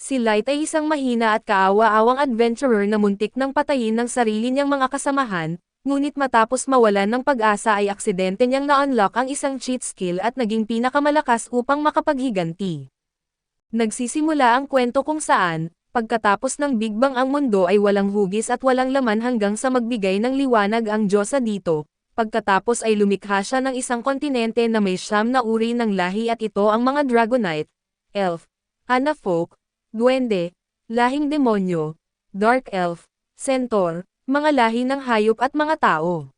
Si Light ay isang mahina at kaawa-awang adventurer na muntik nang patayin ng sarili niyang mga kasamahan, ngunit matapos mawalan ng pag-asa ay aksidente niyang na-unlock ang isang cheat skill at naging pinakamalakas upang makapaghiganti. Nagsisimula ang kwento kung saan, pagkatapos ng Big Bang ang mundo ay walang hugis at walang laman hanggang sa magbigay ng liwanag ang Diyosa dito. Pagkatapos ay lumikha siya ng isang kontinente na may 9 na uri ng lahi at ito ang mga Dragonite, Elf, Anafolk, Duwende, lahing demonyo, Dark Elf, Centaur, mga lahi ng hayop at mga tao.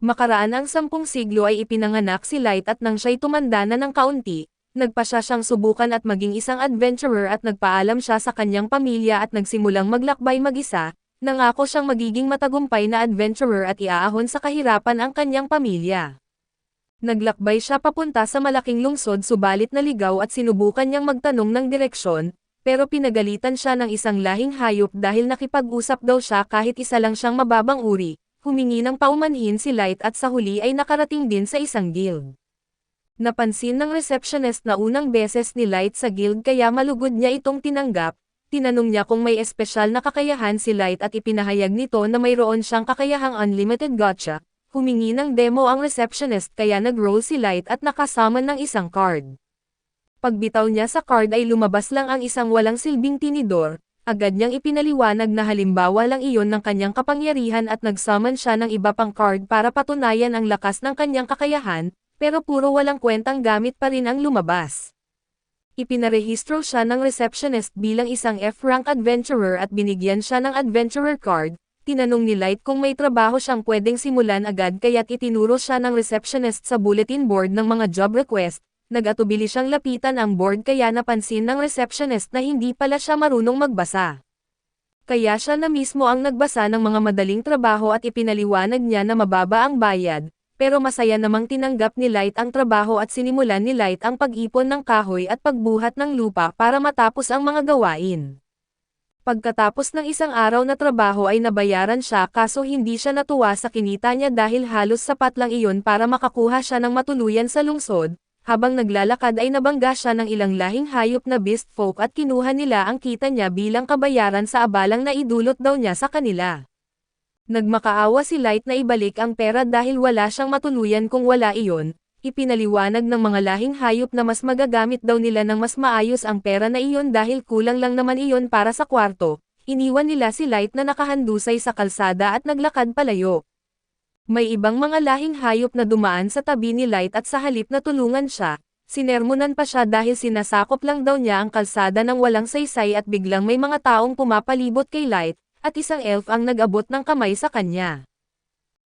Makaraan ang 10 siglo ay ipinanganak si Light at nang siya'y tumanda na ng kaunti, nagpa siya siyang subukan at maging isang adventurer at nagpaalam siya sa kanyang pamilya at nagsimulang maglakbay mag-isa, nangako siyang magiging matagumpay na adventurer at iaahon sa kahirapan ang kanyang pamilya. Naglakbay siya papunta sa malaking lungsod subalit naligaw at sinubukan niyang magtanong ng direksyon, pero pinagalitan siya ng isang lahing hayop dahil nakipag-usap daw siya kahit isa lang siyang mababang uri, humingi ng paumanhin si Light at sa huli ay nakarating din sa isang guild. Napansin ng receptionist na unang beses ni Light sa guild kaya malugod niya itong tinanggap, tinanong niya kung may espesyal na kakayahan si Light at ipinahayag nito na mayroon siyang kakayahang unlimited gacha, humingi ng demo ang receptionist kaya nag-roll si Light at nakasummon ng isang card. Pagbitaw niya sa card ay lumabas lang ang isang walang silbing tinidor, agad niyang ipinaliwanag na halimbawa lang iyon ng kanyang kapangyarihan at nag-summon siya ng iba pang card para patunayan ang lakas ng kanyang kakayahan, pero puro walang kwentang gamit pa rin ang lumabas. Ipinarehistro siya ng receptionist bilang isang F-rank adventurer at binigyan siya ng adventurer card, tinanong ni Light kung may trabaho siyang pwedeng simulan agad kaya't itinuro siya ng receptionist sa bulletin board ng mga job request. Nag-atubili siyang lapitan ang board kaya napansin ng receptionist na hindi pala siya marunong magbasa. Kaya siya na mismo ang nagbasa ng mga madaling trabaho at ipinaliwanag niya na mababa ang bayad, pero masaya namang tinanggap ni Light ang trabaho at sinimulan ni Light ang pag-ipon ng kahoy at pagbuhat ng lupa para matapos ang mga gawain. Pagkatapos ng isang araw na trabaho ay nabayaran siya kaso hindi siya natuwa sa kinita niya dahil halos sapat lang iyon para makakuha siya ng matuluyan sa lungsod. Habang naglalakad ay nabangga siya ng ilang lahing hayop na beast folk at kinuha nila ang kita niya bilang kabayaran sa abalang na idulot daw niya sa kanila. Nagmakaawa si Light na ibalik ang pera dahil wala siyang matuluyan kung wala iyon, ipinaliwanag ng mga lahing hayop na mas magagamit daw nila ng mas maayos ang pera na iyon dahil kulang lang naman iyon para sa kwarto, iniwan nila si Light na nakahandusay sa kalsada at naglakad palayo. May ibang mga lahing hayop na dumaan sa tabi ni Light at sa halip na tulungan siya, sinermonan pa siya dahil sinasakop lang daw niya ang kalsada ng walang saysay at biglang may mga taong pumapalibot kay Light, at isang elf ang nag-abot ng kamay sa kanya.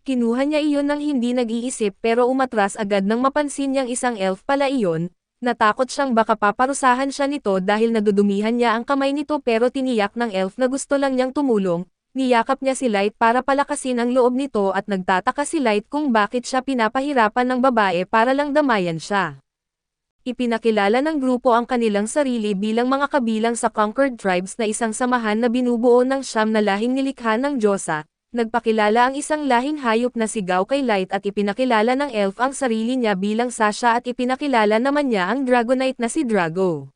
Kinuha niya iyon ng hindi nag-iisip pero umatras agad nang mapansin niyang isang elf pala iyon, natakot siyang baka paparusahan siya nito dahil nadudumihan niya ang kamay nito pero tiniyak ng elf na gusto lang niyang tumulong. Niyakap niya si Light para palakasin ang loob nito at nagtataka si Light kung bakit siya pinapahirapan ng babae para lang damayan siya. Ipinakilala ng grupo ang kanilang sarili bilang mga kabilang sa Conquered Tribes na isang samahan na binubuo ng 9 na lahing nilikha ng Diyosa. Nagpakilala ang isang lahing hayop na sigaw kay Light at ipinakilala ng elf ang sarili niya bilang Sasha at ipinakilala naman niya ang Dragonite na si Drago.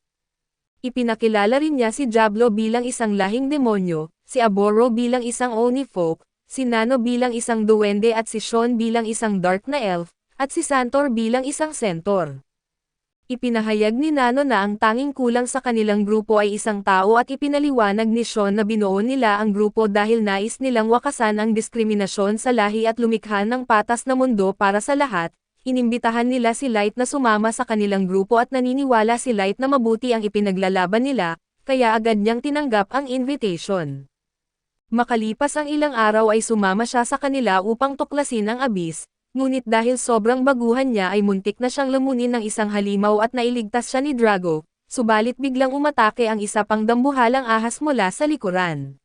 Ipinakilala rin niya si Diablo bilang isang lahing demonyo, si Aboro bilang isang Oni folk, si Nano bilang isang duwende at si Sean bilang isang dark na elf, at si Santor bilang isang centaur. Ipinahayag ni Nano na ang tanging kulang sa kanilang grupo ay isang tao at ipinaliwanag ni Sean na binuo nila ang grupo dahil nais nilang wakasan ang diskriminasyon sa lahi at lumikha ng patas na mundo para sa lahat. Inimbitahan nila si Light na sumama sa kanilang grupo at naniniwala si Light na mabuti ang ipinaglalaban nila, kaya agad niyang tinanggap ang invitation. Makalipas ang ilang araw ay sumama siya sa kanila upang tuklasin ang abyss, ngunit dahil sobrang baguhan niya ay muntik na siyang lamunin ng isang halimaw at nailigtas siya ni Drago, subalit biglang umatake ang isa pang dambuhalang ahas mula sa likuran.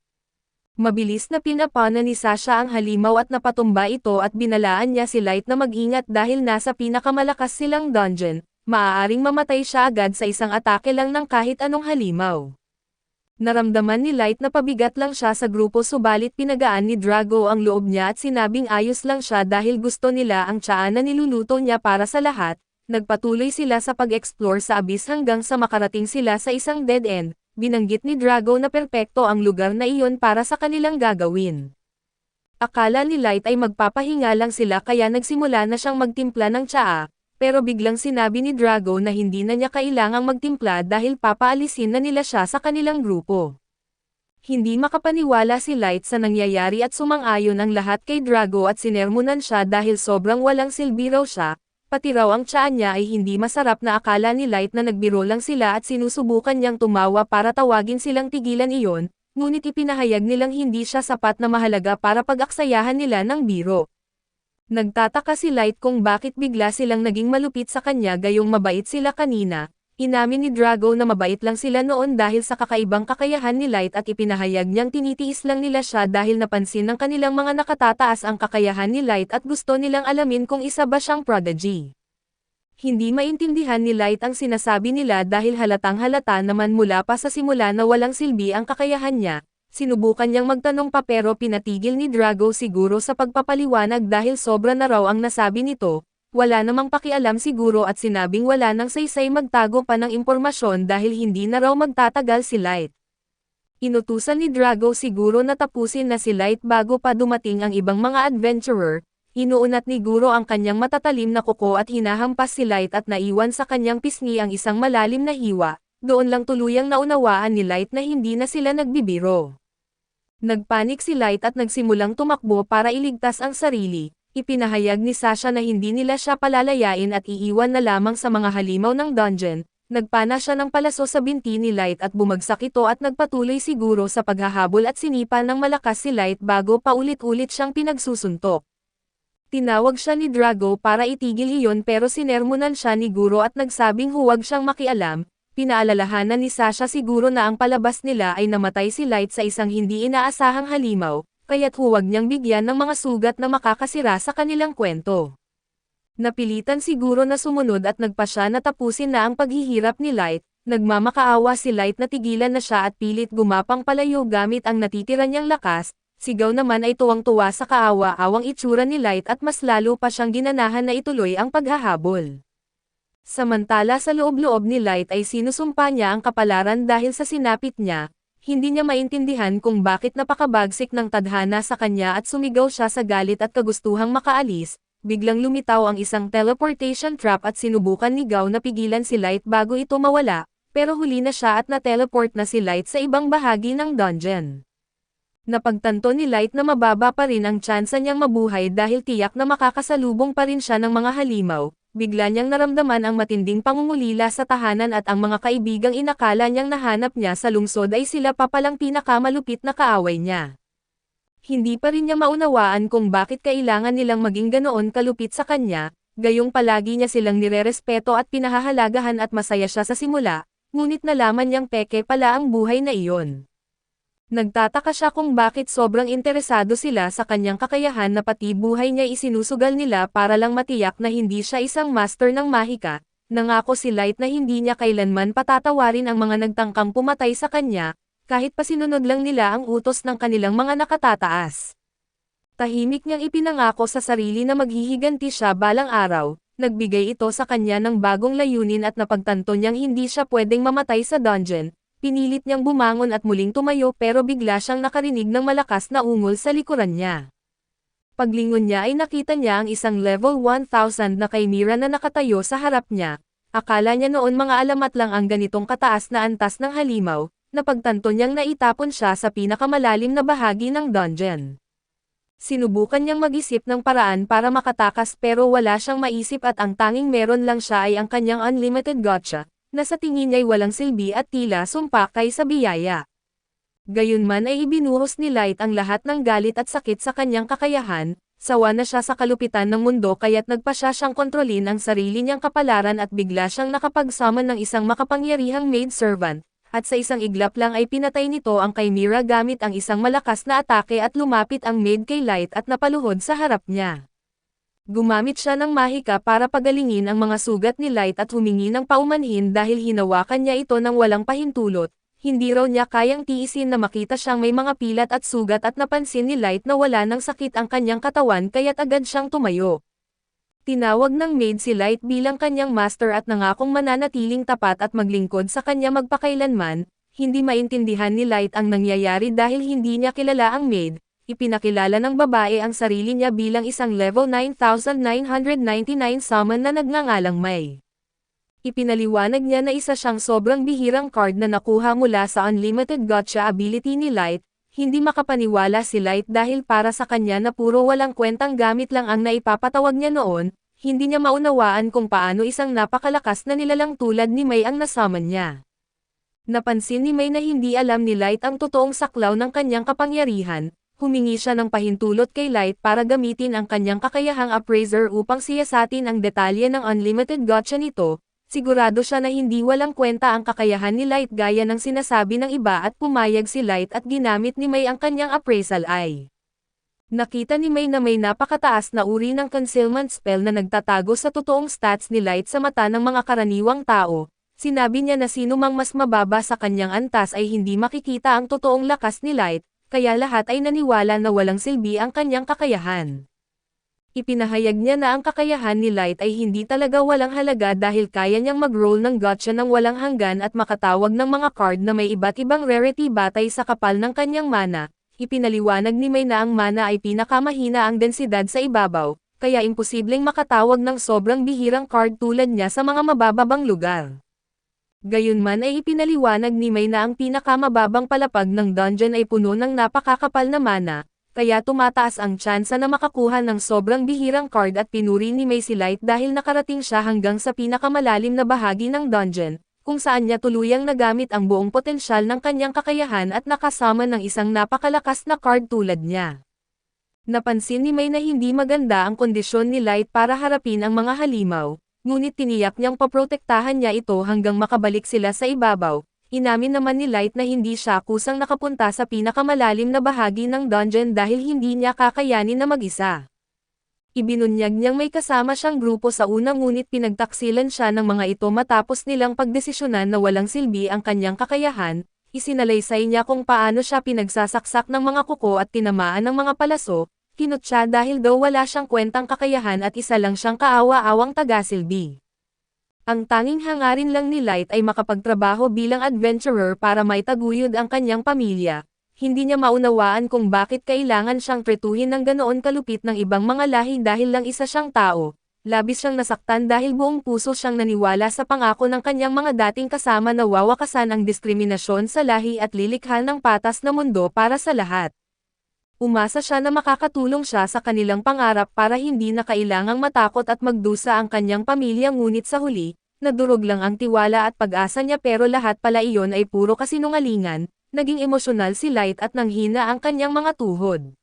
Mabilis na pinapana ni Sasha ang halimaw at napatumba ito at binalaan niya si Light na mag-ingat dahil nasa pinakamalakas silang dungeon, maaaring mamatay siya agad sa isang atake lang ng kahit anong halimaw. Naramdaman ni Light na pabigat lang siya sa grupo subalit pinagaan ni Drago ang loob niya at sinabing ayos lang siya dahil gusto nila ang tsaa na niluluto niya para sa lahat. Nagpatuloy sila sa pag-explore sa abyss hanggang sa makarating sila sa isang dead end. binanggit ni Drago na perpekto ang lugar na iyon para sa kanilang gagawin. Akala ni Light ay magpapahinga lang sila kaya nagsimula na siyang magtimpla ng tsaa, pero biglang sinabi ni Drago na hindi na niya kailangang magtimpla dahil papaalisin na nila siya sa kanilang grupo. Hindi makapaniwala si Light sa nangyayari at sumang-ayon ang lahat kay Drago at sinermonan siya dahil sobrang walang silbi raw siya, pati raw ang tiyaan niya ay hindi masarap na akala ni Light na nagbiro lang sila at sinusubukan niyang tumawa para tawagin silang tigilan iyon, ngunit ipinahayag nilang hindi siya sapat na mahalaga para pag-aksayahan nila ng biro. Nagtataka si Light kung bakit bigla silang naging malupit sa kanya gayong mabait sila kanina. Inamin ni Drago na mabait lang sila noon dahil sa kakaibang kakayahan ni Light at ipinahayag niyang tinitiis lang nila siya dahil napansin ng kanilang mga nakatataas ang kakayahan ni Light at gusto nilang alamin kung isa ba siyang prodigy. Hindi maintindihan ni Light ang sinasabi nila dahil halatang halata naman mula pa sa simula na walang silbi ang kakayahan niya. Sinubukan niyang magtanong pa pero pinatigil ni Drago siguro sa pagpapaliwanag dahil sobra na raw ang nasabi nito. Wala namang pakialam siguro at sinabing wala nang saysay magtago pa ng impormasyon dahil hindi na raw magtatagal si Light. Inutusan ni Drago siguro na tapusin na si Light bago pa dumating ang ibang mga adventurer, inuunat ni Guro ang kanyang matatalim na kuko at hinahampas si Light at naiwan sa kanyang pisngi ang isang malalim na hiwa, doon lang tuluyang naunawaan ni Light na hindi na sila nagbibiro. Nagpanik si Light at nagsimulang tumakbo para iligtas ang sarili. Ipinahayag ni Sasha na hindi nila siya palalayain at iiwan na lamang sa mga halimaw ng dungeon. Nagpana siya ng palaso sa binti ni Light at bumagsak ito at nagpatuloy siguro sa paghahabol at sinipa ng malakas si Light bago paulit-ulit siyang pinagsusuntok. Tinawag siya ni Drago para itigil iyon pero sinermonan siya ni Guro at nagsabing huwag siyang makialam. Pinaalalahanan ni Sasha siguro na ang palabas nila ay namatay si Light sa isang hindi inaasahang halimaw. Kaya't huwag niyang bigyan ng mga sugat na makakasira sa kanilang kwento. Napilitan siguro na sumunod at nagpa siya na tapusin na ang paghihirap ni Light, nagmamakaawa si Light na tigilan na siya at pilit gumapang palayo gamit ang natitira niyang lakas, sigaw naman ay tuwang-tuwa sa kaawa-awang itsura ni Light at mas lalo pa siyang ginanahan na ituloy ang paghahabol. Samantala sa loob-loob ni Light ay sinusumpa niya ang kapalaran dahil sa sinapit niya. Hindi niya maintindihan kung bakit napakabagsik ng tadhana sa kanya at sumigaw siya sa galit at kagustuhang makaalis, biglang lumitaw ang isang teleportation trap at sinubukan ni Gao na pigilan si Light bago ito mawala, pero huli na siya at na-teleport na si Light sa ibang bahagi ng dungeon. Napagtanto ni Light na mababa pa rin ang tsansa niyang mabuhay dahil tiyak na makakasalubong pa rin siya ng mga halimaw. Bigla niyang naramdaman ang matinding pangungulila sa tahanan at ang mga kaibigang inakala niyang nahanap niya sa lungsod ay sila pa palang pinakamalupit na kaaway niya. Hindi pa rin niya maunawaan kung bakit kailangan nilang maging ganoon kalupit sa kanya, gayong palagi niya silang nirerespeto at pinahahalagahan at masaya siya sa simula, ngunit nalaman niyang peke pala ang buhay na iyon. Nagtataka siya kung bakit sobrang interesado sila sa kanyang kakayahan na pati buhay niya isinusugal nila para lang matiyak na hindi siya isang master ng mahika. Nangako si Light na hindi niya kailanman patatawarin ang mga nagtangkang pumatay sa kanya, kahit pasinunod lang nila ang utos ng kanilang mga nakatataas. Tahimik niyang ipinangako sa sarili na maghihiganti siya balang araw, nagbigay ito sa kanya ng bagong layunin at napagtanto niyang hindi siya pwedeng mamatay sa dungeon. Pinilit niyang bumangon at muling tumayo pero bigla siyang nakarinig ng malakas na ungol sa likuran niya. Paglingon niya ay nakita niya ang isang level 1000 na Chimera na nakatayo sa harap niya. Akala niya noon mga alamat lang ang ganitong kataas na antas ng halimaw, napagtanto niyang naitapon siya sa pinakamalalim na bahagi ng dungeon. Sinubukan niyang mag-isip ng paraan para makatakas pero wala siyang maisip at ang tanging meron lang siya ay ang kanyang unlimited gotcha, na sa tingin niya'y walang silbi at tila sumpakay sa biyaya. Gayunman ay ibinuhos ni Light ang lahat ng galit at sakit sa kanyang kakayahan, sawa na siya sa kalupitan ng mundo kaya't nagpa siya siyang kontrolin ang sarili niyang kapalaran at bigla siyang nakapagsummon ng isang makapangyarihang maidservant, at sa isang iglap lang ay pinatay nito ang Chimera gamit ang isang malakas na atake at lumapit ang maid kay Light at napaluhod sa harap niya. Gumamit siya ng mahika para pagalingin ang mga sugat ni Light at humingi ng paumanhin dahil hinawakan niya ito ng walang pahintulot. Hindi raw niya kayang tiisin na makita siyang may mga pilat at sugat at napansin ni Light na wala ng sakit ang kanyang katawan kaya't agad siyang tumayo. Tinawag ng maid si Light bilang kanyang master at nangakong mananatiling tapat at maglingkod sa kanya magpakailanman. hindi maintindihan ni Light ang nangyayari dahil hindi niya kilala ang maid. Ipinakilala ng babae ang sarili niya bilang isang level 9,999 summon na nagngangalang May. Ipinaliwanag niya na isa siyang sobrang bihirang card na nakuha mula sa unlimited gotcha ability ni Light. Hindi makapaniwala si Light dahil para sa kanya na puro walang kwentang gamit lang ang naipapatawag niya noon, hindi niya maunawaan kung paano isang napakalakas na nilalang tulad ni May ang nasummon niya. Napansin ni May na hindi alam ni Light ang totoong saklaw ng kanyang kapangyarihan. Humingi siya ng pahintulot kay Light para gamitin ang kanyang kakayahang appraiser upang siyasatin ang detalye ng unlimited gotcha nito. Sigurado siya na hindi walang kwenta ang kakayahan ni Light gaya ng sinasabi ng iba at pumayag si Light at ginamit ni May ang kanyang appraisal eye. Nakita ni May na may napakataas na uri ng concealment spell na nagtatago sa totoong stats ni Light sa mata ng mga karaniwang tao. Sinabi niya na sino mang mas mababa sa kanyang antas ay hindi makikita ang totoong lakas ni Light. Kaya lahat ay naniwala na walang silbi ang kanyang kakayahan. Ipinahayag niya na ang kakayahan ni Light ay hindi talaga walang halaga dahil kaya niyang mag-roll ng gotcha ng walang hanggan at makatawag ng mga card na may iba't ibang rarity batay sa kapal ng kanyang mana. Ipinaliwanag ni May na ang mana ay pinakamahina ang densidad sa ibabaw, kaya imposibleng makatawag ng sobrang bihirang card tulad niya sa mga mabababang lugar. Gayunman ay ipinaliwanag ni May na ang pinakamababang palapag ng dungeon ay puno ng napakakapal na mana, kaya tumataas ang tsansa na makakuha ng sobrang bihirang card at pinuri ni May si Light dahil nakarating siya hanggang sa pinakamalalim na bahagi ng dungeon, kung saan niya tuluyang nagamit ang buong potensyal ng kanyang kakayahan at nakasama ng isang napakalakas na card tulad niya. Napansin ni May na hindi maganda ang kondisyon ni Light para harapin ang mga halimaw. Ngunit tiniyak niyang paprotektahan niya ito hanggang makabalik sila sa ibabaw. Inamin naman ni Light na hindi siya kusang nakapunta sa pinakamalalim na bahagi ng dungeon dahil hindi niya kakayanin na mag-isa. Ibinunyag niyang may kasama siyang grupo sa una ngunit pinagtaksilan siya ng mga ito matapos nilang pagdesisyonan na walang silbi ang kanyang kakayahan. Isinalaysay niya kung paano siya pinagsasaksak ng mga kuko at tinamaan ng mga palaso. Kinot siya dahil daw wala siyang kwentang kakayahan at isa lang siyang kaawa-awang tagasilbi. Ang tanging hangarin lang ni Light ay makapagtrabaho bilang adventurer para maitaguyod ang kanyang pamilya. Hindi niya maunawaan kung bakit kailangan siyang tretuhin ng ganoon kalupit ng ibang mga lahi dahil lang isa siyang tao. Labis siyang nasaktan dahil buong puso siyang naniwala sa pangako ng kanyang mga dating kasama na wawakasan ang diskriminasyon sa lahi at lilikha ng patas na mundo para sa lahat. Umasa siya na makakatulong siya sa kanilang pangarap para hindi na kailangang matakot at magdusa ang kanyang pamilya ngunit sa huli, nadurog lang ang tiwala at pag-asa niya pero lahat pala iyon ay puro kasinungalingan, naging emosyonal si Light at nanghina ang kanyang mga tuhod.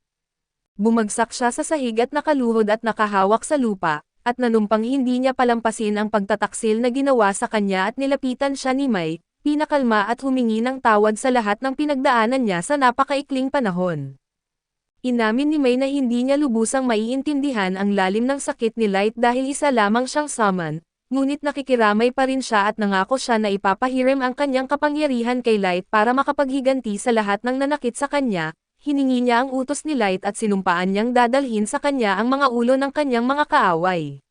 Bumagsak siya sa sahig at nakaluhod at nakahawak sa lupa, at nanumpang hindi niya palampasin ang pagtataksil na ginawa sa kanya at nilapitan siya ni May, pinakalma at humingi ng tawad sa lahat ng pinagdaanan niya sa napakaikling panahon. Inamin ni May na hindi niya lubusang maiintindihan ang lalim ng sakit ni Light dahil isa lamang siyang summon, ngunit nakikiramay pa rin siya at nangako siya na ipapahiram ang kanyang kapangyarihan kay Light para makapaghiganti sa lahat ng nanakit sa kanya. Hiningi niya ang utos ni Light at sinumpaan niyang dadalhin sa kanya ang mga ulo ng kanyang mga kaaway.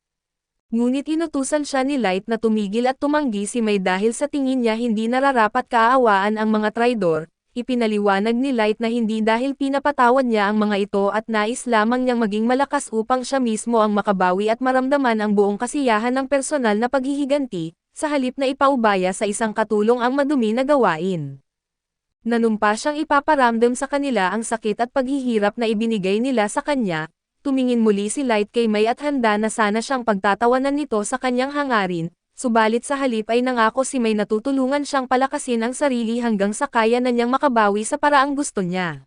Ngunit inutusan siya ni Light na tumigil at tumanggi si May dahil sa tingin niya hindi nararapat kaawaan ang mga traidor. Ipinaliwanag ni Light na hindi dahil pinapatawad niya ang mga ito at nais lamang niyang maging malakas upang siya mismo ang makabawi at maramdaman ang buong kasiyahan ng personal na paghihiganti, sa halip na ipaubaya sa isang katulong ang madumi na gawain. Nanumpa siyang ipaparamdam sa kanila ang sakit at paghihirap na ibinigay nila sa kanya. Tumingin muli si Light kay May at handa na sana siyang pagtatawanan nito sa kanyang hangarin. Subalit sa halip ay nangako si May na tutulungan siyang palakasin ang sarili hanggang sa kaya na niyang makabawi sa paraang gusto niya.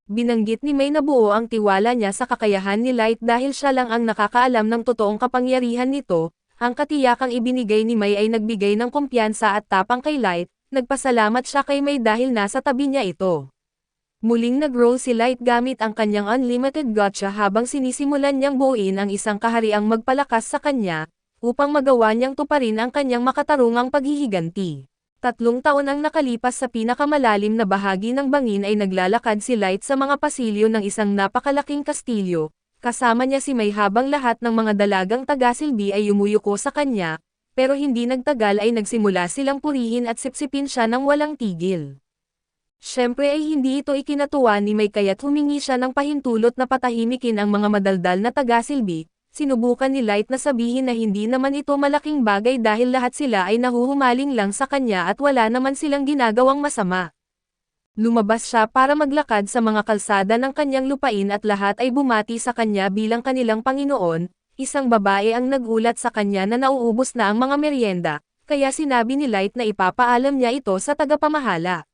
Binanggit ni May na buo ang tiwala niya sa kakayahan ni Light dahil siya lang ang nakakaalam ng totoong kapangyarihan nito. Ang katiyakang ibinigay ni May ay nagbigay ng kumpiyansa at tapang kay Light. Nagpasalamat siya kay May dahil nasa tabi niya ito. Muling nag-roll si Light gamit ang kanyang unlimited gotcha habang sinisimulan niyang buuin ang isang kahariang magpalakas sa kanya, upang magawa niyang tuparin ang kanyang makatarungang paghihiganti. 3 taon ang nakalipas sa pinakamalalim na bahagi ng bangin ay naglalakad si Light sa mga pasilyo ng isang napakalaking kastilyo, kasama niya si May habang lahat ng mga dalagang tagasilbi ay yumuyuko sa kanya. pero hindi nagtagal ay nagsimula silang purihin at sipsipin siya ng walang tigil. Siyempre ay hindi ito ikinatuwa ni May kaya't humingi siya ng pahintulot na patahimikin ang mga madaldal na tagasilbi. Sinubukan ni Light na sabihin na hindi naman ito malaking bagay dahil lahat sila ay nahuhumaling lang sa kanya at wala naman silang ginagawang masama. Lumabas siya para maglakad sa mga kalsada ng kanyang lupain at lahat ay bumati sa kanya bilang kanilang Panginoon. Isang babae ang nagulat sa kanya na nauubos na ang mga merienda, kaya sinabi ni Light na ipapaalam niya ito sa tagapamahala.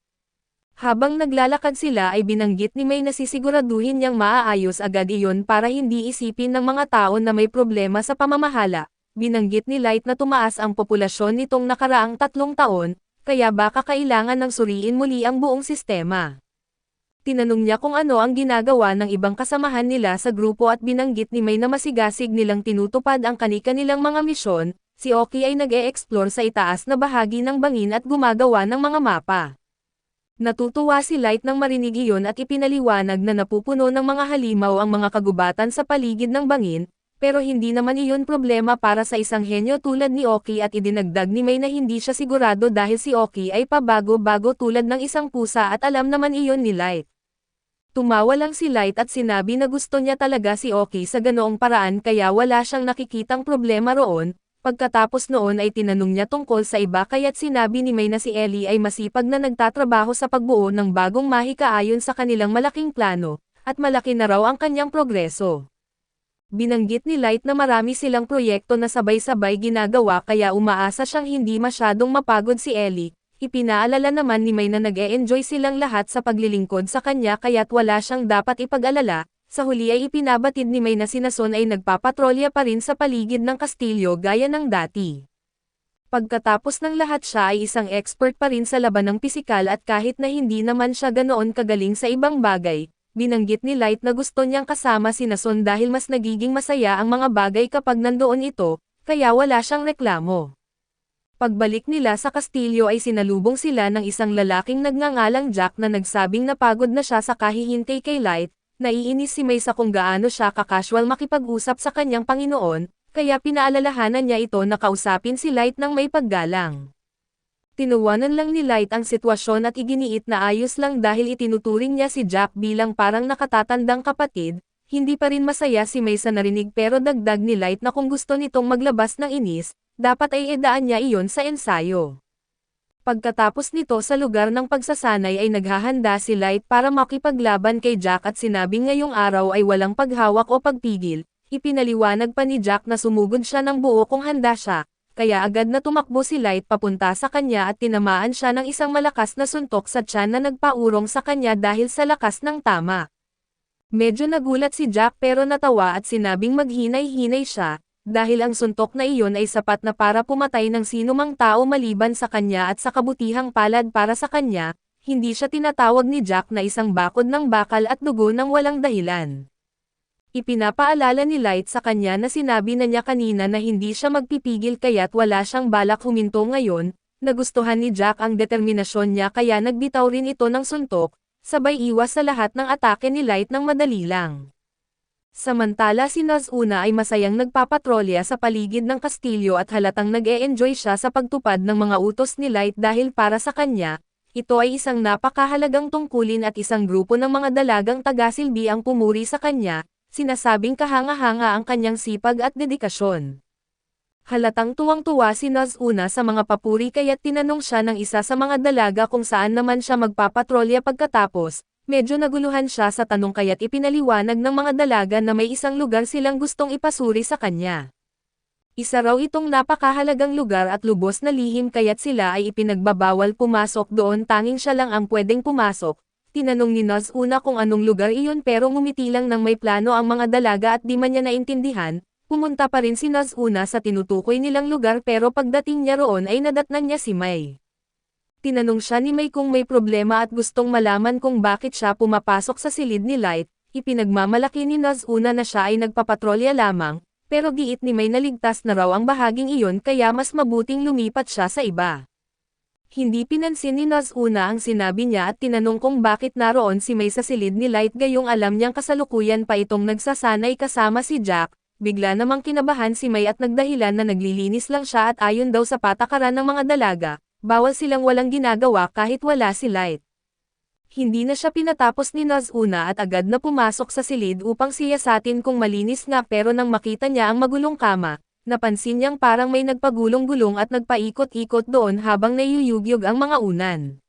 Habang naglalakad sila ay binanggit ni May na sisiguraduhin niyang maaayos agad iyon para hindi isipin ng mga tao na may problema sa pamamahala. Binanggit ni Light na tumaas ang populasyon nitong nakaraang 3 taon, kaya baka kailangan ng suriin muli ang buong sistema. Tinanong niya kung ano ang ginagawa ng ibang kasamahan nila sa grupo at binanggit ni May na masigasig nilang tinutupad ang kani-kanilang mga misyon. Si Oki ay nag-e-explore sa itaas na bahagi ng bangin at gumagawa ng mga mapa. Natutuwa si Light nang marinig iyon at ipinaliwanag na napupuno ng mga halimaw ang mga kagubatan sa paligid ng bangin, pero hindi naman iyon problema para sa isang henyo tulad ni Oki at idinagdag ni May na hindi siya sigurado dahil si Oki ay pabago-bago tulad ng isang pusa at alam naman iyon ni Light. Tumawa lang si Light at sinabi na gusto niya talaga si Oki sa ganoong paraan kaya wala siyang nakikitang problema roon. Pagkatapos noon ay tinanong niya tungkol sa iba kaya't sinabi ni May na si Ellie ay masipag na nagtatrabaho sa pagbuo ng bagong mahika ayon sa kanilang malaking plano, at malaki na raw ang kanyang progreso. Binanggit ni Light na marami silang proyekto na sabay-sabay ginagawa kaya umaasa siyang hindi masyadong mapagod si Ellie. Ipinaalala naman ni May na nag-e-enjoy silang lahat sa paglilingkod sa kanya kaya't wala siyang dapat ipag-alala. Sa huli ay ipinabatid ni May na si Nason ay nagpapatrolya pa rin sa paligid ng kastilyo gaya ng dati. Pagkatapos ng lahat siya ay isang expert pa rin sa laban ng pisikal at kahit na hindi naman siya ganoon kagaling sa ibang bagay, binanggit ni Light na gusto niyang kasama si Nason dahil mas nagiging masaya ang mga bagay kapag nandoon ito, kaya wala siyang reklamo. Pagbalik nila sa kastilyo ay sinalubong sila ng isang lalaking nagngangalang Jack na nagsabing napagod na siya sa kahihintay kay Light. Naiinis si May sa kung gaano siya kakasual makipag-usap sa kanyang Panginoon, kaya pinaalalahanan niya ito na kausapin si Light ng may paggalang. Tinuwanan lang ni Light ang sitwasyon at iginiit na ayos lang dahil itinuturing niya si Jack bilang parang nakatatandang kapatid. Hindi pa rin masaya si May sa narinig pero dagdag ni Light na kung gusto nitong maglabas ng inis, dapat ay idaan niya iyon sa ensayo. Pagkatapos nito sa lugar ng pagsasanay ay naghahanda si Light para makipaglaban kay Jack at sinabing ngayong araw ay walang paghawak o pagpigil. Ipinaliwanag pa ni Jack na sumugod siya ng buo kung handa siya, kaya agad na tumakbo si Light papunta sa kanya at tinamaan siya ng isang malakas na suntok sa tiyan na nagpaurong sa kanya dahil sa lakas ng tama. Medyo nagulat si Jack pero natawa at sinabing maghinay-hinay siya. Dahil ang suntok na iyon ay sapat na para pumatay ng sinumang tao maliban sa kanya at sa kabutihang palad para sa kanya, hindi siya tinatawag ni Jack na isang bakod ng bakal at dugo ng walang dahilan. Ipinapaalala ni Light sa kanya na sinabi na niya kanina na hindi siya magpipigil kaya't wala siyang balak huminto ngayon, nagustuhan ni Jack ang determinasyon niya kaya nagbitaw rin ito ng suntok, sabay iwas sa lahat ng atake ni Light ng madali lang. Samantala si Nazuna ay masayang nagpapatrolya sa paligid ng kastilyo at halatang nag-e-enjoy siya sa pagtupad ng mga utos ni Light dahil para sa kanya, ito ay isang napakahalagang tungkulin at isang grupo ng mga dalagang tagasilbi ang pumuri sa kanya, sinasabing kahanga-hanga ang kanyang sipag at dedikasyon. Halatang tuwang-tuwa si Nazuna sa mga papuri kaya't tinanong siya ng isa sa mga dalaga kung saan naman siya magpapatrolya pagkatapos. Medyo naguluhan siya sa tanong kaya't ipinaliwanag ng mga dalaga na may isang lugar silang gustong ipasuri sa kanya. Isa raw itong napakahalagang lugar at lubos na lihim kaya't sila ay ipinagbabawal pumasok doon tanging siya lang ang pwedeng pumasok. Tinanong ni Nazuna kung anong lugar iyon pero ngumiti lang ng may plano ang mga dalaga at di man niya naintindihan. Pumunta pa rin si Nazuna sa tinutukoy nilang lugar pero pagdating niya roon ay nadatnan niya si May. Tinanong siya ni May kung may problema at gustong malaman kung bakit siya pumapasok sa silid ni Light. Ipinagmamalaki ni Nazuna na siya ay nagpapatrolya lamang, pero giit ni May naligtas na raw ang bahaging iyon kaya mas mabuting lumipat siya sa iba. Hindi pinansin ni Nazuna ang sinabi niya at tinanong kung bakit naroon si May sa silid ni Light gayong alam niyang kasalukuyan pa itong nagsasanay kasama si Jack. bigla namang kinabahan si May at nagdahilan na naglilinis lang siya at ayon daw sa patakaran ng mga dalaga, bawal silang walang ginagawa kahit wala si Light. Hindi na siya pinatapos ni Nazuna at agad na pumasok sa silid upang siyasatin kung malinis nga pero nang makita niya ang magulong kama, napansin niyang parang may nagpagulong-gulong at nagpaikot-ikot doon habang nayuyugyug ang mga unan.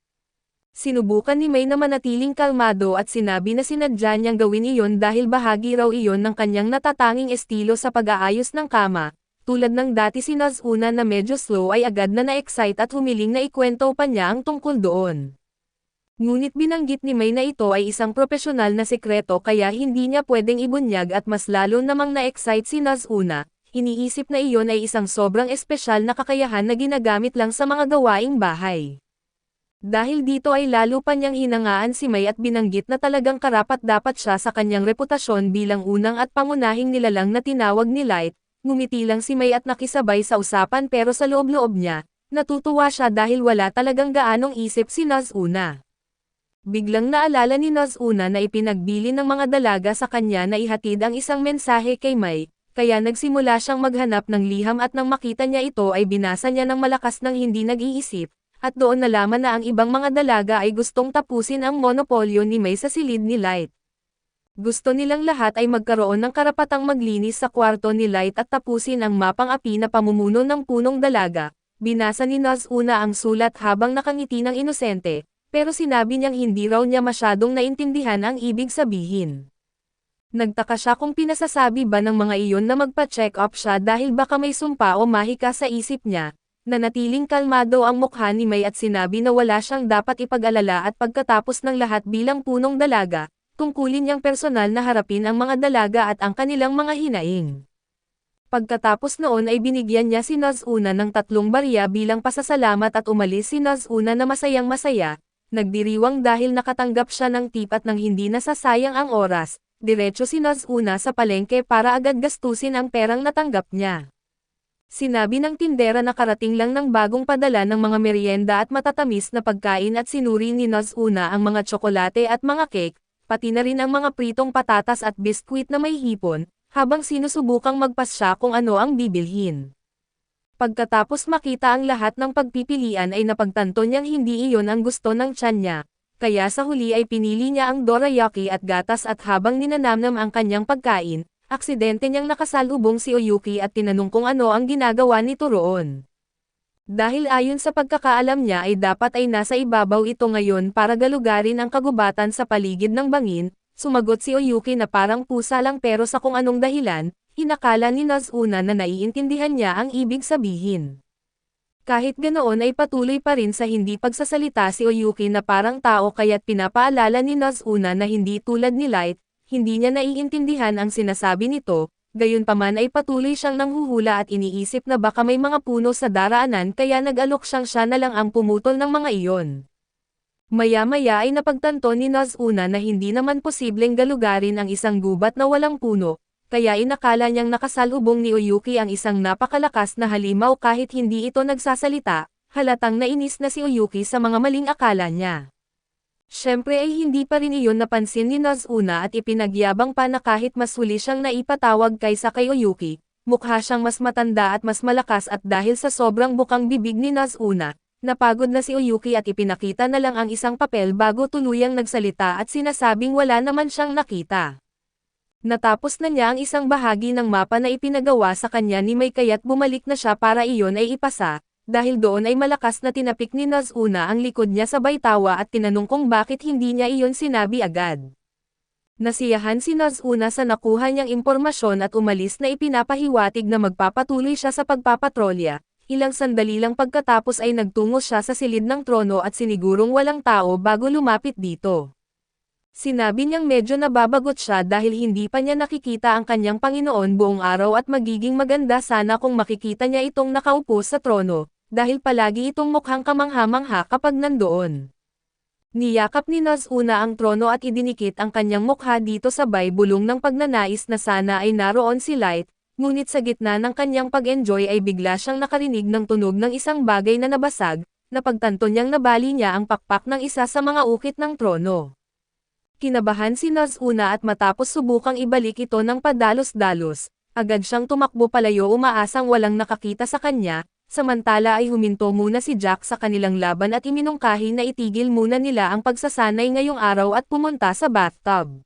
Sinubukan ni May na manatiling kalmado at sinabi na sinadya niyang gawin iyon dahil bahagi raw iyon ng kanyang natatanging estilo sa pag-aayos ng kama. Tulad ng dati si Nazuna na medyo slow ay agad na na-excite at humiling na ikwento pa niya ang tungkol doon. Ngunit binanggit ni May na ito ay isang propesyonal na sekreto kaya hindi niya pwedeng ibunyag at mas lalo namang na-excite si Nazuna. Iniisip na iyon ay isang sobrang espesyal na kakayahan na ginagamit lang sa mga gawaing bahay. Dahil dito ay lalo pa niyang hinangaan si May at binanggit na talagang karapat-dapat siya sa kanyang reputasyon bilang unang at pangunahing nilalang na tinawag ni Light. Ngumiti lang si May at nakisabay sa usapan pero sa loob-loob niya, natutuwa siya dahil wala talagang gaanong isip si Nazuna. Biglang naalala ni Nazuna na ipinagbili ng mga dalaga sa kanya na ihatid ang isang mensahe kay May, kaya nagsimula siyang maghanap ng liham at nang makita niya ito ay binasa niya ng malakas nang hindi nag-iisip. At doon nalaman na ang ibang mga dalaga ay gustong tapusin ang monopolyo ni May sa silid ni Light. Gusto nilang lahat ay magkaroon ng karapatang maglinis sa kwarto ni Light at tapusin ang mapang api na pamumuno ng punong dalaga. Binasa ni Nazuna ang sulat habang nakangiti ng inosente, pero sinabi niyang hindi raw niya masyadong naintindihan ang ibig sabihin. Nagtaka siya kung pinasasabi ba ng mga iyon na magpa-check up siya dahil baka may sumpa o mahika sa isip niya. Nanatiling kalmado ang mukha ni May at sinabi na wala siyang dapat ipag-alala at pagkatapos ng lahat bilang punong dalaga, tungkulin niyang personal na harapin ang mga dalaga at ang kanilang mga hinaing. Pagkatapos noon ay binigyan niya si Nazuna ng 3 barya bilang pasasalamat at umalis si Nazuna na masayang masaya, nagdiriwang dahil nakatanggap siya ng tip at nang hindi nasasayang ang oras, diretso si Nazuna sa palengke para agad gastusin ang perang natanggap niya. Sinabi ng tindera na karating lang ng bagong padala ng mga merienda at matatamis na pagkain at sinuri ni Nazuna ang mga tsokolate at mga cake, pati na rin ang mga pritong patatas at biskwit na may hipon, habang sinusubukang magpasya kung ano ang bibilhin. Pagkatapos makita ang lahat ng pagpipilian ay napagtanto niyang hindi iyon ang gusto ng tiyan niya, kaya sa huli ay pinili niya ang dorayaki at gatas at habang ninanamnam ang kanyang pagkain, aksidente niyang nakasalubong si Oyuki at tinanong kung ano ang ginagawa nito roon. Dahil ayon sa pagkakaalam niya ay dapat ay nasa ibabaw ito ngayon para galugarin ang kagubatan sa paligid ng bangin, sumagot si Oyuki na parang pusa lang pero sa kung anong dahilan, inakala ni Nazuna na naiintindihan niya ang ibig sabihin. Kahit ganoon ay patuloy pa rin sa hindi pagsasalita si Oyuki na parang tao kaya't pinapaalala ni Nazuna na hindi tulad ni Light. Hindi niya naiintindihan ang sinasabi nito, gayunpaman ay patuloy siyang nanghuhula at iniisip na baka may mga puno sa daraanan kaya nag-alok siyang siya na lang ang pumutol ng mga iyon. Maya-maya ay napagtanto ni Nazuna na hindi naman posibleng galugarin ang isang gubat na walang puno, kaya inakala niyang nakasalubong ni Oyuki ang isang napakalakas na halimaw kahit hindi ito nagsasalita, halatang nainis na si Oyuki sa mga maling akala niya. Siyempre ay hindi pa rin iyon napansin ni Nazuna at ipinagyabang pa na kahit mas huli siyang naipatawag kaysa kay Oyuki, mukha siyang mas matanda at mas malakas at dahil sa sobrang bukang bibig ni Nazuna, napagod na si Oyuki at ipinakita na lang ang isang papel bago tuluyang nagsalita at sinasabing wala naman siyang nakita. Natapos na niya ang isang bahagi ng mapa na ipinagawa sa kanya ni May kaya't bumalik na siya para iyon ay ipasa. Dahil doon ay malakas na tinapik ni Nazuna ang likod niya sa baytawa at tinanong kung bakit hindi niya iyon sinabi agad. Nasiyahan si Nazuna sa nakuha niyang impormasyon at umalis na ipinapahiwatig na magpapatuloy siya sa pagpapatrolya. Ilang sandali lang pagkatapos ay nagtungo siya sa silid ng trono at sinigurong walang tao bago lumapit dito. Sinabi niyang medyo nababagot siya dahil hindi pa niya nakikita ang kanyang Panginoon buong araw at magiging maganda sana kung makikita niya itong nakaupo sa trono. Dahil palagi itong mukhang kamangha-mangha kapag nandoon. Niyakap ni Nazuna ang trono at idinikit ang kanyang mukha dito sabay bulong ng pagnanais na sana ay naroon si Light, ngunit sa gitna ng kanyang pag-enjoy ay bigla siyang nakarinig ng tunog ng isang bagay na nabasag, napagtanto niyang nabali niya ang pakpak ng isa sa mga ukit ng trono. Kinabahan si Nazuna at matapos subukang ibalik ito ng padalos-dalos, Agad siyang tumakbo palayo umaasang walang nakakita sa kanya, samantala ay huminto muna si Jack sa kanilang laban at iminungkahi na itigil muna nila ang pagsasanay ngayong araw at pumunta sa bathtub.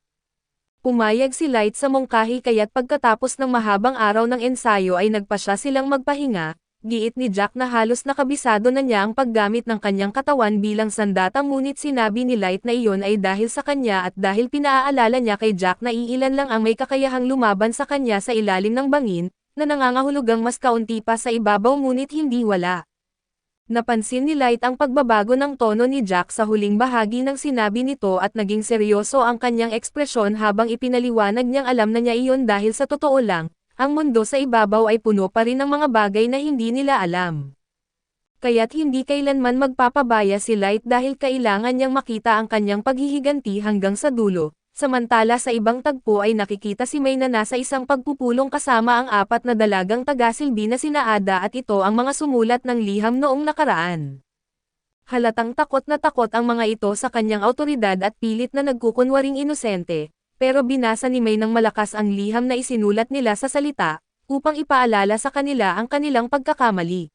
Pumayag si Light sa mungkahi kaya't pagkatapos ng mahabang araw ng ensayo ay nagpasya silang magpahinga. Giit ni Jack na halos nakabisado na niya ang paggamit ng kanyang katawan bilang sandata ngunit sinabi ni Light na iyon ay dahil sa kanya at dahil pinaaalala niya kay Jack na iilan lang ang may kakayahang lumaban sa kanya sa ilalim ng bangin, na nangangahulugang mas kaunti pa sa ibabaw ngunit hindi wala. Napansin ni Light ang pagbabago ng tono ni Jack sa huling bahagi ng sinabi nito at naging seryoso ang kanyang ekspresyon habang ipinaliwanag niyang alam na niya iyon dahil sa totoo lang, ang mundo sa ibabaw ay puno pa rin ng mga bagay na hindi nila alam. Kaya't hindi kailanman magpapabaya si Light dahil kailangan niyang makita ang kanyang paghihiganti hanggang sa dulo, samantala sa ibang tagpo ay nakikita si May na nasa isang pagpupulong kasama ang 4 na dalagang tagasilbi na sina Ada at ito ang mga sumulat ng liham noong nakaraan. Halatang takot na takot ang mga ito sa kanyang awtoridad at pilit na nagkukunwaring inosente. Pero binasa ni May ng malakas ang liham na isinulat nila sa salita, upang ipaalala sa kanila ang kanilang pagkakamali.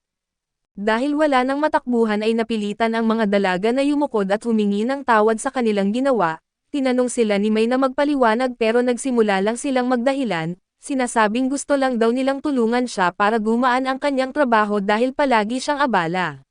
Dahil wala nang matakbuhan ay napilitan ang mga dalaga na yumukod at humingi ng tawad sa kanilang ginawa, tinanong sila ni May na magpaliwanag pero nagsimula lang silang magdahilan, sinasabing gusto lang daw nilang tulungan siya para gumaan ang kanyang trabaho dahil palagi siyang abala.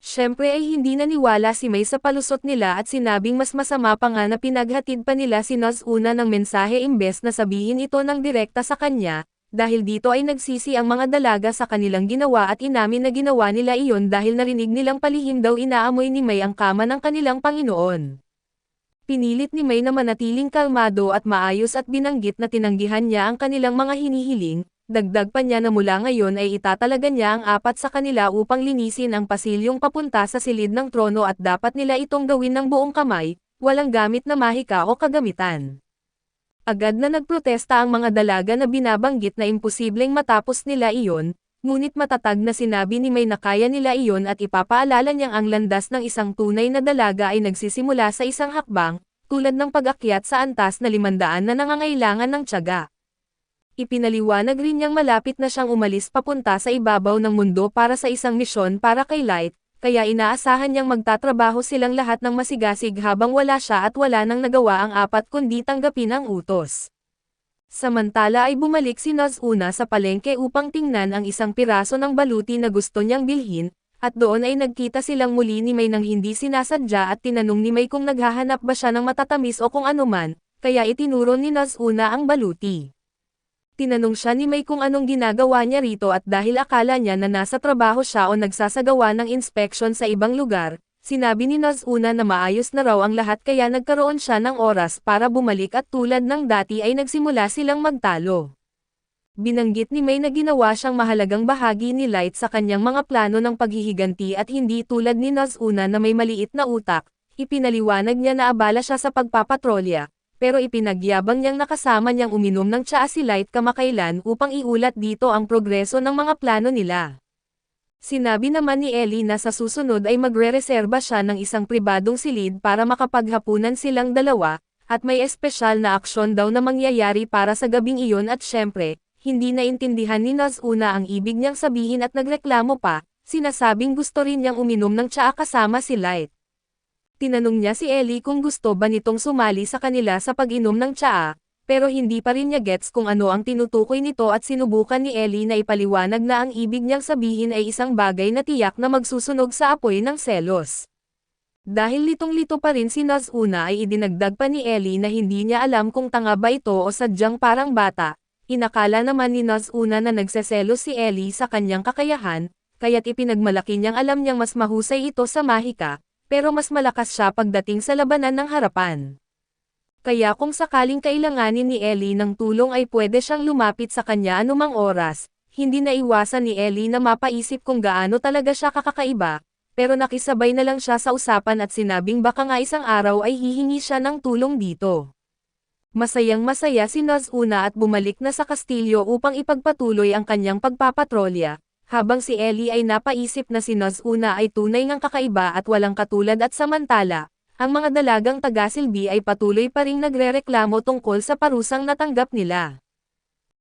Siyempre ay hindi naniwala si May sa palusot nila at sinabing mas masama pa nga na pinaghatid pa nila si Noz una ng mensahe imbes na sabihin ito ng direkta sa kanya, dahil dito ay nagsisi ang mga dalaga sa kanilang ginawa at inamin na ginawa nila iyon dahil narinig nilang palihim daw inaamoy ni May ang kama ng kanilang Panginoon. Pinilit ni May na manatiling kalmado at maayos at binanggit na tinanggihan niya ang kanilang mga hinihiling. Dagdag pa niya na mula ngayon ay itatalaga niya ang 4 sa kanila upang linisin ang pasilyong papunta sa silid ng trono at dapat nila itong gawin ng buong kamay, walang gamit na mahika o kagamitan. Agad na nagprotesta ang mga dalaga na binabanggit na imposibleng matapos nila iyon, ngunit matatag na sinabi ni May na kaya nila iyon at ipapaalala niyang ang landas ng isang tunay na dalaga ay nagsisimula sa isang hakbang, tulad ng pag-akyat sa antas na 500 na nangangailangan ng tiyaga. Ipinaliwanag rin niyang malapit na siyang umalis papunta sa ibabaw ng mundo para sa isang misyon para kay Light, kaya inaasahan niyang magtatrabaho silang lahat ng masigasig habang wala siya at wala nang nagawa ang 4 kundi tanggapin ang utos. Samantala ay bumalik si Noz una sa palengke upang tingnan ang isang piraso ng baluti na gusto niyang bilhin, at doon ay nagkita silang muli ni May nang hindi sinasadya at tinanong ni May kung naghahanap ba siya ng matatamis o kung anuman, kaya itinuro ni Noz una ang baluti. Tinanong siya ni May kung anong ginagawa niya rito at dahil akala niya na nasa trabaho siya o nagsasagawa ng inspeksyon sa ibang lugar, sinabi ni Noz una na maayos na raw ang lahat kaya nagkaroon siya ng oras para bumalik at tulad ng dati ay nagsimula silang magtalo. Binanggit ni May na ginawa siyang mahalagang bahagi ni Light sa kanyang mga plano ng paghihiganti at hindi tulad ni Noz una na may maliit na utak, ipinaliwanag niya na abala siya sa pagpapatrolya. Pero ipinagyabang niyang nakasama niyang uminom ng tsaa si Light kamakailan upang iulat dito ang progreso ng mga plano nila. Sinabi naman ni Ellie na sa susunod ay magre-reserba siya ng isang pribadong silid para makapaghapunan silang dalawa, at may espesyal na aksyon daw na mangyayari para sa gabing iyon at syempre, hindi naintindihan ni Noz una ang ibig niyang sabihin at nagreklamo pa, sinasabing gusto rin niyang uminom ng tsaa kasama si Light. Tinanong niya si Ellie kung gusto ba nitong sumali sa kanila sa pag-inom ng tsaa, pero hindi pa rin niya gets kung ano ang tinutukoy nito at sinubukan ni Ellie na ipaliwanag na ang ibig niyang sabihin ay isang bagay na tiyak na magsusunog sa apoy ng selos. Dahil litong-lito pa rin si Noz una ay idinagdag pa ni Ellie na hindi niya alam kung tanga ba ito o sadyang parang bata, inakala naman ni Noz una na nagseselos si Ellie sa kanyang kakayahan, kaya't ipinagmalaki niyang alam niyang mas mahusay ito sa mahika. Pero mas malakas siya pagdating sa labanan ng harapan. Kaya kung sakaling kailanganin ni Ellie ng tulong ay pwede siyang lumapit sa kanya anumang oras, hindi naiwasan ni Ellie na mapaisip kung gaano talaga siya kakakaiba, pero nakisabay na lang siya sa usapan at sinabing baka nga isang araw ay hihingi siya ng tulong dito. Masayang-masaya si Noz una at bumalik na sa kastilyo upang ipagpatuloy ang kanyang pagpapatrolya. Habang si Ellie ay napaisip na si Noz una ay tunay ngang kakaiba at walang katulad at samantala, ang mga dalagang tagasilbi ay patuloy pa ring nagrereklamo tungkol sa parusang natanggap nila.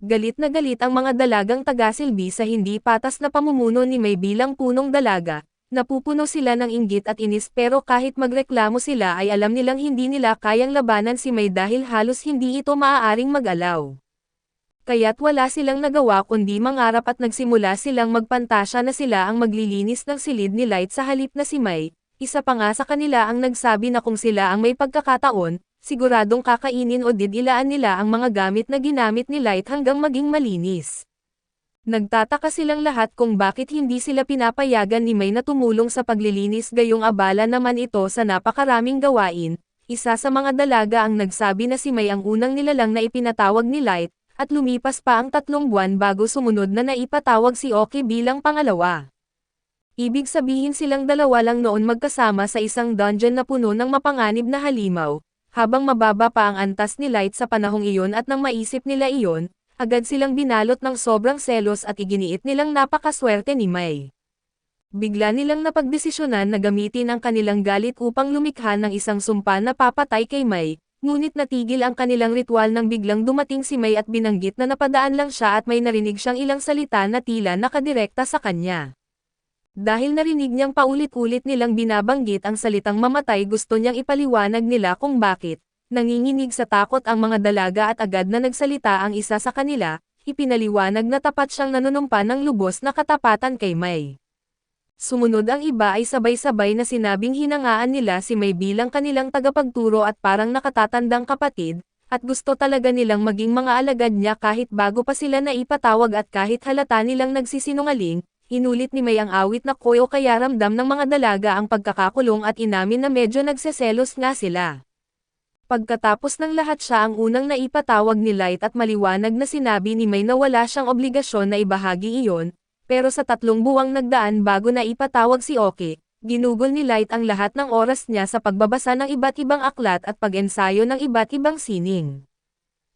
Galit na galit ang mga dalagang tagasilbi sa hindi patas na pamumuno ni May bilang punong dalaga. Napupuno sila ng inggit at inis pero kahit magreklamo sila ay alam nilang hindi nila kayang labanan si May dahil halos hindi ito maaaring mag-alaw. Kaya't wala silang nagawa kundi mangarap at nagsimula silang magpantasya na sila ang maglilinis ng silid ni Light sa halip na si May. Isa pa nga sa kanila ang nagsabi na kung sila ang may pagkakataon, siguradong kakainin o didilaan nila ang mga gamit na ginamit ni Light hanggang maging malinis. Nagtataka silang lahat kung bakit hindi sila pinapayagan ni May na tumulong sa paglilinis gayong abala naman ito sa napakaraming gawain. Isa sa mga dalaga ang nagsabi na si May ang unang nilalang na ipinatawag ni Light, at lumipas pa ang 3 buwan bago sumunod na naipatawag si Oki bilang pangalawa. Ibig sabihin silang dalawa lang noon magkasama sa isang dungeon na puno ng mapanganib na halimaw, habang mababa pa ang antas ni Light sa panahong iyon at nang maisip nila iyon, agad silang binalot ng sobrang selos at iginiit nilang napakaswerte ni May. Bigla nilang napagdesisyonan na gamitin ang kanilang galit upang lumikha ng isang sumpa na papatay kay May, ngunit natigil ang kanilang ritual nang biglang dumating si May at binanggit na napadaan lang siya at may narinig siyang ilang salita na tila nakadirekta sa kanya. Dahil narinig niyang paulit-ulit nilang binabanggit ang salitang mamatay, gusto niyang ipaliwanag nila kung bakit. Nanginginig sa takot ang mga dalaga at agad na nagsalita ang isa sa kanila, ipinaliwanag na tapat siyang nanunumpa ng lubos na katapatan kay May. Sumunod ang iba ay sabay-sabay na sinabing hinangaan nila si May bilang kanilang tagapagturo at parang nakatatandang kapatid, at gusto talaga nilang maging mga alagad niya kahit bago pa sila naipatawag at kahit halata nilang nagsisinungaling. Inulit ni May ang awit na koyo kaya ramdam ng mga dalaga ang pagkakakulong at inamin na medyo nagseselos nga sila. Pagkatapos ng lahat siya ang unang naipatawag ni Light at maliwanag na sinabi ni May na wala siyang obligasyon na ibahagi iyon, pero sa 3 buwang nagdaan bago naipatawag si Oki, ginugol ni Light ang lahat ng oras niya sa pagbabasa ng iba't ibang aklat at pag-ensayo ng iba't ibang sining.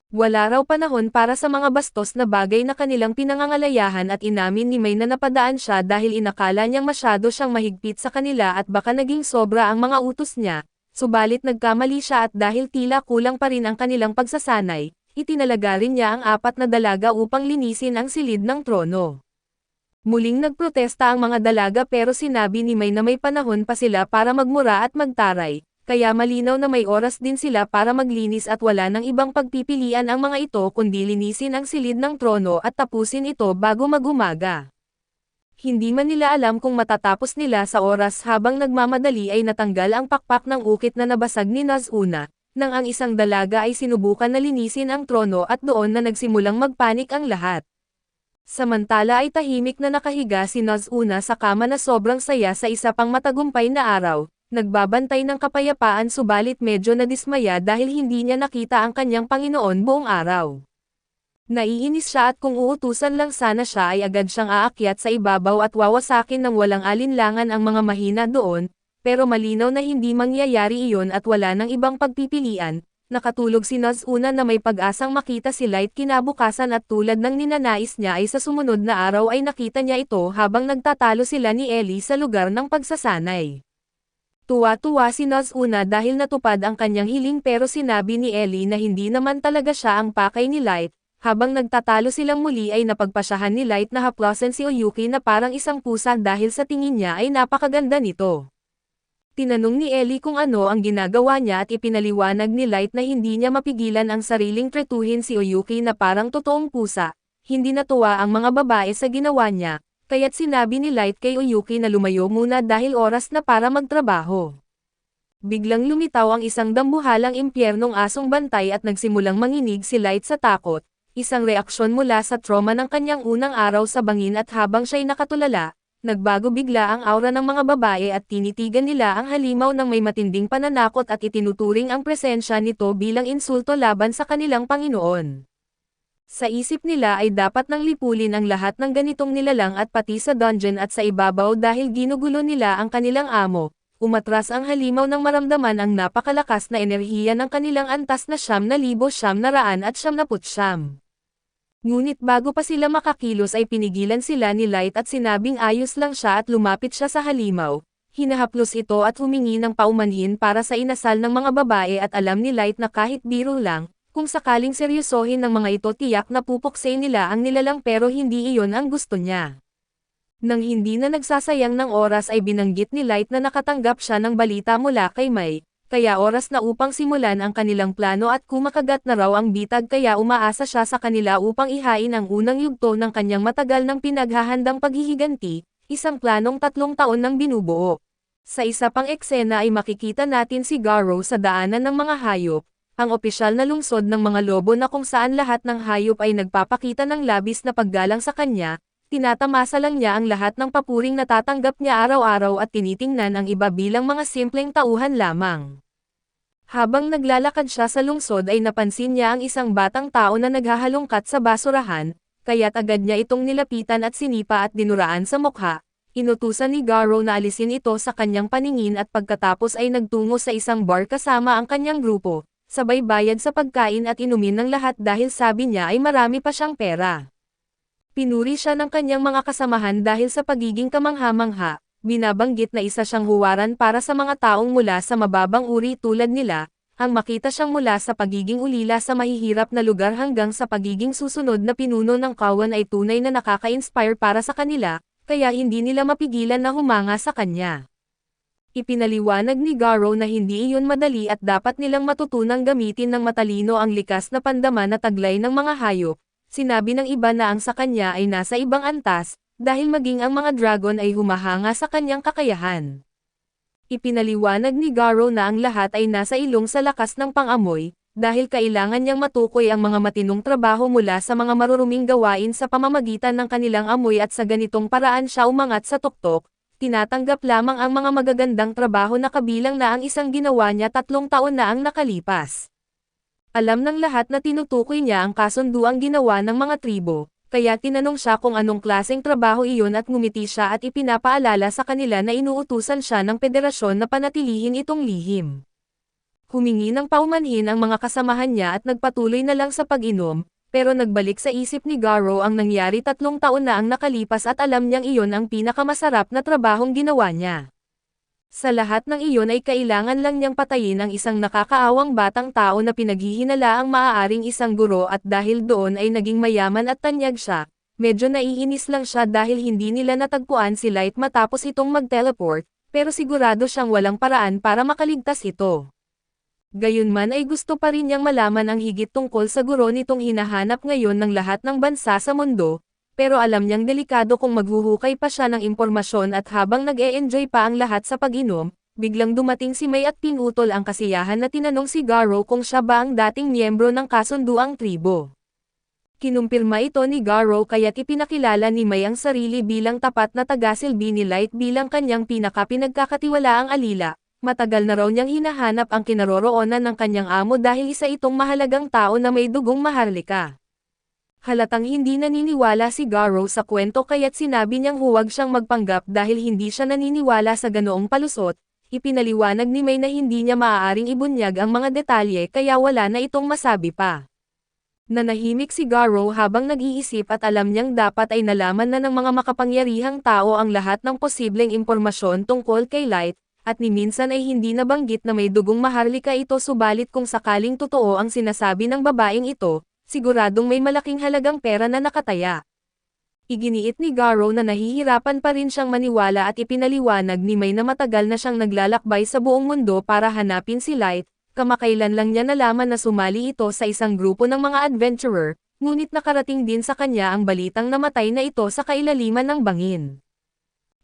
Wala raw panahon para sa mga bastos na bagay na kanilang pinangangalayahan at inamin ni May na napadaan siya dahil inakala niyang masyado siyang mahigpit sa kanila at baka naging sobra ang mga utos niya. Subalit nagkamali siya at dahil tila kulang pa rin ang kanilang pagsasanay, itinalaga rin niya ang 4 na dalaga upang linisin ang silid ng trono. Muling nagprotesta ang mga dalaga pero sinabi ni May na may panahon pa sila para magmura at magtaray, kaya malinaw na may oras din sila para maglinis at wala nang ibang pagpipilian ang mga ito kundi linisin ang silid ng trono at tapusin ito bago magumaga. Hindi man nila alam kung matatapos nila sa oras habang nagmamadali ay natanggal ang pakpak ng ukit na nabasag ni Nazuna, nang ang isang dalaga ay sinubukan na linisin ang trono at doon na nagsimulang magpanik ang lahat. Samantala ay tahimik na nakahiga si Nazuna sa kama na sobrang saya sa isa pang matagumpay na araw, nagbabantay ng kapayapaan subalit medyo nadismaya dahil hindi niya nakita ang kanyang Panginoon buong araw. Naiinis siya at kung uutusan lang sana siya ay agad siyang aakyat sa ibabaw at wawasakin ng walang alinlangan ang mga mahina doon, pero malinaw na hindi mangyayari iyon at wala nang ibang pagpipilian. Nakatulog si Nazuna na may pag-asang makita si Light kinabukasan at tulad ng ninanais niya ay sa sumunod na araw ay nakita niya ito habang nagtatalo sila ni Ellie sa lugar ng pagsasanay. Tuwa-tuwa si Nazuna dahil natupad ang kanyang hiling pero sinabi ni Ellie na hindi naman talaga siya ang pakay ni Light. Habang nagtatalo silang muli ay napagpasyahan ni Light na haplasan si Oyuki na parang isang pusa dahil sa tingin niya ay napakaganda nito. Tinanong ni Ellie kung ano ang ginagawa niya at ipinaliwanag ni Light na hindi niya mapigilan ang sariling tretuhin si Oyuki na parang totoong pusa. Hindi natuwa ang mga babae sa ginawa niya, kaya't sinabi ni Light kay Oyuki na lumayo muna dahil oras na para magtrabaho. Biglang lumitaw ang isang dambuhalang impyernong asong bantay at nagsimulang manginig si Light sa takot. Isang reaksyon mula sa trauma ng kanyang unang araw sa bangin at habang siya'y nakatulala, nagbago bigla ang aura ng mga babae at tinitigan nila ang halimaw ng may matinding pananakot at itinuturing ang presensya nito bilang insulto laban sa kanilang Panginoon. Sa isip nila ay dapat nang lipulin ang lahat ng ganitong nilalang at pati sa dungeon at sa ibabaw dahil ginugulo nila ang kanilang amo. Umatras ang halimaw nang maramdaman ang napakalakas na enerhiya ng kanilang antas na 9,999. Ngunit bago pa sila makakilos ay pinigilan sila ni Light at sinabing ayos lang siya at lumapit siya sa halimaw. Hinahaplos ito at humingi ng paumanhin para sa inasal ng mga babae at alam ni Light na kahit biro lang, Kung sakaling seryosohin ng mga ito tiyak na pupuksay nila ang nilalang pero hindi iyon ang gusto niya. Nang hindi na nagsasayang ng oras ay binanggit ni Light na nakatanggap siya ng balita mula kay Mai, kaya oras na upang simulan ang kanilang plano at kumakagat na raw ang bitag kaya umaasa siya sa kanila upang ihain ang unang yugto ng kanyang matagal ng pinaghahandang paghihiganti, isang planong 3 taon nang binubuo. Sa isa pang eksena ay makikita natin si Garou sa daanan ng mga hayop, ang opisyal na lungsod ng mga lobo na kung saan lahat ng hayop ay nagpapakita ng labis na paggalang sa kanya, tinatamasa lang niya ang lahat ng papuring natatanggap niya araw-araw at tinitingnan ang iba bilang mga simpleng tauhan lamang. Habang naglalakad siya sa lungsod ay napansin niya ang isang batang tao na naghahalongkat sa basurahan, kaya't agad niya itong nilapitan at sinipa at dinuraan sa mukha. Inutusan ni Garou na alisin ito sa kanyang paningin at pagkatapos ay nagtungo sa isang bar kasama ang kanyang grupo, sabay bayad sa pagkain at inumin ng lahat dahil sabi niya ay marami pa siyang pera. Pinuri siya ng kanyang mga kasamahan dahil sa pagiging kamangha-mangha, binabanggit na isa siyang huwaran para sa mga taong mula sa mababang uri tulad nila, ang makita siyang mula sa pagiging ulila sa mahihirap na lugar hanggang sa pagiging susunod na pinuno ng kawan ay tunay na nakaka-inspire para sa kanila, kaya hindi nila mapigilan na humanga sa kanya. Ipinaliwanag ni Garou na hindi iyon madali at dapat nilang matutunang gamitin ng matalino ang likas na pandaman na taglay ng mga hayop. Sinabi ng iba na ang sa kanya ay nasa ibang antas, dahil maging ang mga dragon ay humahanga sa kanyang kakayahan. Ipinaliwanag ni Garou na ang lahat ay nasa ilong sa lakas ng pangamoy, dahil kailangan niyang matukoy ang mga matinong trabaho mula sa mga maruruming gawain sa pamamagitan ng kanilang amoy at sa ganitong paraan siya umangat sa tuktok. Tinatanggap lamang ang mga magagandang trabaho na kabilang na ang isang ginawa niya 3 taon na ang nakalipas. Alam ng lahat na tinutukoy niya ang kasunduang ginawa ng mga tribo, kaya tinanong siya kung anong klaseng trabaho iyon at ngumiti siya at ipinapaalala sa kanila na inuutusan siya ng federasyon na panatilihin itong lihim. Humingi ng paumanhin ang mga kasamahan niya at nagpatuloy na lang sa pag-inom, pero nagbalik sa isip ni Garou ang nangyari 3 taon na ang nakalipas at alam niyang iyon ang pinakamasarap na trabahong ginawa niya. Sa lahat ng iyon ay kailangan lang niyang patayin ang isang nakakaawang batang tao na pinaghihinala ang maaaring isang guro at dahil doon ay naging mayaman at tanyag siya, medyo naiinis lang siya dahil hindi nila natagpuan si Light matapos itong mag-teleport, pero sigurado siyang walang paraan para makaligtas ito. Gayunman ay gusto pa rin niyang malaman ang higit tungkol sa guro nitong hinahanap ngayon ng lahat ng bansa sa mundo, pero alam niyang delikado kung maghuhukay pa siya ng impormasyon at habang nag-e-enjoy pa ang lahat sa pag-inom, biglang dumating si Mai at pinutol ang kasiyahan na tinanong si Garou kung siya ba ang dating miyembro ng kasunduang tribo. Kinumpirma ito ni Garou kaya't ipinakilala ni Mai ang sarili bilang tapat na tagasilbi ni Light bilang kanyang pinakapinagkakatiwalaang alila. Matagal na raw niyang hinahanap ang kinaroroonan ng kanyang amo dahil isa itong mahalagang tao na may dugong maharlika. Halatang hindi naniniwala si Garou sa kwento kaya't sinabi niyang huwag siyang magpanggap dahil hindi siya naniniwala sa ganoong palusot. Ipinaliwanag ni Mai na hindi niya maaaring ibunyag ang mga detalye kaya wala na itong masabi pa. Nanahimik si Garou habang nag-iisip at alam niyang dapat ay nalaman na ng mga makapangyarihang tao ang lahat ng posibleng impormasyon tungkol kay Light, at ni minsan ay hindi nabanggit na may dugong maharlika ito subalit kung sakaling totoo ang sinasabi ng babaeng ito, siguradong may malaking halagang pera na nakataya. Iginiit ni Garou na nahihirapan pa rin siyang maniwala at ipinaliwanag ni Mai na matagal na siyang naglalakbay sa buong mundo para hanapin si Light, kamakailan lang niya nalaman na sumali ito sa isang grupo ng mga adventurer, ngunit nakarating din sa kanya ang balitang namatay na ito sa kailaliman ng bangin.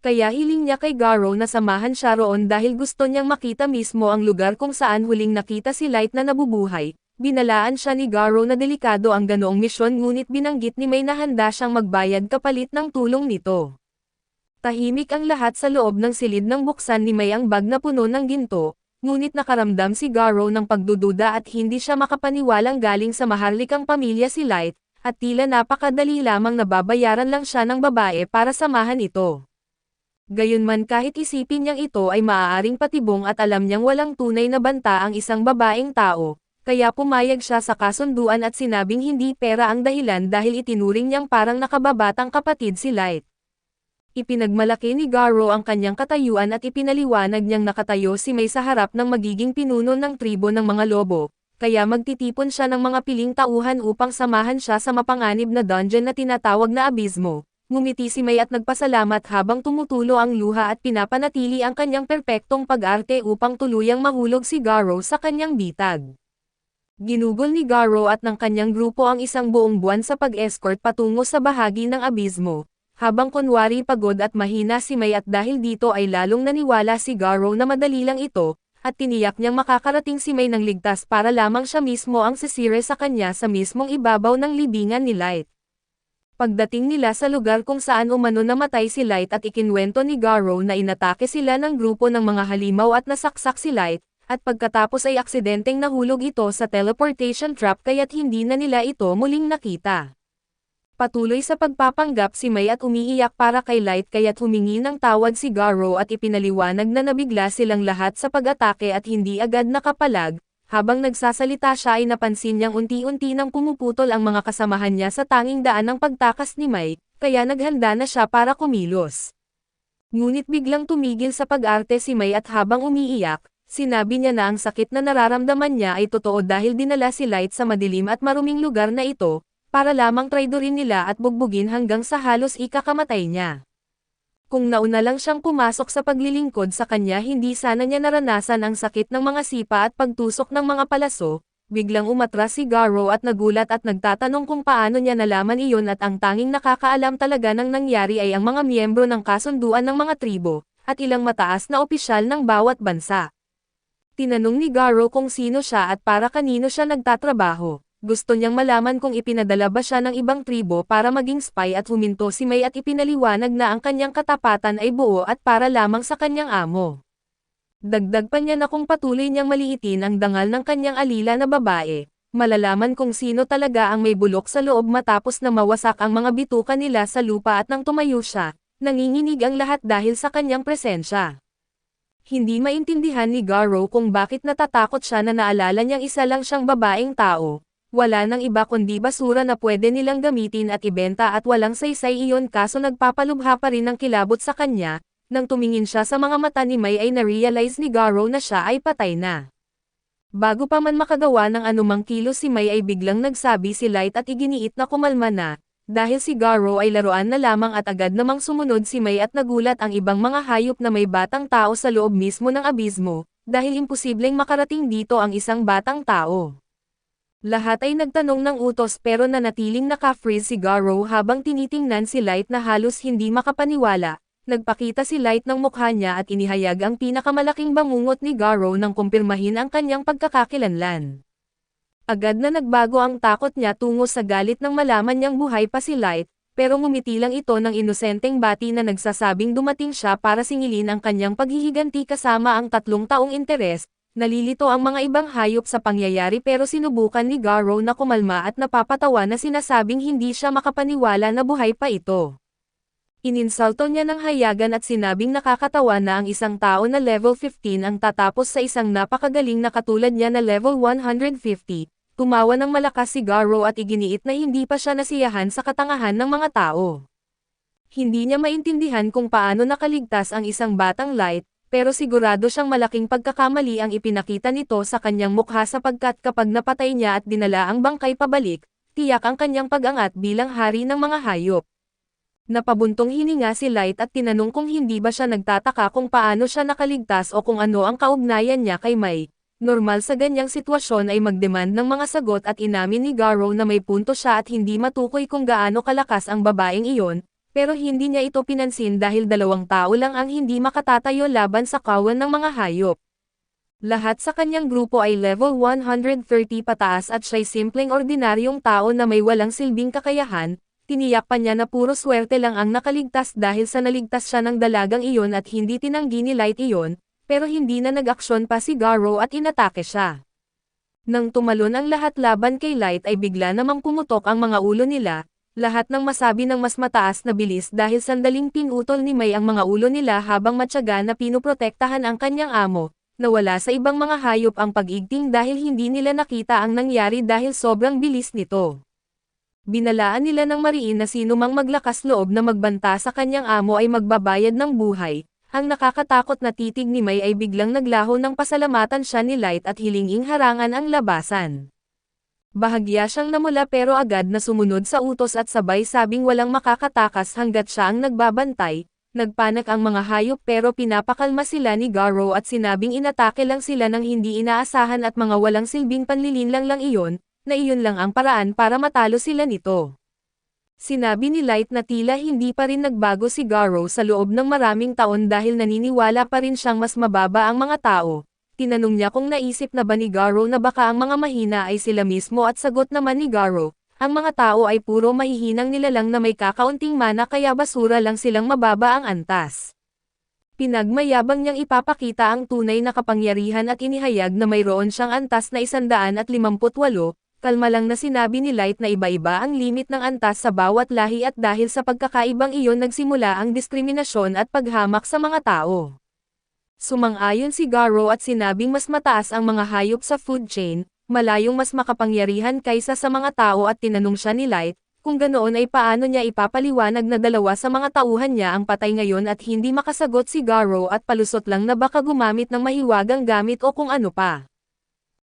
Kaya hiling niya kay Garou na samahan siya roon dahil gusto niyang makita mismo ang lugar kung saan huling nakita si Light na nabubuhay. Binalaan siya ni Garou na delikado ang ganoong misyon ngunit binanggit ni Mai na handa siyang magbayad kapalit ng tulong nito. Tahimik ang lahat sa loob ng silid nang buksan ni Mai ang bag na puno ng ginto, ngunit nakaramdam si Garou ng pagdududa at hindi siya makapaniwalang galing sa maharlikang pamilya si Light, at tila napakadali lamang nababayaran lang siya ng babae para samahan ito. Gayunman kahit isipin niyang ito ay maaaring patibong at alam niyang walang tunay na banta ang isang babaeng tao, kaya pumayag siya sa kasunduan at sinabing hindi pera ang dahilan dahil itinuring niyang parang nakababatang kapatid si Light. Ipinagmalaki ni Garou ang kanyang katayuan at ipinaliwanag niyang nakatayo si Mai sa harap ng magiging pinuno ng tribo ng mga lobo, kaya magtitipon siya ng mga piling tauhan upang samahan siya sa mapanganib na dungeon na tinatawag na abismo. Ngumiti si May at nagpasalamat habang tumutulo ang luha at pinapanatili ang kanyang perpektong pag-arte upang tuluyang mahulog si Garou sa kanyang bitag. Ginugol ni Garou at ng kanyang grupo ang isang buong buwan sa pag-escort patungo sa bahagi ng abismo, habang kunwari pagod at mahina si May at dahil dito ay lalong naniwala si Garou na madali lang ito, at tiniyak niyang makakarating si May ng ligtas para lamang siya mismo ang sisire sa kanya sa mismong ibabaw ng libingan ni Light. Pagdating nila sa lugar kung saan umano namatay si Light at ikinwento ni Garou na inatake sila ng grupo ng mga halimaw at nasaksak si Light, at pagkatapos ay aksidenteng nahulog ito sa teleportation trap kaya't hindi na nila ito muling nakita. Patuloy sa pagpapanggap si May at umiiyak para kay Light kaya't humingi ng tawad si Garou at ipinaliwanag na nabigla silang lahat sa pag-atake at hindi agad nakapalag. Habang nagsasalita siya ay napansin niyang unti-unti nang pumuputol ang mga kasamahan niya sa tanging daan ng pagtakas ni May, kaya naghanda na siya para kumilos. Ngunit biglang tumigil sa pag-arte si May at habang umiiyak, sinabi niya na ang sakit na nararamdaman niya ay totoo dahil dinala si Light sa madilim at maruming lugar na ito, para lamang traidorin nila at bugbugin hanggang sa halos ikakamatay niya. Kung nauna lang siyang pumasok sa paglilingkod sa kanya hindi sana niya naranasan ang sakit ng mga sipa at pagtusok ng mga palaso, biglang umatras si Garou at nagulat at nagtatanong kung paano niya nalaman iyon at ang tanging nakakaalam talaga ng nangyari ay ang mga miyembro ng kasunduan ng mga tribo, at ilang mataas na opisyal ng bawat bansa. Tinanong ni Garou kung sino siya at para kanino siya nagtatrabaho. Gusto niyang malaman kung ipinadala ba siya ng ibang tribo para maging spy at huminto si May at ipinaliwanag na ang kanyang katapatan ay buo at para lamang sa kanyang amo. Dagdag pa niya na kung patuloy niyang maliitin ang dangal ng kanyang alila na babae, malalaman kung sino talaga ang may bulok sa loob matapos na mawasak ang mga bituka nila sa lupa at nang tumayo siya, nanginginig ang lahat dahil sa kanyang presensya. Hindi maintindihan ni Garou kung bakit natatakot siya na naalala niyang isa lang siyang babaeng tao. Wala nang iba kundi basura na pwede nilang gamitin at ibenta at walang saysay iyon kaso nagpapalubha pa rin ng kilabot sa kanya, nang tumingin siya sa mga mata ni May ay na-realize ni Garou na siya ay patay na. Bago pa man makagawa ng anumang kilos si May ay biglang nagsabi si Light at iginiit na kumalma na, dahil si Garou ay laruan na lamang at agad namang sumunod si May at nagulat ang ibang mga hayop na may batang tao sa loob mismo ng abismo, dahil imposibleng makarating dito ang isang batang tao. Lahat ay nagtanong ng utos pero nanatiling naka-freeze si Garou habang tinitingnan si Light na halos hindi makapaniwala. Nagpakita si Light ng mukha niya at inihayag ang pinakamalaking bangungot ni Garou nang kumpirmahin ang kanyang pagkakakilanlan. Agad na nagbago ang takot niya tungo sa galit nang malaman niyang buhay pa si Light, pero ngumiti lang ito ng inosenteng bati na nagsasabing dumating siya para singilin ang kanyang paghihiganti kasama ang 3 taong interes. Nalilito ang mga ibang hayop sa pangyayari pero sinubukan ni Garou na kumalma at napapatawa na sinasabing hindi siya makapaniwala na buhay pa ito. Ininsulto niya ng hayagan at sinabing nakakatawa na ang isang tao na level 15 ang tatapos sa isang napakagaling na katulad niya na level 150. Tumawa ng malakas si Garou at iginiit na hindi pa siya nasiyahan sa katangahan ng mga tao. Hindi niya maintindihan kung paano nakaligtas ang isang batang Light, pero sigurado siyang malaking pagkakamali ang ipinakita nito sa kanyang mukha sapagkat kapag napatay niya at dinala ang bangkay pabalik, tiyak ang kanyang pag-angat bilang hari ng mga hayop. Napabuntong hininga si Light at tinanong kung hindi ba siya nagtataka kung paano siya nakaligtas o kung ano ang kaugnayan niya kay May. Normal sa ganyang sitwasyon ay magdemand ng mga sagot at inamin ni Garou na may punto siya at hindi matukoy kung gaano kalakas ang babaeng iyon. Pero hindi niya ito pinansin dahil 2 tao lang ang hindi makatatayo laban sa kawan ng mga hayop. Lahat sa kanyang grupo ay level 130 pataas at siya'y simpleng ordinaryong tao na may walang silbing kakayahan. Tiniyak pa niya na puro swerte lang ang nakaligtas dahil sa naligtas siya ng dalagang iyon at hindi tinanggi ni Light iyon, pero hindi na nag-aksyon pa si Garou at inatake siya. Nang tumalon ang lahat laban kay Light ay bigla namang pumutok ang mga ulo nila. Lahat ng masabi ng mas mataas na bilis dahil sandaling pinutol ni May ang mga ulo nila habang matyaga na pinuprotektahan ang kanyang amo, nawala sa ibang mga hayop ang pag-igting dahil hindi nila nakita ang nangyari dahil sobrang bilis nito. Binalaan nila ng mariin na sino mang maglakas loob na magbanta sa kanyang amo ay magbabayad ng buhay, Ang nakakatakot na titig ni May ay biglang naglaho ng pasalamatan siya ni Light at hilinging harangan ang labasan. Bahagya siyang namula pero agad na sumunod sa utos at sabay sabing walang makakatakas hanggat siya ang nagbabantay. Nagpanik ang mga hayop pero pinapakalma sila ni Garou at sinabing inatake lang sila ng hindi inaasahan at mga walang silbing panlilinlang lang iyon, na iyon lang ang paraan para matalo sila nito. Sinabi ni Light na tila hindi pa rin nagbago si Garou sa loob ng maraming taon dahil naniniwala pa rin siyang mas mababa ang mga tao. Tinanong niya kung naisip na ba ni Garou na baka ang mga mahina ay sila mismo at sagot naman ni Garou, ang mga tao ay puro mahihinang nilalang na may kakaunting mana kaya basura lang silang mababa ang antas. Pinagmayabang niyang ipapakita ang tunay na kapangyarihan at inihayag na mayroon siyang antas na 158, kalma lang na sinabi ni Light na iba-iba ang limit ng antas sa bawat lahi at dahil sa pagkakaibang iyon nagsimula ang diskriminasyon at paghamak sa mga tao. Sumang-ayon si Garou at sinabing mas mataas ang mga hayop sa food chain, malayong mas makapangyarihan kaysa sa mga tao at tinanong siya ni Light, kung ganoon ay paano niya ipapaliwanag na dalawa sa mga tauhan niya ang patay ngayon at hindi makasagot si Garou at palusot lang na baka gumamit ng mahiwagang gamit o kung ano pa.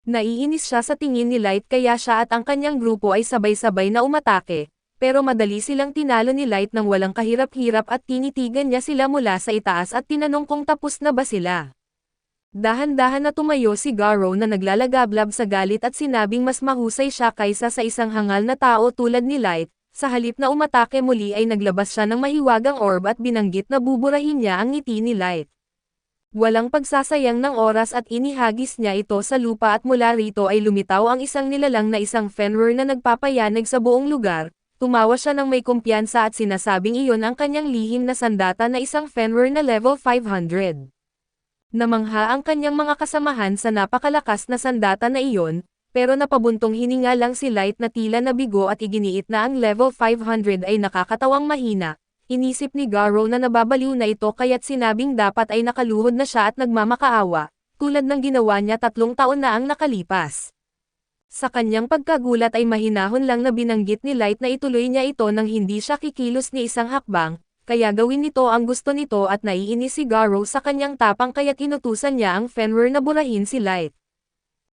Naiinis siya sa tingin ni Light kaya siya at ang kanyang grupo ay sabay-sabay na umatake, pero madali silang tinalo ni Light nang walang kahirap-hirap at tinitigan niya sila mula sa itaas at tinanong kung tapos na ba sila. Dahan-dahan na tumayo si Garou na naglalagablab sa galit at sinabing mas mahusay siya kaysa sa isang hangal na tao tulad ni Light, sa halip na umatake muli ay naglabas siya ng mahiwagang orb at binanggit na buburahin niya ang ngiti ni Light. Walang pagsasayang ng oras at inihagis niya ito sa lupa at mula rito ay lumitaw ang isang nilalang na isang Fenrir na nagpapayanig sa buong lugar, tumawa siya ng may kumpiyansa at sinasabing iyon ang kanyang lihim na sandata na isang Fenrir na level 500. Namangha ang kanyang mga kasamahan sa napakalakas na sandata na iyon, pero napabuntong hininga lang si Light na tila nabigo at iginiit na ang level 500 ay nakakatawang mahina. Inisip ni Garou na nababaliw na ito kaya't sinabing dapat ay nakaluhod na siya at nagmamakaawa, tulad ng ginawa niya 3 taon na ang nakalipas. Sa kanyang pagkagulat ay mahinahon lang na binanggit ni Light na ituloy niya ito nang hindi siya kikilos ni isang hakbang, kaya gawin nito ang gusto nito at naiinis si Garou sa kanyang tapang kaya't inutusan niya ang Fenrir na burahin si Light.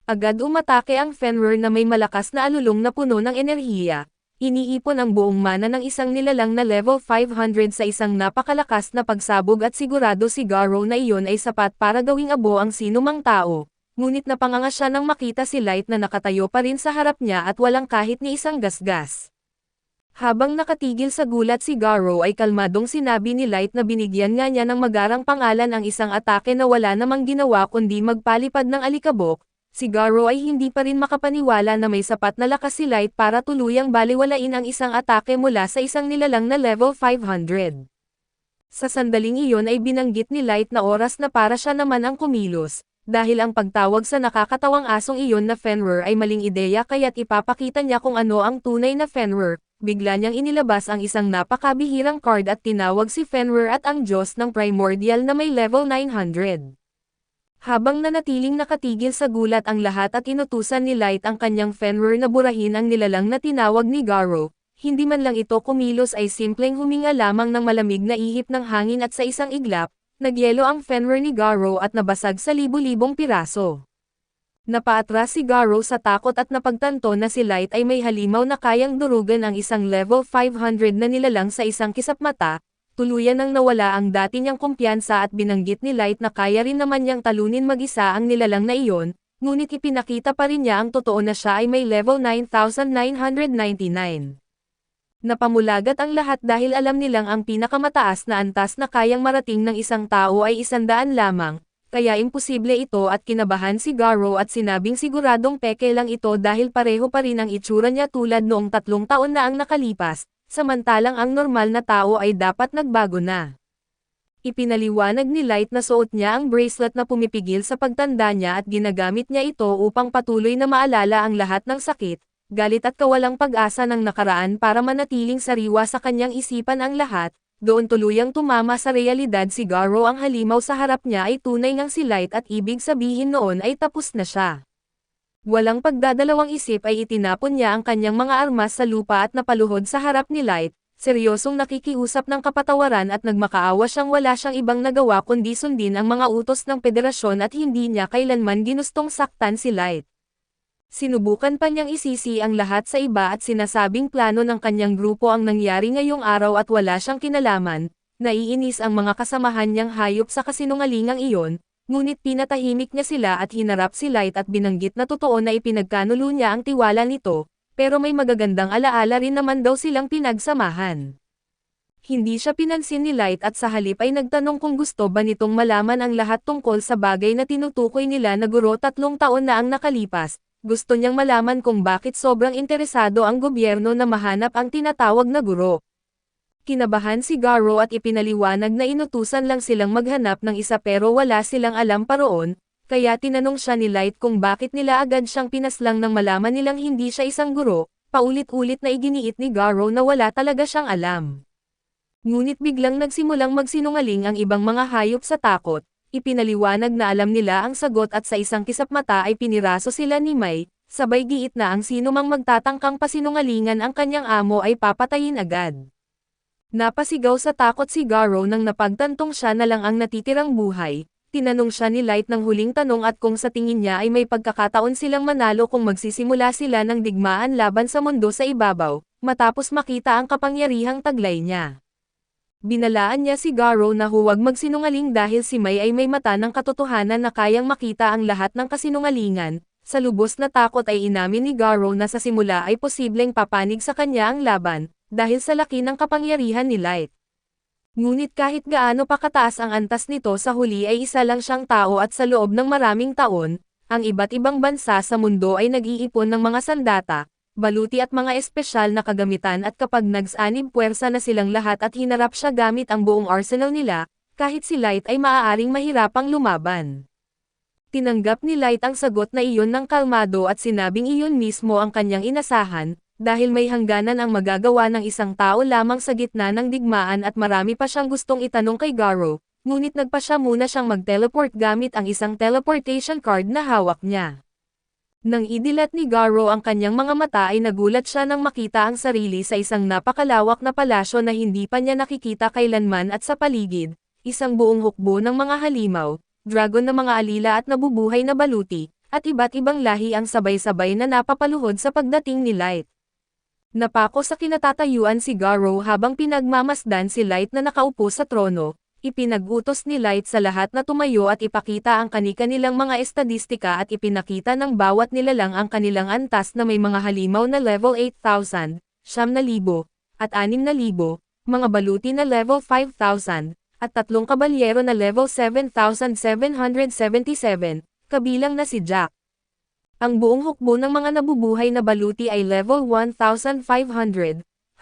Agad umatake ang Fenrir na may malakas na alulong na puno ng enerhiya. Iniipon ang buong mana ng isang nilalang na level 500 sa isang napakalakas na pagsabog at sigurado si Garou na iyon ay sapat para gawing abo ang sinumang tao, ngunit napanganga siya nang makita si Light na nakatayo pa rin sa harap niya at walang kahit ni isang gasgas. Habang nakatigil sa gulat si Garou ay kalmadong sinabi ni Light na binigyan nga niya ng magarang pangalan ang isang atake na wala namang ginawa kundi magpalipad ng alikabok. Si Garou ay hindi pa rin makapaniwala na may sapat na lakas si Light para tuluyang baliwalain ang isang atake mula sa isang nilalang na level 500. Sa sandaling iyon ay binanggit ni Light na oras na para siya naman ang kumilos, dahil ang pagtawag sa nakakatawang asong iyon na Fenrir ay maling ideya kaya't ipapakita niya kung ano ang tunay na Fenrir. Bigla niyang inilabas ang isang napakabihirang card at tinawag si Fenrir at ang Diyos ng Primordial na may level 900. Habang nanatiling nakatigil sa gulat ang lahat at inutusan ni Light ang kanyang Fenrir na burahin ang nilalang na tinawag ni Garou, hindi man lang ito kumilos ay simpleng huminga lamang ng malamig na ihip ng hangin at sa isang iglap, nagyelo ang Fenrir ni Garou at nabasag sa libu-libong piraso. Napaatras si Garou sa takot at napagtanto na si Light ay may halimaw na kayang durugan ang isang level 500 na nilalang sa isang kisap mata. Tuluyan nang nawala ang dati niyang kumpiyansa at binanggit ni Light na kaya rin naman niyang talunin mag-isa ang nilalang na iyon, ngunit ipinakita pa rin niya ang totoo na siya ay may level 9,999. Napamulagat ang lahat dahil alam nilang ang pinakamataas na antas na kayang marating ng isang tao ay 100 lamang, kaya imposible ito at kinabahan si Garou at sinabing siguradong peke lang ito dahil pareho pa rin ang itsura niya tulad noong 3 taon na ang nakalipas. Samantalang ang normal na tao ay dapat nagbago na. Ipinaliwanag ni Light na suot niya ang bracelet na pumipigil sa pagtanda niya at ginagamit niya ito upang patuloy na maalala ang lahat ng sakit, galit at kawalang pag-asa ng nakaraan para manatiling sariwa sa kanyang isipan ang lahat. Doon tuluyang tumama sa realidad si Garou ang halimaw sa harap niya ay tunay ngang si Light at ibig sabihin noon ay tapos na siya. Walang pagdadalawang isip ay itinapon niya ang kanyang mga armas sa lupa at napaluhod sa harap ni Light, seryosong nakikiusap ng kapatawaran at nagmakaawa siyang wala siyang ibang nagawa kundi sundin ang mga utos ng federasyon at hindi niya kailanman ginustong saktan si Light. Sinubukan pa niyang isisi ang lahat sa iba at sinasabing plano ng kanyang grupo ang nangyari ngayong araw at wala siyang kinalaman. Naiinis ang mga kasamahan niyang hayop sa kasinungalingang iyon, ngunit pinatahimik niya sila at hinarap si Light at binanggit na totoo na ipinagkanulo niya ang tiwala nito, pero may magagandang alaala rin naman daw silang pinagsamahan. Hindi siya pinansin ni Light at sa halip ay nagtanong kung gusto ba nitong malaman ang lahat tungkol sa bagay na tinutukoy nila na guro 3 taon na ang nakalipas. Gusto niyang malaman kung bakit sobrang interesado ang gobyerno na mahanap ang tinatawag na guro. Kinabahan si Garo at ipinaliwanag na inutusan lang silang maghanap ng isa pero wala silang alam pa roon, kaya tinanong siya ni Light kung bakit nila agad siyang pinaslang nang malaman nilang hindi siya isang guro, paulit-ulit na iginiit ni Garo na wala talaga siyang alam. Ngunit biglang nagsimulang magsinungaling ang ibang mga hayop sa takot, ipinaliwanag na alam nila ang sagot at sa isang kisap mata ay piniraso sila ni Mai, sabay giit na ang sino mang magtatangkang pasinungalingan ang kanyang amo ay papatayin agad. Napasigaw sa takot si Garo nang napagtantong siya na lang ang natitirang buhay. Tinanong siya ni Light ng huling tanong at kung sa tingin niya ay may pagkakataon silang manalo kung magsisimula sila ng digmaan laban sa mundo sa ibabaw, matapos makita ang kapangyarihang taglay niya. Binalaan niya si Garo na huwag magsinungaling dahil si Mai ay may mata ng katotohanan na kayang makita ang lahat ng kasinungalingan. Sa lubos na takot ay inamin ni Garo na sa simula ay posibleng papanig sa kanya ang laban, dahil sa laki ng kapangyarihan ni Light. Ngunit kahit gaano pa kataas ang antas nito sa huli ay isa lang siyang tao at sa loob ng maraming taon, ang iba't ibang bansa sa mundo ay nag-iipon ng mga sandata, baluti at mga espesyal na kagamitan at kapag nagsanib puwersa na silang lahat at hinarap siya gamit ang buong arsenal nila, kahit si Light ay maaaring mahirapang lumaban. Tinanggap ni Light ang sagot na iyon ng kalmado at sinabing iyon mismo ang kanyang inasahan, dahil may hangganan ang magagawa ng isang tao lamang sa gitna ng digmaan at marami pa siyang gustong itanong kay Garo, ngunit nagpa siya muna siyang mag-teleport gamit ang isang teleportation card na hawak niya. Nang idilat ni Garo ang kanyang mga mata ay nagulat siya nang makita ang sarili sa isang napakalawak na palasyo na hindi pa niya nakikita kailanman at sa paligid, isang buong hukbo ng mga halimaw, dragon na mga alila at nabubuhay na baluti, at iba't ibang lahi ang sabay-sabay na napapaluhod sa pagdating ni Light. Napako sa kinatatayuan si Garo habang pinagmamasdan si Light na nakaupo sa trono, ipinag-utos ni Light sa lahat na tumayo at ipakita ang kani-kanilang mga estadistika at ipinakita ng bawat nilalang ang kanilang antas na may mga halimaw na level 8,000, 9,000, at 6,000, mga baluti na level 5,000, at 3 kabalyero na level 7,777, kabilang na si Jack. Ang buong hukbo ng mga nabubuhay na baluti ay level 1,500,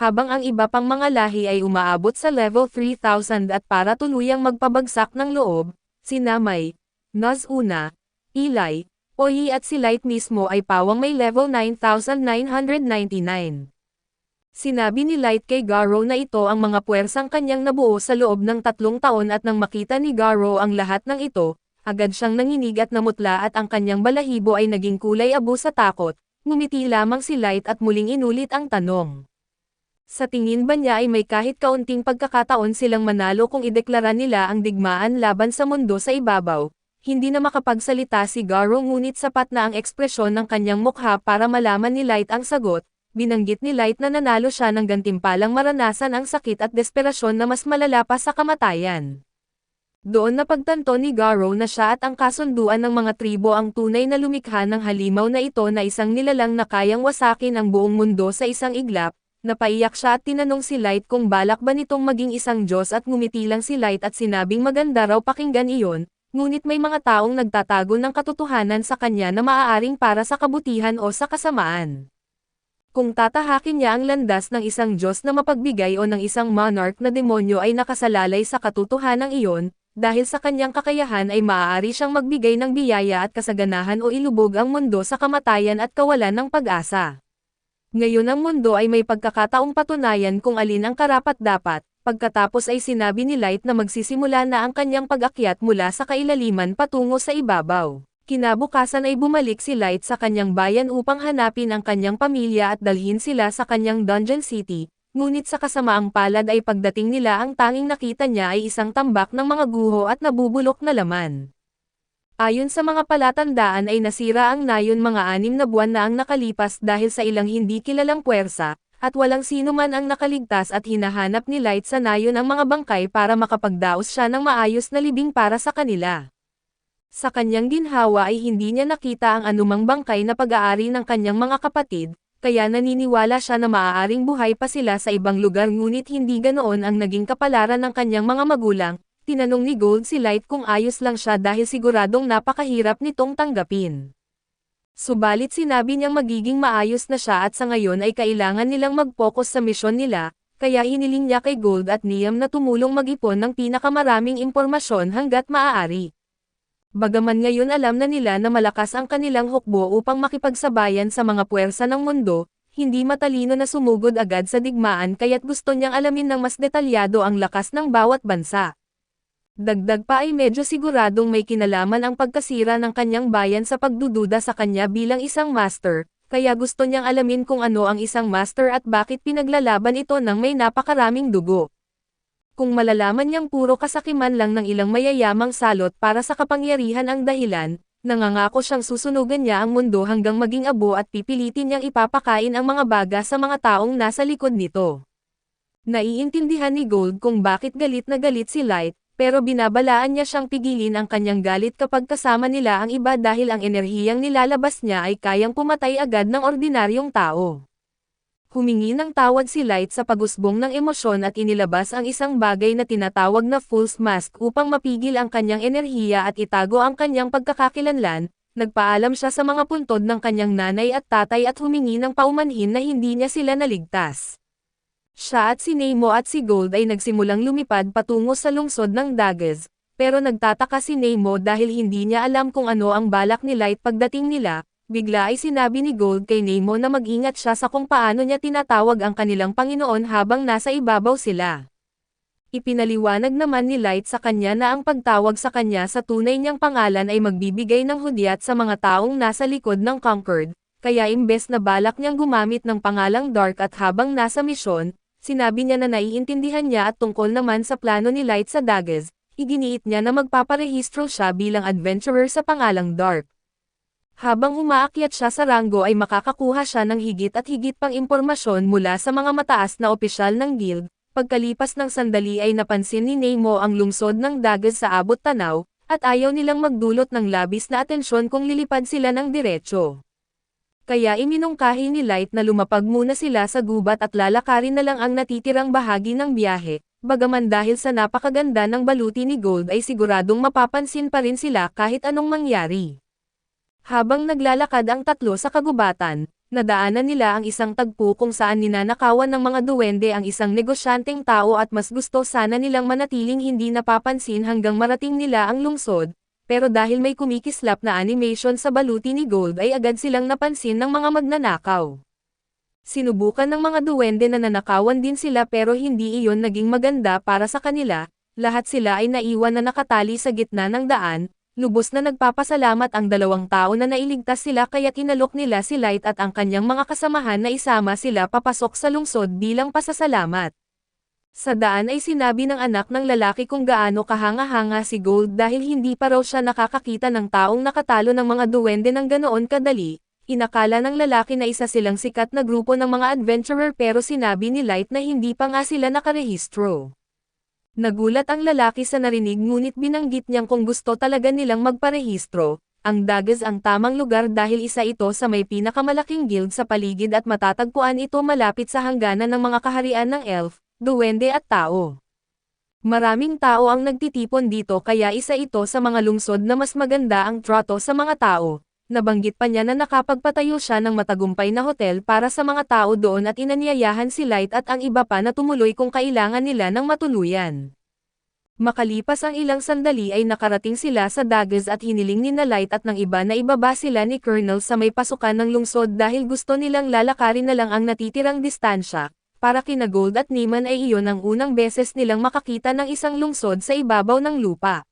habang ang iba pang mga lahi ay umaabot sa level 3,000 at para tuluyang magpabagsak ng loob, sina Mai, Nazuna, Eli, Oyi at si Light mismo ay pawang may level 9,999. Sinabi ni Light kay Garo na ito ang mga puwersang kanyang nabuo sa loob ng 3 taon at nang makita ni Garo ang lahat ng ito, agad siyang nanginig at namutla at ang kanyang balahibo ay naging kulay abo sa takot, ngumiti lamang si Light at muling inulit ang tanong. Sa tingin ba niya ay may kahit kaunting pagkakataon silang manalo kung ideklara nila ang digmaan laban sa mundo sa ibabaw? Hindi na makapagsalita si Garo ngunit sapat na ang ekspresyon ng kanyang mukha para malaman ni Light ang sagot. Binanggit ni Light na nanalo siya ng gantimpalang maranasan ang sakit at desperasyon na mas malala pa sa kamatayan. Doon napagtanto ni Garo na siya at ang kasunduan ng mga tribo ang tunay na lumikha ng halimaw na ito na isang nilalang na kayang wasakin ang buong mundo sa isang iglap. Napaiyak siya at tinanong si Light kung balak ba nitong maging isang Diyos at ngumiti lang si Light at sinabing maganda raw pakinggan iyon, ngunit may mga taong nagtatago ng katotohanan sa kanya na maaaring para sa kabutihan o sa kasamaan. Kung tatahakin niya ang landas ng isang Diyos na mapagbigay o ng isang monarch na demonyo ay nakasalalay sa katotohanan iyon, dahil sa kanyang kakayahan ay maaari siyang magbigay ng biyaya at kasaganahan o ilubog ang mundo sa kamatayan at kawalan ng pag-asa. Ngayon ang mundo ay may pagkakataong patunayan kung alin ang karapat-dapat, pagkatapos ay sinabi ni Light na magsisimula na ang kanyang pag-akyat mula sa kailaliman patungo sa ibabaw. Kinabukasan ay bumalik si Light sa kanyang bayan upang hanapin ang kanyang pamilya at dalhin sila sa kanyang Dungeon City, ngunit sa kasamaang palad ay pagdating nila ang tanging nakita niya ay isang tambak ng mga guho at nabubulok na laman. Ayon sa mga palatandaan ay nasira ang nayon mga 6 na buwan na ang nakalipas dahil sa ilang hindi kilalang puwersa, at walang sino man ang nakaligtas at hinahanap ni Light sa nayon ang mga bangkay para makapagdaos siya ng maayos na libing para sa kanila. Sa kanyang ginhawa ay hindi niya nakita ang anumang bangkay na pag-aari ng kanyang mga kapatid, kaya naniniwala siya na maaaring buhay pa sila sa ibang lugar ngunit hindi ganoon ang naging kapalaran ng kanyang mga magulang. Tinanong ni Gold si Light kung ayos lang siya dahil siguradong napakahirap nitong tanggapin. Subalit sinabi niyang magiging maayos na siya at sa ngayon ay kailangan nilang mag-focus sa misyon nila, kaya hiniling niya kay Gold at Liam na tumulong mag-ipon ng pinakamaraming impormasyon hanggat maaari. Bagaman ngayon alam na nila na malakas ang kanilang hukbo upang makipagsabayan sa mga puwersa ng mundo, hindi matalino na sumugod agad sa digmaan kaya't gusto niyang alamin ng mas detalyado ang lakas ng bawat bansa. Dagdag pa ay medyo siguradong may kinalaman ang pagkasira ng kanyang bayan sa pagdududa sa kanya bilang isang master, kaya gusto niyang alamin kung ano ang isang master at bakit pinaglalaban ito ng may napakaraming dugo. Kung malalaman niyang puro kasakiman lang ng ilang mayayamang salot para sa kapangyarihan ang dahilan, nangangako siyang susunugan niya ang mundo hanggang maging abo at pipilitin niyang ipapakain ang mga baga sa mga taong nasa likod nito. Naiintindihan ni Gold kung bakit galit na galit si Light, pero binabalaan niya siyang pigilin ang kanyang galit kapag kasama nila ang iba dahil ang enerhiyang nilalabas niya ay kayang pumatay agad ng ordinaryong tao. Humingi ng tawad si Light sa pagusbong ng emosyon at inilabas ang isang bagay na tinatawag na Fool's Mask upang mapigil ang kanyang enerhiya at itago ang kanyang pagkakakilanlan. Nagpaalam siya sa mga puntod ng kanyang nanay at tatay at humingi ng paumanhin na hindi niya sila naligtas. Siya at si Nemo at si Gold ay nagsimulang lumipad patungo sa lungsod ng Dagaz, pero nagtataka si Nemo dahil hindi niya alam kung ano ang balak ni Light pagdating nila. Bigla ay sinabi ni Gold kay Nemo na mag-ingat siya sa kung paano niya tinatawag ang kanilang Panginoon habang nasa ibabaw sila. Ipinaliwanag naman ni Light sa kanya na ang pagtawag sa kanya sa tunay niyang pangalan ay magbibigay ng hudyat sa mga taong nasa likod ng Concord, kaya imbes na balak niyang gumamit ng pangalang Dark at habang nasa misyon, sinabi niya na naiintindihan niya at tungkol naman sa plano ni Light sa Dagaz, iginiit niya na magpaparehistro siya bilang adventurer sa pangalang Dark. Habang umaakyat siya sa ranggo ay makakakuha siya ng higit at higit pang impormasyon mula sa mga mataas na opisyal ng guild. Pagkalipas ng sandali ay napansin ni Nemo ang lungsod ng Dagaz sa abot tanaw, at ayaw nilang magdulot ng labis na atensyon kung lilipad sila ng diretso. Kaya iminungkahi ni Light na lumapag muna sila sa gubat at lalakarin na lang ang natitirang bahagi ng biyahe, bagaman dahil sa napakaganda ng baluti ni Gold ay siguradong mapapansin pa rin sila kahit anong mangyari. Habang naglalakad ang tatlo sa kagubatan, nadaanan nila ang isang tagpo kung saan ninanakawan ng mga duwende ang isang negosyanteng tao at mas gusto sana nilang manatiling hindi napapansin hanggang marating nila ang lungsod. Pero dahil may kumikislap na animation sa baluti ni Gold ay agad silang napansin ng mga magnanakaw. Sinubukan ng mga duwende na nanakawan din sila pero hindi iyon naging maganda para sa kanila, lahat sila ay naiwan na nakatali sa gitna ng daan, lubos na nagpapasalamat ang 2 tao na nailigtas sila kaya tinalok nila si Light at ang kanyang mga kasamahan na isama sila papasok sa lungsod bilang pasasalamat. Sa daan ay sinabi ng anak ng lalaki kung gaano kahanga-hanga si Gold dahil hindi pa raw siya nakakakita ng taong nakatalo ng mga duwende ng ganoon kadali. Inakala ng lalaki na isa silang sikat na grupo ng mga adventurer pero sinabi ni Light na hindi pa nga sila nakarehistro. Nagulat ang lalaki sa narinig ngunit binanggit niyang kung gusto talaga nilang magparehistro, ang Dagaz ang tamang lugar dahil isa ito sa may pinakamalaking guild sa paligid at matatagpuan ito malapit sa hangganan ng mga kaharian ng elf, duwende at tao. Maraming tao ang nagtitipon dito kaya isa ito sa mga lungsod na mas maganda ang trato sa mga tao. Nabanggit pa niya na nakapagpatayo siya ng matagumpay na hotel para sa mga tao doon at inanyayahan si Light at ang iba pa na tumuloy kung kailangan nila ng matuluyan. Makalipas ang ilang sandali ay nakarating sila sa Dagaz at hiniling ni na Light at ng iba na ibaba sila ni Colonel sa may pasukan ng lungsod dahil gusto nilang lalakarin na lang ang natitirang distansya. Para kina Gold at Neiman ay iyon ang unang beses nilang makakita ng isang lungsod sa ibabaw ng lupa.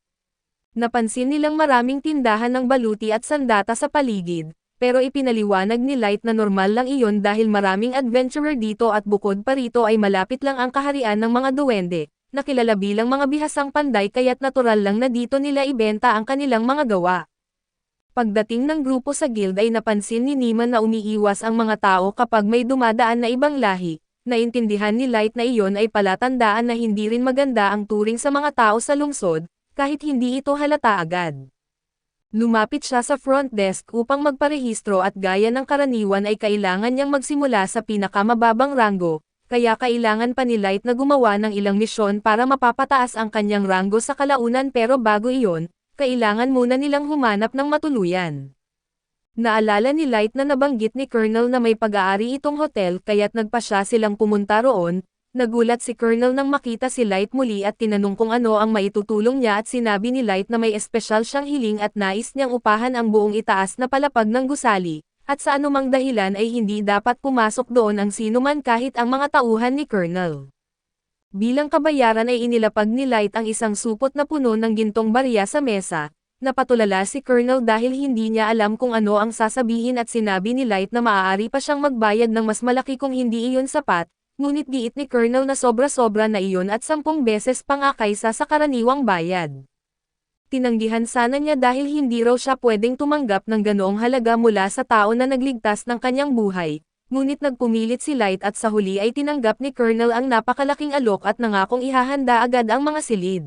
Napansin nilang maraming tindahan ng baluti at sandata sa paligid, pero ipinaliwanag ni Light na normal lang iyon dahil maraming adventurer dito at bukod pa rito ay malapit lang ang kaharian ng mga duwende, na kilala bilang mga bihasang panday kaya't natural lang na dito nila ibenta ang kanilang mga gawa. Pagdating ng grupo sa guild ay napansin ni Nima na umiiwas ang mga tao kapag may dumadaan na ibang lahi. Naintindihan ni Light na iyon ay palatandaan na hindi rin maganda ang turing sa mga tao sa lungsod, kahit hindi ito halata agad. Lumapit siya sa front desk upang magparehistro at gaya ng karaniwan ay kailangan niyang magsimula sa pinakamababang ranggo, kaya kailangan pa ni Light na gumawa ng ilang misyon para mapapataas ang kanyang ranggo sa kalaunan pero bago iyon, kailangan muna nilang humanap ng matuluyan. Naalala ni Light na nabanggit ni Colonel na may pag-aari itong hotel kaya't nagpasya silang pumunta roon. Nagulat si Colonel nang makita si Light muli at tinanong kung ano ang maitutulong niya at sinabi ni Light na may espesyal siyang hiling at nais niyang upahan ang buong itaas na palapag ng gusali, at sa anumang dahilan ay hindi dapat pumasok doon ang sinuman kahit ang mga tauhan ni Colonel. Bilang kabayaran ay inilapag ni Light ang isang supot na puno ng gintong barya sa mesa. Napatulala si Colonel dahil hindi niya alam kung ano ang sasabihin at sinabi ni Light na maaari pa siyang magbayad ng mas malaki kung hindi iyon sapat. Ngunit giit ni Colonel na sobra-sobra na iyon at 10 beses pa nga kaysa sa karaniwang bayad. Tinanggihan sana niya dahil hindi raw siya pwedeng tumanggap ng ganoong halaga mula sa tao na nagligtas ng kanyang buhay, ngunit nagpumilit si Light at sa huli ay tinanggap ni Colonel ang napakalaking alok at nangakong ihahanda agad ang mga silid.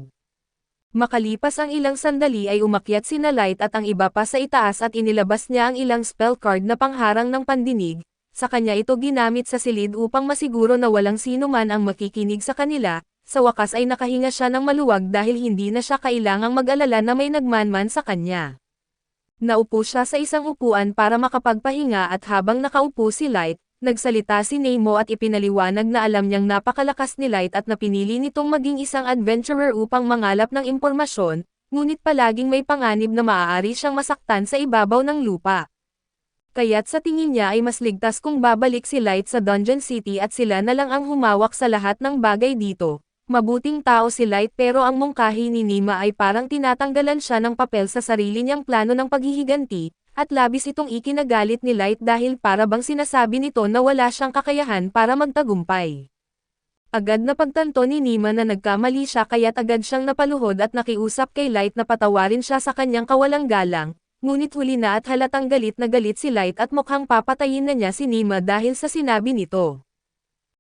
Makalipas ang ilang sandali ay umakyat sina Light at ang iba pa sa itaas at inilabas niya ang ilang spell card na pangharang ng pandinig. Sa kanya ito ginamit sa silid upang masiguro na walang sino man ang makikinig sa kanila. Sa wakas ay nakahinga siya ng maluwag dahil hindi na siya kailangang mag-alala na may nagmanman sa kanya. Naupo siya sa isang upuan para makapagpahinga at habang nakaupo si Light, nagsalita si Nemo at ipinaliwanag na alam niyang napakalakas ni Light at napinili nitong maging isang adventurer upang mangalap ng impormasyon, ngunit palaging may panganib na maaari siyang masaktan sa ibabaw ng lupa. Kaya't sa tingin niya ay mas ligtas kung babalik si Light sa Dungeon City at sila na lang ang humawak sa lahat ng bagay dito. Mabuting tao si Light pero ang mungkahi ni Nima ay parang tinatanggalan siya ng papel sa sarili niyang plano ng paghihiganti, at labis itong ikinagalit ni Light dahil para bang sinasabi nito na wala siyang kakayahan para magtagumpay. Agad na pagtanto ni Nima na nagkamali siya kaya't agad siyang napaluhod at nakiusap kay Light na patawarin siya sa kanyang kawalang galang. Ngunit huli na at halatang galit na galit si Light at mukhang papatayin na niya si Nima dahil sa sinabi nito.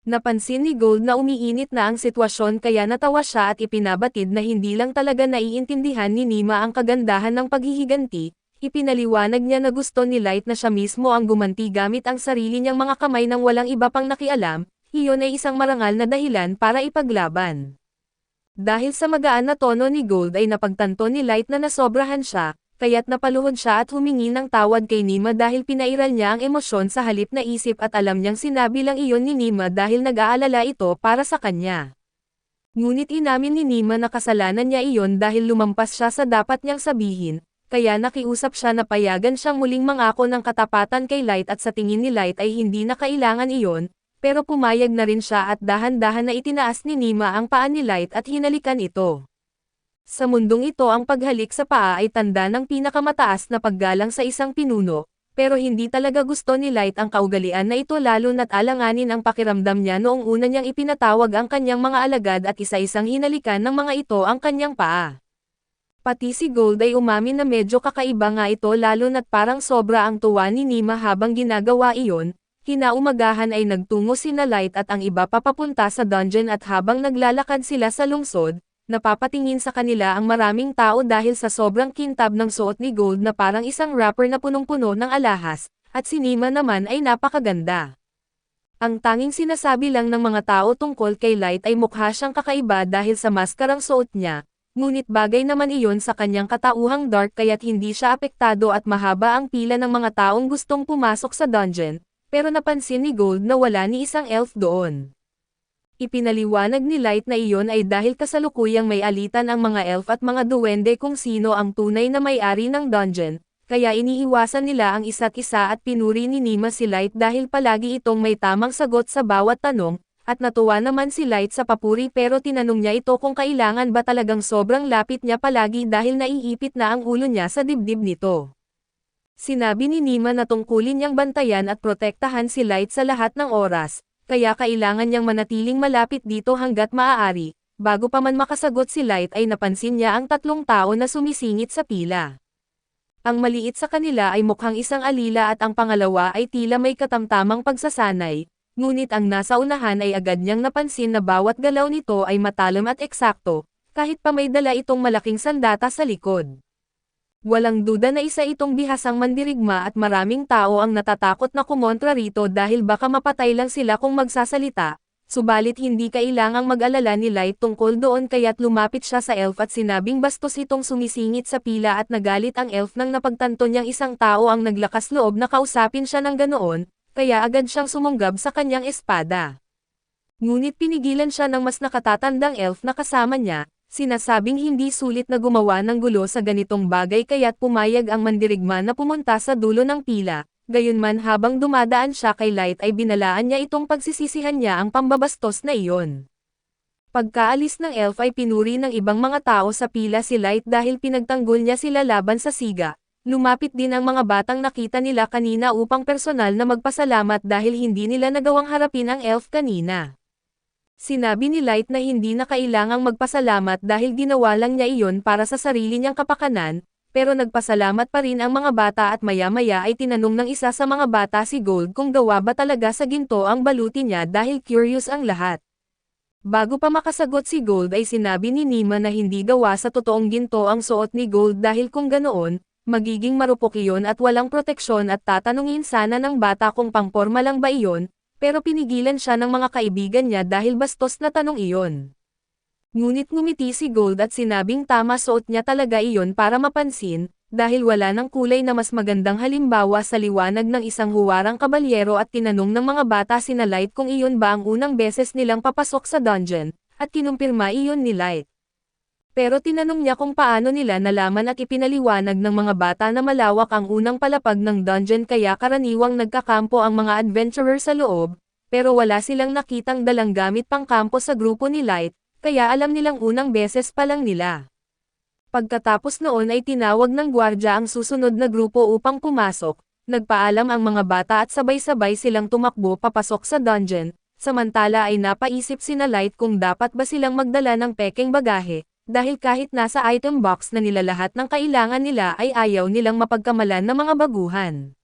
Napansin ni Gold na umiinit na ang sitwasyon kaya natawa siya at ipinabatid na hindi lang talaga naiintindihan ni Nima ang kagandahan ng paghihiganti. Ipinaliwanag niya na gusto ni Light na siya mismo ang gumanti gamit ang sarili niyang mga kamay nang walang iba pang nakialam. Iyon ay isang marangal na dahilan para ipaglaban. Dahil sa magaan na tono ni Gold ay napagtanto ni Light na nasobrahan siya. Kaya't napaluhod siya at humingi ng tawad kay Nima dahil pinairal niya ang emosyon sa halip na isip at alam niyang sinabi lang iyon ni Nima dahil nag-aalala ito para sa kanya. Ngunit inamin ni Nima na kasalanan niya iyon dahil lumampas siya sa dapat niyang sabihin, kaya nakiusap siya na payagan siyang muling mangako ng katapatan kay Light at sa tingin ni Light ay hindi na kailangan iyon, pero pumayag na rin siya at dahan-dahan na itinaas ni Nima ang paa ni Light at hinalikan ito. Sa mundong ito ang paghalik sa paa ay tanda ng pinakamataas na paggalang sa isang pinuno, pero hindi talaga gusto ni Light ang kaugalian na ito lalo na't alanganin ang pakiramdam niya noong una niyang ipinatawag ang kanyang mga alagad at isa-isang hinalikan ng mga ito ang kanyang paa. Pati si Gold ay umamin na medyo kakaiba nga ito lalo na't parang sobra ang tuwa ni Nima habang ginagawa iyon. Kinaumagahan ay nagtungo sina Light at ang iba papapunta sa dungeon at habang naglalakad sila sa lungsod, napapatingin sa kanila ang maraming tao dahil sa sobrang kintab ng suot ni Gold na parang isang wrapper na punong-puno ng alahas, at si Nima naman ay napakaganda. Ang tanging sinasabi lang ng mga tao tungkol kay Light ay mukha siyang kakaiba dahil sa maskarang suot niya, ngunit bagay naman iyon sa kanyang katauhang dark kaya't hindi siya apektado at mahaba ang pila ng mga taong gustong pumasok sa dungeon, pero napansin ni Gold na wala ni isang elf doon. Ipinaliwanag ni Light na iyon ay dahil kasalukuyang may alitan ang mga elf at mga duwende kung sino ang tunay na may-ari ng dungeon, kaya iniiwasan nila ang isa't isa at pinuri ni Nima si Light dahil palagi itong may tamang sagot sa bawat tanong, at natuwa naman si Light sa papuri pero tinanong niya ito kung kailangan ba talagang sobrang lapit niya palagi dahil naiipit na ang ulo niya sa dibdib nito. Sinabi ni Nima na tungkulin niyang bantayan at protektahan si Light sa lahat ng oras, kaya kailangan niyang manatiling malapit dito hanggat maaari. Bago pa man makasagot si Light ay napansin niya ang tatlong tao na sumisingit sa pila. Ang maliit sa kanila ay mukhang isang alila at ang pangalawa ay tila may katamtamang pagsasanay, ngunit ang nasa unahan ay agad niyang napansin na bawat galaw nito ay matalam at eksakto, kahit pa may dala itong malaking sandata sa likod. Walang duda na isa itong bihasang mandirigma at maraming tao ang natatakot na kumontra rito dahil baka mapatay lang sila kung magsasalita. Subalit hindi kailangang mag-alala ni Light tungkol doon kaya't lumapit siya sa elf at sinabing bastos itong sumisingit sa pila at nagalit ang elf nang napagtanto niyang isang tao ang naglakas loob na kausapin siya ng ganoon, kaya agad siyang sumunggab sa kanyang espada. Ngunit pinigilan siya ng mas nakatatandang elf na kasama niya, sinasabing hindi sulit na gumawa ng gulo sa ganitong bagay kaya't pumayag ang mandirigma na pumunta sa dulo ng pila. Gayunman habang dumadaan siya kay Light ay binalaan niya itong pagsisisihan niya ang pambabastos na iyon. Pagkaalis ng elf ay pinuri ng ibang mga tao sa pila si Light dahil pinagtanggol niya sila laban sa siga. Lumapit din ang mga batang nakita nila kanina upang personal na magpasalamat dahil hindi nila nagawang harapin ang elf kanina. Sinabi ni Light na hindi na kailangang magpasalamat dahil ginawa lang niya iyon para sa sarili niyang kapakanan, pero nagpasalamat pa rin ang mga bata at maya-maya ay tinanong ng isa sa mga bata si Gold kung gawa ba talaga sa ginto ang baluti niya dahil curious ang lahat. Bago pa makasagot si Gold ay sinabi ni Nima na hindi gawa sa totoong ginto ang suot ni Gold dahil kung ganoon, magiging marupok iyon at walang proteksyon at tatanungin sana ng bata kung pangporma lang ba iyon, pero pinigilan siya ng mga kaibigan niya dahil bastos na tanong iyon. Ngunit ngumiti si Gold at sinabing tama suot niya talaga iyon para mapansin, dahil wala ng kulay na mas magandang halimbawa sa liwanag ng isang huwarang kabalyero at tinanong ng mga bata sina Light kung iyon ba ang unang beses nilang papasok sa dungeon, at kinumpirma iyon ni Light. Pero tinanong niya kung paano nila nalaman at ipinaliwanag ng mga bata na malawak ang unang palapag ng dungeon kaya karaniwang nagkakampo ang mga adventurer sa loob, pero wala silang nakitang dalang gamit pangkampo sa grupo ni Light, kaya alam nilang unang beses pa lang nila. Pagkatapos noon ay tinawag ng gwardya ang susunod na grupo upang pumasok, nagpaalam ang mga bata at sabay-sabay silang tumakbo papasok sa dungeon, samantala ay napaisip sina Light kung dapat ba silang magdala ng pekeng bagahe, dahil kahit nasa item box na nila lahat ng kailangan nila ay ayaw nilang mapagkamalan ng mga baguhan.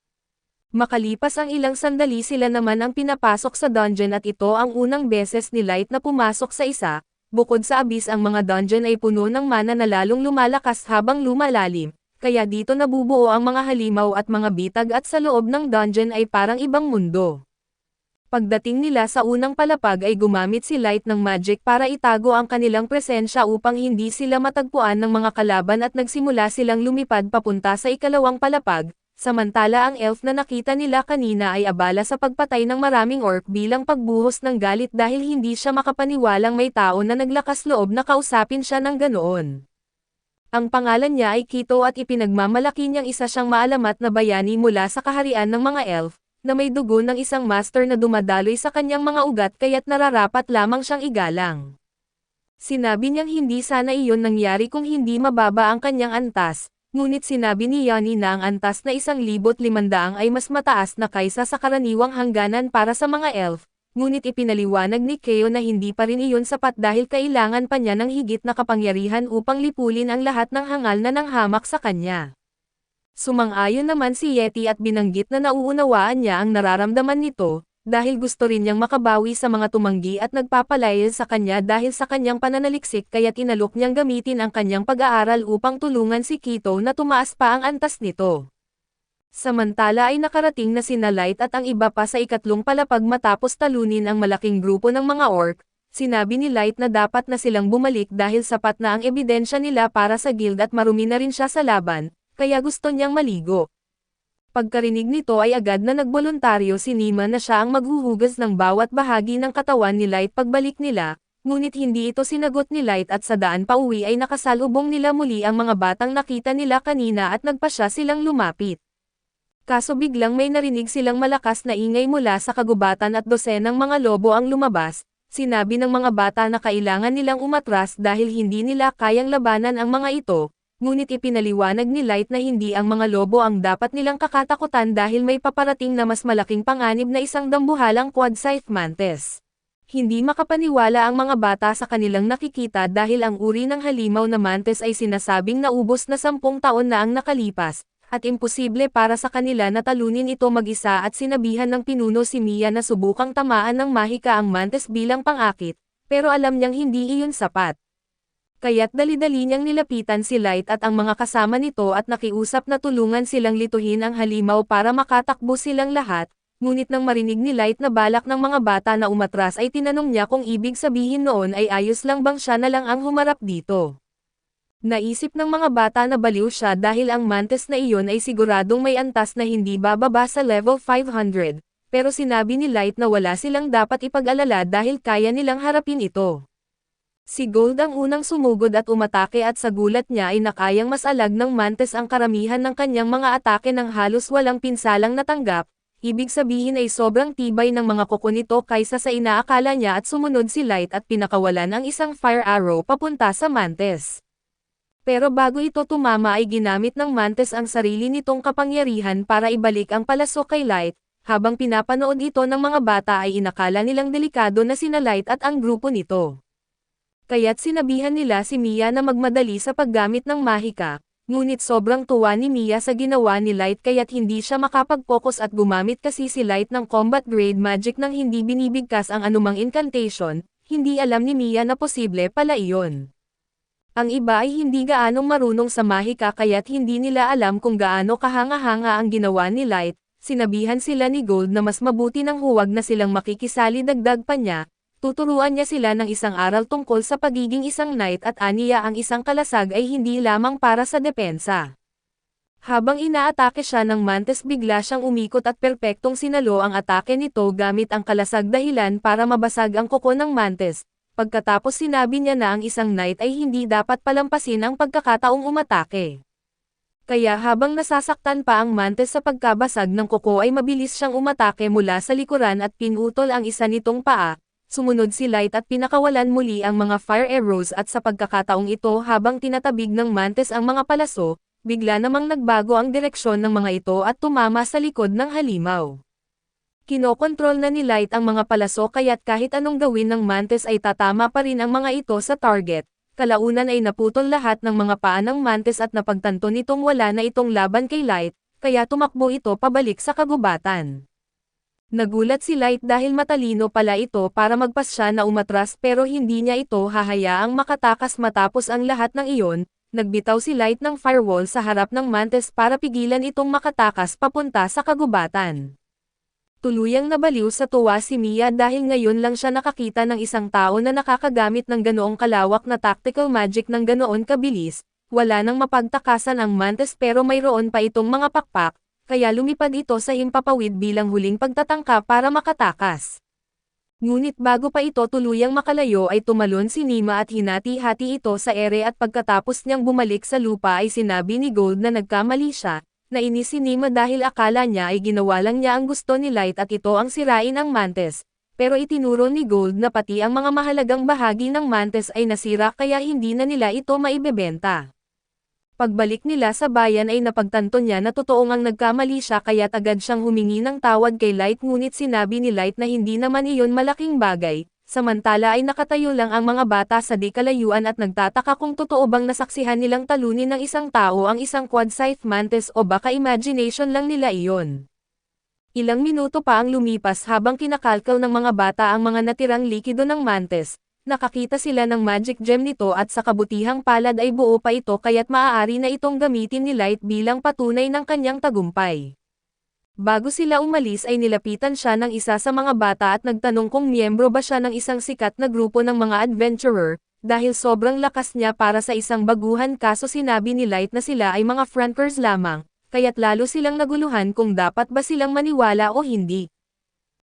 Makalipas ang ilang sandali sila naman ang pinapasok sa dungeon at ito ang unang beses ni Light na pumasok sa isa. Bukod sa abyss ang mga dungeon ay puno ng mana na lalong lumalakas habang lumalalim, kaya dito nabubuo ang mga halimaw at mga bitag at sa loob ng dungeon ay parang ibang mundo. Pagdating nila sa unang palapag ay gumamit si Light ng magic para itago ang kanilang presensya upang hindi sila matagpuan ng mga kalaban at nagsimula silang lumipad papunta sa ikalawang palapag. Samantala ang elf na nakita nila kanina ay abala sa pagpatay ng maraming orc bilang pagbuhos ng galit dahil hindi siya makapaniwalang may tao na naglakas loob na kausapin siya ng ganoon. Ang pangalan niya ay Kito at ipinagmamalaki niyang isa siyang maalamat na bayani mula sa kaharian ng mga elf, na may dugo ng isang master na dumadaloy sa kanyang mga ugat kaya't nararapat lamang siyang igalang. Sinabi niyang hindi sana iyon nangyari kung hindi mababa ang kanyang antas. Ngunit sinabi ni Yanni na ang antas na 1,500 ay mas mataas na kaysa sa karaniwang hangganan para sa mga elf, ngunit ipinaliwanag ni Keo na hindi pa rin iyon sapat dahil kailangan pa niya ng higit na kapangyarihan upang lipulin ang lahat ng hangal na nanghamak sa kanya. Sumang-ayon naman si Yeti at binanggit na nauunawaan niya ang nararamdaman nito, dahil gusto rin niyang makabawi sa mga tumanggi at nagpapalayas sa kanya dahil sa kanyang pananaliksik kaya tinalok niyang gamitin ang kanyang pag-aaral upang tulungan si Kito na tumaas pa ang antas nito. Samantala ay nakarating na sina Light at ang iba pa sa ikatlong palapag matapos talunin ang malaking grupo ng mga orc. Sinabi ni Light na dapat na silang bumalik dahil sapat na ang ebidensya nila para sa guild at marumi na rin siya sa laban, kaya gusto niyang maligo. Pagkarinig nito ay agad na nagboluntaryo si Nima na siya ang maghuhugas ng bawat bahagi ng katawan ni Light pagbalik nila, ngunit hindi ito sinagot ni Light at sa daan pauwi ay nakasalubong nila muli ang mga batang nakita nila kanina at nagpasya silang lumapit. Kaso biglang may narinig silang malakas na ingay mula sa kagubatan at dosenang mga lobo ang lumabas. Sinabi ng mga bata na kailangan nilang umatras dahil hindi nila kayang labanan ang mga ito. ngunit ipinaliwanag ni Light na hindi ang mga lobo ang dapat nilang kakatakutan dahil may paparating na mas malaking panganib na isang dambuhalang quad-scythe mantis. Hindi makapaniwala ang mga bata sa kanilang nakikita dahil ang uri ng halimaw na mantis ay sinasabing naubos na 10 taon na ang nakalipas, at imposible para sa kanila na talunin ito mag-isa at sinabihan ng pinuno si Mia na subukang tamaan ng mahika ang mantis bilang pangakit, pero alam niyang hindi iyon sapat. Kaya't dali-dali niyang nilapitan si Light at ang mga kasama nito at nakiusap na tulungan silang lituhin ang halimaw para makatakbo silang lahat, ngunit nang marinig ni Light na balak ng mga bata na umatras ay tinanong niya kung ibig sabihin noon ay ayos lang bang siya na lang ang humarap dito. Naisip ng mga bata na baliw siya dahil ang mantis na iyon ay siguradong may antas na hindi bababa sa level 500, pero sinabi ni Light na wala silang dapat ipag-alala dahil kaya nilang harapin ito. Si Gold ang unang sumugod at umatake at sa gulat niya ay nakayang masalag ng mantis ang karamihan ng kanyang mga atake ng halos walang pinsalang natanggap, ibig sabihin ay sobrang tibay ng mga kuko nito kaysa sa inaakala niya at sumunod si Light at pinakawalan ang isang fire arrow papunta sa mantis. Pero bago ito tumama ay ginamit ng mantis ang sarili nitong kapangyarihan para ibalik ang palasok kay Light, habang pinapanood ito ng mga bata ay inakala nilang delikado na sina Light at ang grupo nito. Kaya't sinabihan nila si Mia na magmadali sa paggamit ng mahika, ngunit sobrang tuwa ni Mia sa ginawa ni Light kaya't hindi siya makapag-focus at gumamit kasi si Light ng combat grade magic nang hindi binibigkas ang anumang incantation, hindi alam ni Mia na posible pala iyon. Ang iba ay hindi gaanong marunong sa mahika kaya't hindi nila alam kung gaano kahanga-hanga ang ginawa ni Light, sinabihan sila ni Gold na mas mabuti nang huwag na silang makikisali dagdag pa niya. Tuturuan niya sila ng isang aral tungkol sa pagiging isang knight at aniya ang isang kalasag ay hindi lamang para sa depensa. Habang inaatake siya ng mantis bigla siyang umikot at perpektong sinalo ang atake nito gamit ang kalasag dahilan para mabasag ang kuko ng mantis. Pagkatapos sinabi niya na ang isang knight ay hindi dapat palampasin ang pagkakataong umatake. Kaya habang nasasaktan pa ang mantis sa pagkabasag ng kuko ay mabilis siyang umatake mula sa likuran at pinutol ang isa nitong paa. Sumunod si Light at pinakawalan muli ang mga fire arrows at sa pagkakataong ito habang tinatabig ng mantis ang mga palaso, bigla namang nagbago ang direksyon ng mga ito at tumama sa likod ng halimaw. Kinokontrol na ni Light ang mga palaso kaya't kahit anong gawin ng mantis ay tatama pa rin ang mga ito sa target. Kalaunan ay naputol lahat ng mga paa ng mantis at napagtanto nitong wala na itong laban kay Light, kaya tumakbo ito pabalik sa kagubatan. Nagulat si Light dahil matalino pala ito para magpasya na umatras pero hindi niya ito hahayaang makatakas matapos ang lahat ng iyon, nagbitaw si Light ng firewall sa harap ng mantis para pigilan itong makatakas papunta sa kagubatan. Tuluyang nabaliw sa tuwa si Mia dahil ngayon lang siya nakakita ng isang tao na nakakagamit ng ganoong kalawak na tactical magic ng ganoon kabilis, wala nang mapagtakasan ang mantis pero mayroon pa itong mga pakpak, kaya lumipad ito sa himpapawid bilang huling pagtatangka para makatakas. Ngunit bago pa ito tuluyang makalayo ay tumalon si Nima at hinati-hati ito sa ere at pagkatapos niyang bumalik sa lupa ay sinabi ni Gold na nagkamali siya, nainis si Nima dahil akala niya ay ginawa lang niya ang gusto ni Light at ito ang sirain ang mantis, pero itinuro ni Gold na pati ang mga mahalagang bahagi ng mantis ay nasira kaya hindi na nila ito maibebenta. Pagbalik nila sa bayan ay napagtanto niya na totoong ang nagkamali siya kaya't agad siyang humingi ng tawad kay Light ngunit sinabi ni Light na hindi naman iyon malaking bagay, samantala ay nakatayo lang ang mga bata sa di kalayuan at nagtataka kung totoo bang nasaksihan nilang talunin ng isang tao ang isang quad-scythe mantis o baka imagination lang nila iyon. Ilang minuto pa ang lumipas habang kinakalkal ng mga bata ang mga natirang likido ng mantis. Nakakita sila ng magic gem nito at sa kabutihang palad ay buo pa ito kaya't maaari na itong gamitin ni Light bilang patunay ng kanyang tagumpay. Bago sila umalis ay nilapitan siya ng isa sa mga bata at nagtanong kung miyembro ba siya ng isang sikat na grupo ng mga adventurer, dahil sobrang lakas niya para sa isang baguhan kaso sinabi ni Light na sila ay mga fronters lamang, kaya't lalo silang naguluhan kung dapat ba silang maniwala o hindi.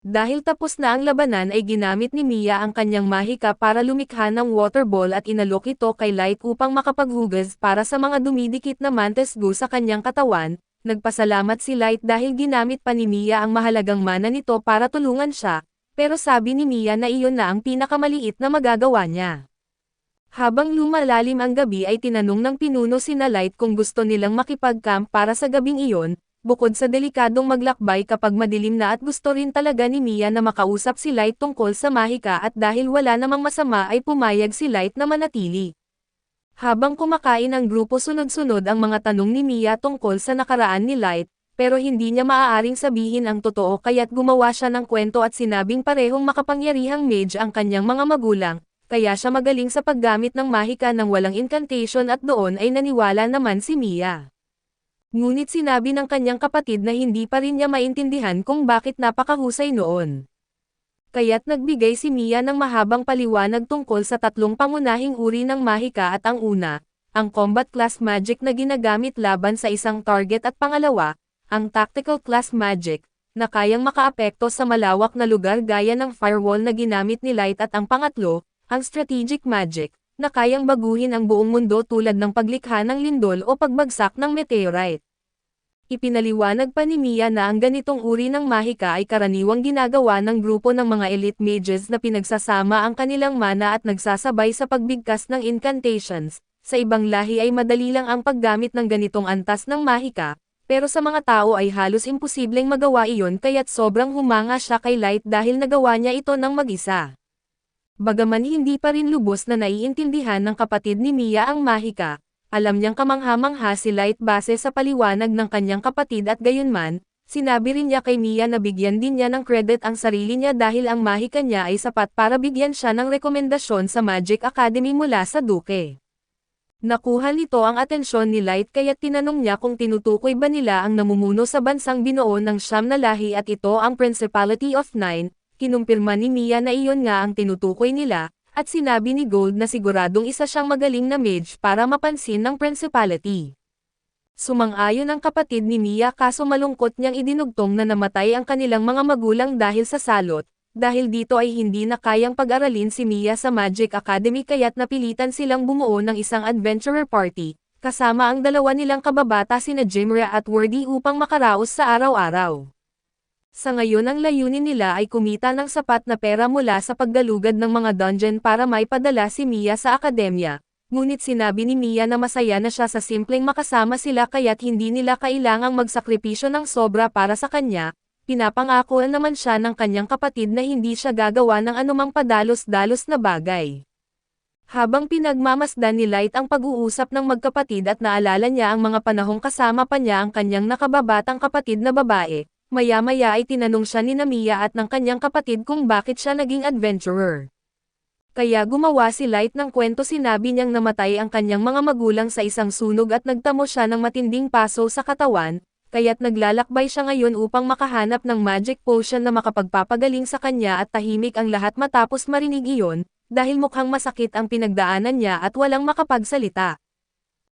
Dahil tapos na ang labanan ay ginamit ni Mia ang kanyang mahika para lumikha ng water ball at inalok ito kay Light upang makapaghugas para sa mga dumidikit na mantis goo sa kanyang katawan. Nagpasalamat si Light dahil ginamit pa ni Mia ang mahalagang mana nito para tulungan siya, pero sabi ni Mia na iyon na ang pinakamaliit na magagawa niya. Habang lumalalim ang gabi ay tinanong ng pinuno sina Light kung gusto nilang makipag-camp para sa gabing iyon, bukod sa delikadong maglakbay kapag madilim na at gusto rin talaga ni Mia na makausap si Light tungkol sa mahika at dahil wala namang masama ay pumayag si Light na manatili. Habang kumakain ang grupo sunod-sunod ang mga tanong ni Mia tungkol sa nakaraan ni Light, pero hindi niya maaaring sabihin ang totoo kaya't gumawa siya ng kwento at sinabing parehong makapangyarihang mage ang kanyang mga magulang, kaya siya magaling sa paggamit ng mahika ng walang incantation at doon ay naniwala naman si Mia. Ngunit sinabi ng kanyang kapatid na hindi pa rin niya maintindihan kung bakit napakahusay noon. Kaya't nagbigay si Mia ng mahabang paliwanag tungkol sa tatlong pangunahing uri ng mahika at ang una, ang combat class magic na ginagamit laban sa isang target at pangalawa, ang tactical class magic, na kayang makaapekto sa malawak na lugar gaya ng firewall na ginamit ni Light at ang pangatlo, ang strategic magic, na kayang baguhin ang buong mundo tulad ng paglikha ng lindol o pagbagsak ng meteorite. Ipinaliwanag pa ni Mia na ang ganitong uri ng mahika ay karaniwang ginagawa ng grupo ng mga elite mages na pinagsasama ang kanilang mana at nagsasabay sa pagbigkas ng incantations. Sa ibang lahi ay madali lang ang paggamit ng ganitong antas ng mahika, pero sa mga tao ay halos imposibleng magawa iyon kaya't sobrang humanga siya kay Light dahil nagawa niya ito ng mag-isa. Bagaman hindi pa rin lubos na naiintindihan ng kapatid ni Mia ang mahika, alam niyang kamangha-mangha si Light base sa paliwanag ng kanyang kapatid at gayunman, sinabi rin niya kay Mia na bigyan din niya ng credit ang sarili niya dahil ang mahika niya ay sapat para bigyan siya ng rekomendasyon sa Magic Academy mula sa Duke. Nakuha nito ang atensyon ni Light kaya't tinanong niya kung tinutukoy ba nila ang namumuno sa bansang binuo ng siyam na lahi at ito ang Principality of Nine, kinumpirma ni Mia na iyon nga ang tinutukoy nila, at sinabi ni Gold na siguradong isa siyang magaling na mage para mapansin ng principality. Sumang-ayon ang kapatid ni Mia kaso malungkot niyang idinugtong na namatay ang kanilang mga magulang dahil sa salot, dahil dito ay hindi na kayang pag-aralin si Mia sa Magic Academy kaya't napilitan silang bumuo ng isang adventurer party, kasama ang dalawa nilang kababata sina Jimra at Wordy upang makaraos sa araw-araw. Sa ngayon ang layunin nila ay kumita ng sapat na pera mula sa paggalugad ng mga dungeon para maipadala si Mia sa akademya, ngunit sinabi ni Mia na masaya na siya sa simpleng makasama sila kaya't hindi nila kailangang magsakripisyo ng sobra para sa kanya, pinapangako naman siya ng kanyang kapatid na hindi siya gagawa ng anumang padalos-dalos na bagay. Habang pinagmamasdan ni Light ang pag-uusap ng magkapatid at naalala niya ang mga panahong kasama pa niya ang kanyang nakababatang kapatid na babae, maya-maya ay tinanong siya ni Mia at ng kanyang kapatid kung bakit siya naging adventurer. Kaya gumawa si Light ng kwento sinabi niyang namatay ang kanyang mga magulang sa isang sunog at nagtamo siya ng matinding paso sa katawan, kaya't naglalakbay siya ngayon upang makahanap ng magic potion na makapagpapagaling sa kanya at tahimik ang lahat matapos marinig iyon, dahil mukhang masakit ang pinagdaanan niya at walang makapagsalita.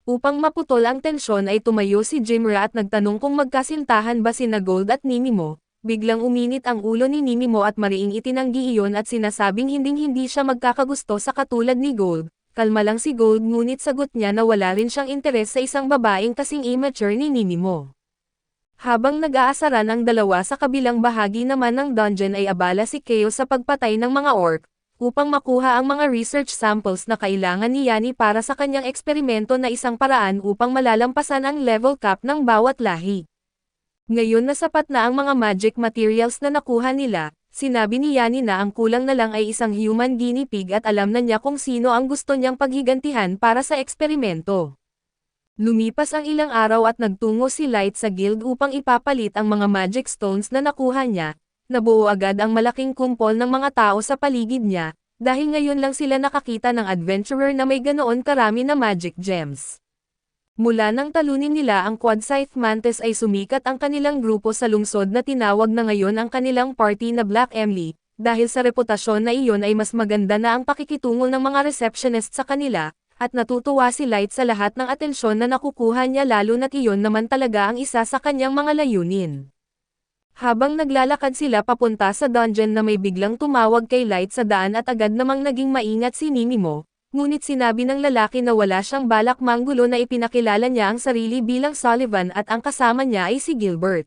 Upang maputol ang tensyon ay tumayo si Jimra at nagtanong kung magkasintahan ba sina Gold at Nimimo, biglang uminit ang ulo ni Nimimo at mariing itinanggi iyon at sinasabing hinding-hindi siya magkakagusto sa katulad ni Gold, kalma lang si Gold ngunit sagot niya na wala rin siyang interes sa isang babaeng kasing immature ni Nimimo. Habang nag-aasaran ang dalawa sa kabilang bahagi naman ng dungeon ay abala si Keo sa pagpatay ng mga orc, upang makuha ang mga research samples na kailangan ni Yani para sa kanyang eksperimento na isang paraan upang malalampasan ang level cap ng bawat lahi. Ngayon na sapat na ang mga magic materials na nakuha nila, sinabi ni Yani na ang kulang na lang ay isang human guinea pig at alam na niya kung sino ang gusto niyang paghigantihan para sa eksperimento. Lumipas ang ilang araw at nagtungo si Light sa guild upang ipapalit ang mga magic stones na nakuha niya. Nabuo agad ang malaking kumpol ng mga tao sa paligid niya, dahil ngayon lang sila nakakita ng adventurer na may ganoon karami na magic gems. Mula nang talunin nila ang Quadscythe Mantis ay sumikat ang kanilang grupo sa lungsod na tinawag na ngayon ang kanilang party na Black Emily, dahil sa reputasyon na iyon ay mas maganda na ang pakikitungo ng mga receptionist sa kanila, at natutuwa si Light sa lahat ng atensyon na nakukuha niya lalo na't iyon naman talaga ang isa sa kanyang mga layunin. Habang naglalakad sila papunta sa dungeon na may biglang tumawag kay Light sa daan at agad namang naging maingat si Nimimo, ngunit sinabi ng lalaki na wala siyang balak manggulo na ipinakilala niya ang sarili bilang Sullivan at ang kasama niya ay si Gilbert.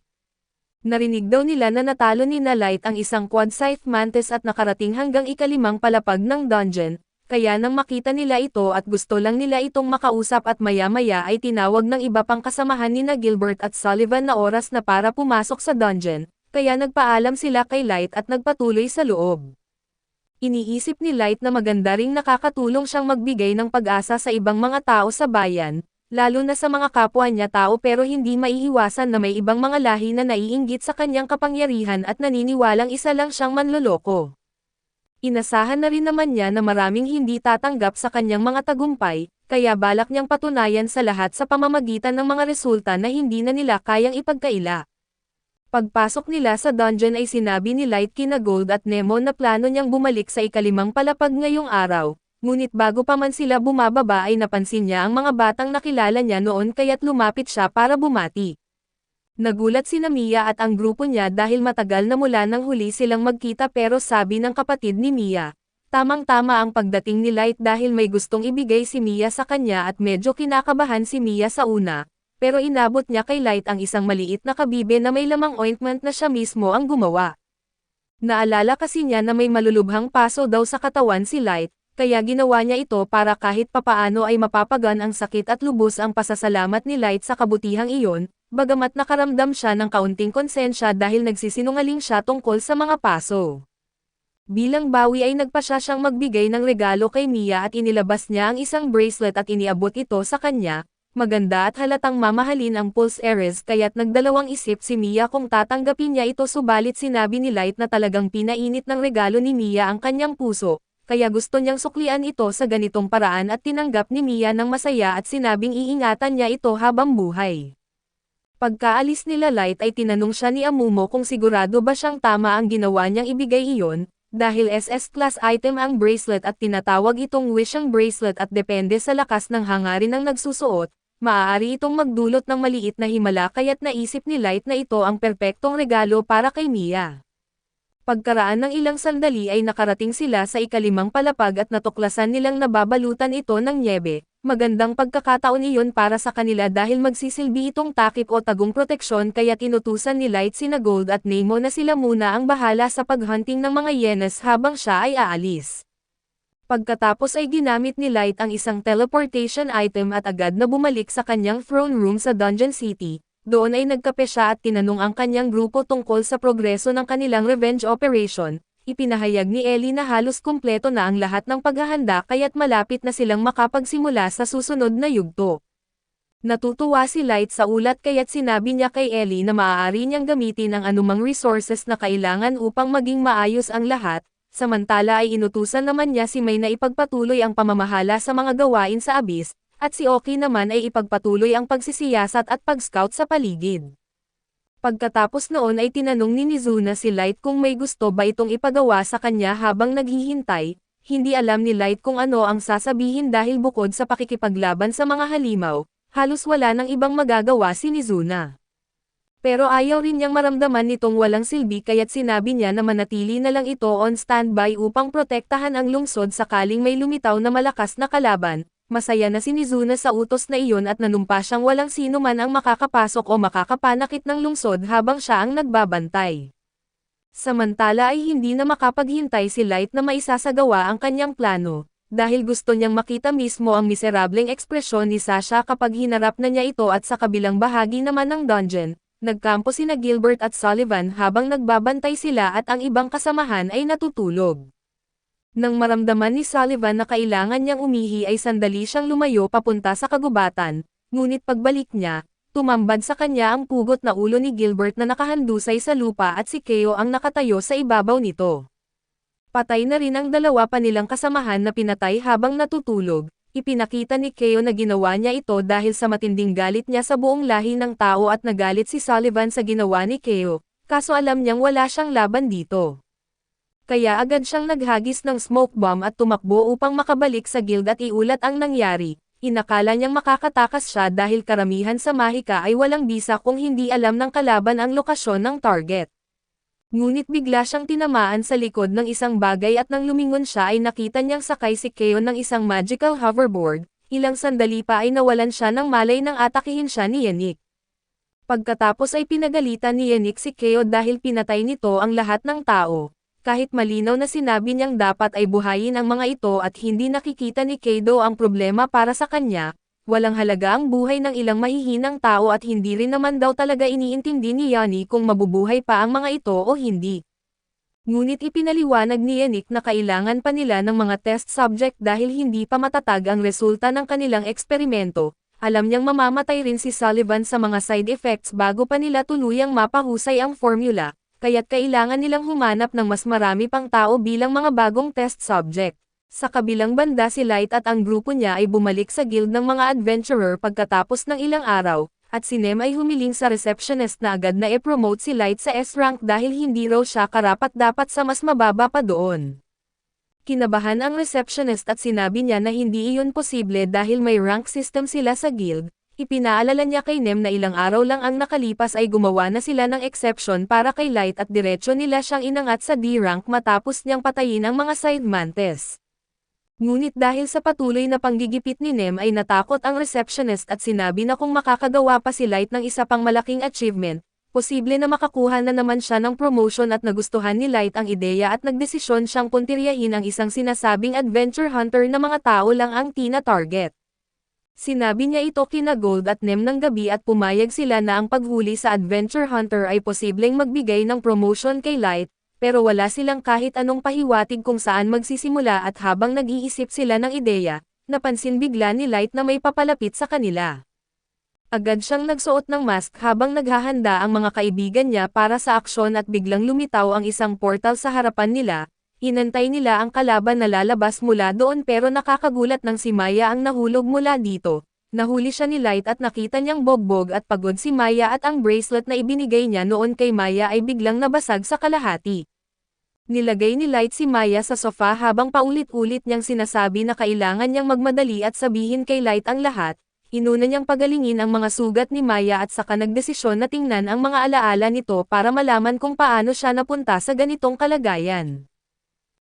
Narinig daw nila na natalo ni na Light ang isang Quadscythe Mantis at nakarating hanggang ikalimang palapag ng dungeon, kaya nang makita nila ito at gusto lang nila itong makausap at maya-maya ay tinawag ng iba pang kasamahan nina Gilbert at Sullivan na oras na para pumasok sa dungeon, kaya nagpaalam sila kay Light at nagpatuloy sa loob. Iniisip ni Light na maganda ring nakakatulong siyang magbigay ng pag-asa sa ibang mga tao sa bayan, lalo na sa mga kapwa niya tao pero hindi maiiwasan na may ibang mga lahi na naiinggit sa kanyang kapangyarihan at naniniwalang isa lang siyang manloloko. Inasahan na rin naman niya na maraming hindi tatanggap sa kanyang mga tagumpay, kaya balak niyang patunayan sa lahat sa pamamagitan ng mga resulta na hindi na nila kayang ipagkaila. Pagpasok nila sa dungeon ay sinabi ni Light kina Gold at Nemo na plano niyang bumalik sa ikalimang palapag ngayong araw. Ngunit bago pa man sila bumababa ay napansin niya ang mga batang nakilala niya noon kaya't lumapit siya para bumati. Nagulat si Mia at ang grupo niya dahil matagal na mula nang huli silang magkita pero sabi ng kapatid ni Mia, tamang-tama ang pagdating ni Light dahil may gustong ibigay si Mia sa kanya at medyo kinakabahan si Mia sa una, pero inabot niya kay Light ang isang maliit na kabibe na may lamang ointment na siya mismo ang gumawa. Naalala kasi niya na may malulubhang paso daw sa katawan si Light, kaya ginawa niya ito para kahit papaano ay mapapagan ang sakit at lubos ang pasasalamat ni Light sa kabutihang iyon, bagamat nakaramdam siya ng kaunting konsensya dahil nagsisinungaling siya tungkol sa mga paso. Bilang bawi ay nagpasya siyang magbigay ng regalo kay Mia at inilabas niya ang isang bracelet at iniabot ito sa kanya. Maganda at halatang mamahalin ang Pulse Heiress kaya't nagdalawang isip si Mia kung tatanggapin niya ito subalit sinabi ni Light na talagang pinainit ng regalo ni Mia ang kanyang puso. Kaya gusto niyang suklian ito sa ganitong paraan at tinanggap ni Mia ng masaya at sinabing iingatan niya ito habang buhay. Pagkaalis nila Light ay tinanong siya ni Amumo kung sigurado ba siyang tama ang ginawa niyang ibigay iyon, dahil SS class item ang bracelet at tinatawag itong wishing bracelet at depende sa lakas ng hangarin ng nagsusuot, maaari itong magdulot ng maliit na himala kaya't naisip ni Light na ito ang perpektong regalo para kay Mia. Pagkaraan ng ilang sandali ay nakarating sila sa ikalimang palapag at natuklasan nilang nababalutan ito ng nyebe. Magandang pagkakataon iyon para sa kanila dahil magsisilbi itong takip o tagong proteksyon kaya tinutusan ni Light sina Gold at Nemo na sila muna ang bahala sa paghunting ng mga hyenas habang siya ay aalis. Pagkatapos ay ginamit ni Light ang isang teleportation item at agad na bumalik sa kanyang throne room sa Dungeon City. Doon ay nagkape siya at tinanong ang kanyang grupo tungkol sa progreso ng kanilang revenge operation. Ipinahayag ni Ellie na halos kumpleto na ang lahat ng paghahanda kaya't malapit na silang makapagsimula sa susunod na yugto. Natutuwa si Light sa ulat kaya't sinabi niya kay Ellie na maaari niyang gamitin ang anumang resources na kailangan upang maging maayos ang lahat, samantala ay inutusan naman niya si May na ipagpatuloy ang pamamahala sa mga gawain sa Abyss, at si Oki naman ay ipagpatuloy ang pagsisiyasat at pag-scout sa paligid. Pagkatapos noon ay tinanong ni Mizuna si Light kung may gusto ba itong ipagawa sa kanya habang naghihintay, hindi alam ni Light kung ano ang sasabihin dahil bukod sa pakikipaglaban sa mga halimaw, halos wala nang ibang magagawa si Mizuna. Pero ayaw rin niyang maramdaman nitong walang silbi kaya't sinabi niya na manatili na lang ito on standby upang protektahan ang lungsod sakaling may lumitaw na malakas na kalaban. Masaya na si Mizuna sa utos na iyon at nanumpa siyang walang sino man ang makakapasok o makakapanakit ng lungsod habang siya ang nagbabantay. Samantala ay hindi na makapaghintay si Light na maisasagawa ang kanyang plano, dahil gusto niyang makita mismo ang miserableng ekspresyon ni Sasha kapag hinarap na niya ito at sa kabilang bahagi naman ng dungeon, nagkampo sina Gilbert at Sullivan habang nagbabantay sila at ang ibang kasamahan ay natutulog. Nang maramdaman ni Sullivan na kailangan niyang umihi ay sandali siyang lumayo papunta sa kagubatan, ngunit pagbalik niya, tumambad sa kanya ang pugot na ulo ni Gilbert na nakahandusay sa lupa at si Keo ang nakatayo sa ibabaw nito. Patay na rin ang dalawa pa nilang kasamahan na pinatay habang natutulog. Ipinakita ni Keo na ginawa niya ito dahil sa matinding galit niya sa buong lahi ng tao at nagalit si Sullivan sa ginawa ni Keo, kaso alam niyang wala siyang laban dito. Kaya agad siyang naghagis ng smoke bomb at tumakbo upang makabalik sa guild at iulat ang nangyari. Inakala niyang makakatakas siya dahil karamihan sa mahika ay walang bisa kung hindi alam ng kalaban ang lokasyon ng target. Ngunit bigla siyang tinamaan sa likod ng isang bagay at nang lumingon siya ay nakita niyang sakay si Keo ng isang magical hoverboard, ilang sandali pa ay nawalan siya ng malay nang atakihin siya ni Yannick. Pagkatapos ay pinagalitan ni Yannick si Keo dahil pinatay nito ang lahat ng tao. kahit malinaw na sinabi niyang dapat ay buhayin ang mga ito at hindi nakikita ni Kaido ang problema para sa kanya, walang halaga ang buhay ng ilang mahihinang tao at hindi rin naman daw talaga iniintindi ni Yanni kung mabubuhay pa ang mga ito o hindi. Ngunit ipinaliwanag ni Yannick na kailangan pa nila ng mga test subject dahil hindi pa matatag ang resulta ng kanilang eksperimento. Alam niyang mamamatay rin si Sullivan sa mga side effects bago pa nila tuluyang mapahusay ang formula, kaya't kailangan nilang humanap ng mas marami pang tao bilang mga bagong test subject. Sa kabilang banda si Light at ang grupo niya ay bumalik sa guild ng mga adventurer pagkatapos ng ilang araw, at si Nem ay humiling sa receptionist na agad na i-promote si Light sa S-rank dahil hindi raw siya karapat-dapat sa mas mababa pa doon. Kinabahan ang receptionist at sinabi niya na hindi iyon posible dahil may rank system sila sa guild. Ipinaalala niya kay Nem na ilang araw lang ang nakalipas ay gumawa na sila ng exception para kay Light at diretsyo nila siyang inangat sa D-rank matapos niyang patayin ang mga side mantis. Ngunit dahil sa patuloy na panggigipit ni Nem ay natakot ang receptionist at sinabi na kung makakagawa pa si Light ng isa pang malaking achievement, posible na makakuha na naman siya ng promotion at nagustuhan ni Light ang ideya at nagdesisyon siyang puntiryahin ang isang sinasabing adventure hunter na mga tao lang ang tina-target. Sinabi niya ito kina Gold at Nem ng gabi at pumayag sila na ang paghuli sa adventure hunter ay posibleng magbigay ng promotion kay Light, pero wala silang kahit anong pahiwatig kung saan magsisimula at habang nag-iisip sila ng ideya, napansin bigla ni Light na may papalapit sa kanila. Agad siyang nagsuot ng mask habang naghahanda ang mga kaibigan niya para sa aksyon at biglang lumitaw ang isang portal sa harapan nila. Inantay nila ang kalaban na lalabas mula doon pero nakakagulat nang si Maya ang nahulog mula dito. Nahuli siya ni Light at nakita niyang bogbog at pagod si Maya at ang bracelet na ibinigay niya noon kay Maya ay biglang nabasag sa kalahati. Nilagay ni Light si Maya sa sofa habang paulit-ulit niyang sinasabi na kailangan niyang magmadali at sabihin kay Light ang lahat. Inuna niyang pagalingin ang mga sugat ni Maya at saka nagdesisyon na tingnan ang mga alaala nito para malaman kung paano siya napunta sa ganitong kalagayan.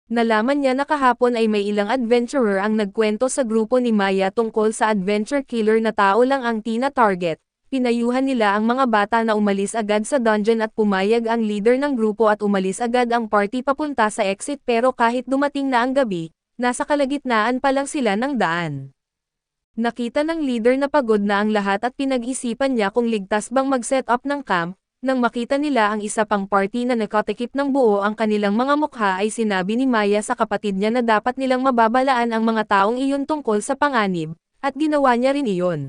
Nalaman niya na kahapon ay may ilang adventurer ang nagkwento sa grupo ni Maya tungkol sa adventure killer na tao lang ang tina-target. Pinayuhan nila ang mga bata na umalis agad sa dungeon at pumayag ang leader ng grupo at umalis agad ang party papunta sa exit pero kahit dumating na ang gabi, nasa kalagitnaan pa lang sila ng daan. Nakita ng leader na pagod na ang lahat at pinag-isipan niya kung ligtas bang mag-set up ng camp. Nang makita nila ang isa pang party na nakatikip ng buo ang kanilang mga mukha ay sinabi ni Maya sa kapatid niya na dapat nilang mababalaan ang mga taong iyon tungkol sa panganib, at ginawa niya rin iyon.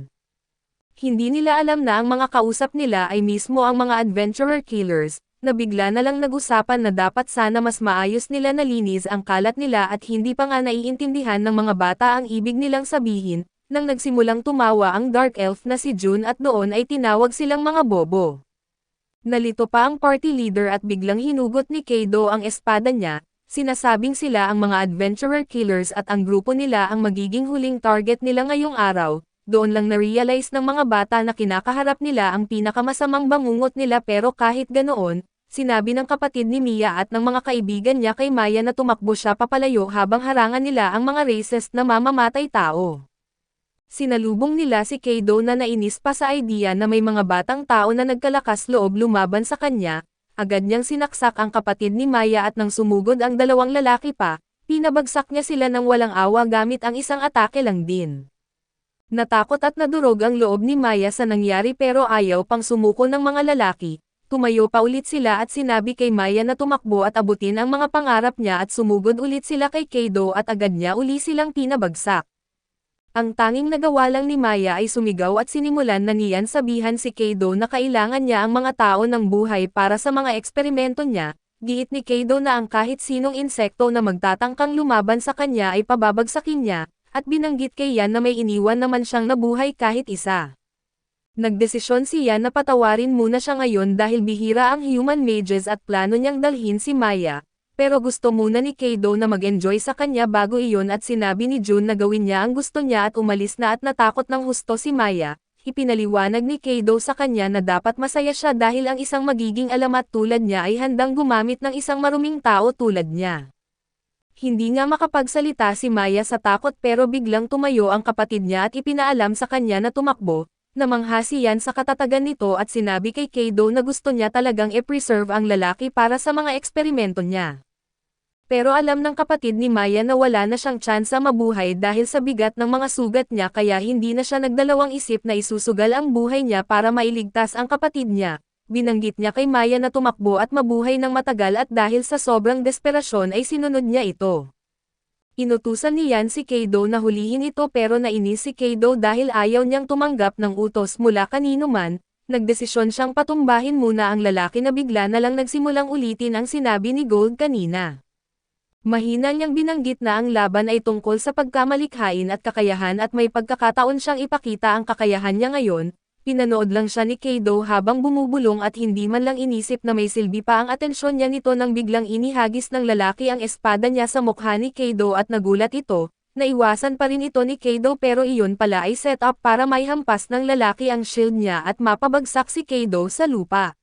Hindi nila alam na ang mga kausap nila ay mismo ang mga adventurer killers, na bigla na lang nag-usapan na dapat sana mas maayos nila nalinis ang kalat nila at hindi pa nga naiintindihan ng mga bata ang ibig nilang sabihin, nang nagsimulang tumawa ang Dark Elf na si June at doon ay tinawag silang mga bobo. Nalito pa ang party leader at biglang hinugot ni Kaido ang espada niya, sinasabing sila ang mga adventurer killers at ang grupo nila ang magiging huling target nila ngayong araw. Doon lang na-realize ng mga bata na kinakaharap nila ang pinakamasamang bangungot nila pero kahit ganoon, sinabi ng kapatid ni Mia at ng mga kaibigan niya kay Maya na tumakbo siya papalayo habang harangan nila ang mga racist na mamamatay tao. Sinalubong nila si Kaido na nainis pa sa idea na may mga batang tao na nagkalakas loob lumaban sa kanya, agad niyang sinaksak ang kapatid ni Maya at nang sumugod ang dalawang lalaki pa, pinabagsak niya sila ng walang awa gamit ang isang atake lang din. Natakot at nadurog ang loob ni Maya sa nangyari pero ayaw pang sumuko ng mga lalaki, tumayo pa ulit sila at sinabi kay Maya na tumakbo at abutin ang mga pangarap niya at sumugod ulit sila kay Kaido at agad niya uli silang pinabagsak. Ang tanging nagawa lang ni Maya ay sumigaw at sinimulan na niyan sabihan si Kaido na kailangan niya ang mga tao ng buhay para sa mga eksperimento niya. Giit ni Kaido na ang kahit sinong insekto na magtatangkang lumaban sa kanya ay pababagsakin niya, at binanggit kay Yan na may iniwan naman siyang nabuhay kahit isa. Nagdesisyon si Yan na patawarin muna siya ngayon dahil bihira ang human mages at plano niyang dalhin si Maya. Pero gusto muna ni Kaido na mag-enjoy sa kanya bago iyon at sinabi ni June na gawin niya ang gusto niya at umalis na at natakot ng husto si Maya. Ipinaliwanag ni Kaido sa kanya na dapat masaya siya dahil ang isang magiging alamat tulad niya ay handang gumamit ng isang maruming tao tulad niya. Hindi nga makapagsalita si Maya sa takot pero biglang tumayo ang kapatid niya at ipinaalam sa kanya na tumakbo. Namangha si Yan sa katatagan nito at sinabi kay Kaido na gusto niya talagang i-preserve ang lalaki para sa mga eksperimento niya. Pero alam ng kapatid ni Maya na wala na siyang tsansa mabuhay dahil sa bigat ng mga sugat niya kaya hindi na siya nagdalawang isip na isusugal ang buhay niya para mailigtas ang kapatid niya. Binanggit niya kay Maya na tumakbo at mabuhay ng matagal at dahil sa sobrang desperasyon ay sinunod niya ito. Inutusan niyan si Kaido na hulihin ito pero nainis si Kaido dahil ayaw niyang tumanggap ng utos mula kanino man, nagdesisyon siyang patumbahin muna ang lalaki na bigla na lang nagsimulang ulitin ang sinabi ni Gold kanina. Mahina niyang binanggit na ang laban ay tungkol sa pagkamalikhain at kakayahan at may pagkakataon siyang ipakita ang kakayahan niya ngayon. Pinanood lang siya ni Kaido habang bumubulong at hindi man lang inisip na may silbi pa ang atensyon niya nito nang biglang inihagis ng lalaki ang espada niya sa mukha ni Kaido at nagulat ito, naiwasan pa rin ito ni Kaido pero iyon pala ay set up para maihampas ng lalaki ang shield niya at mapabagsak si Kaido sa lupa.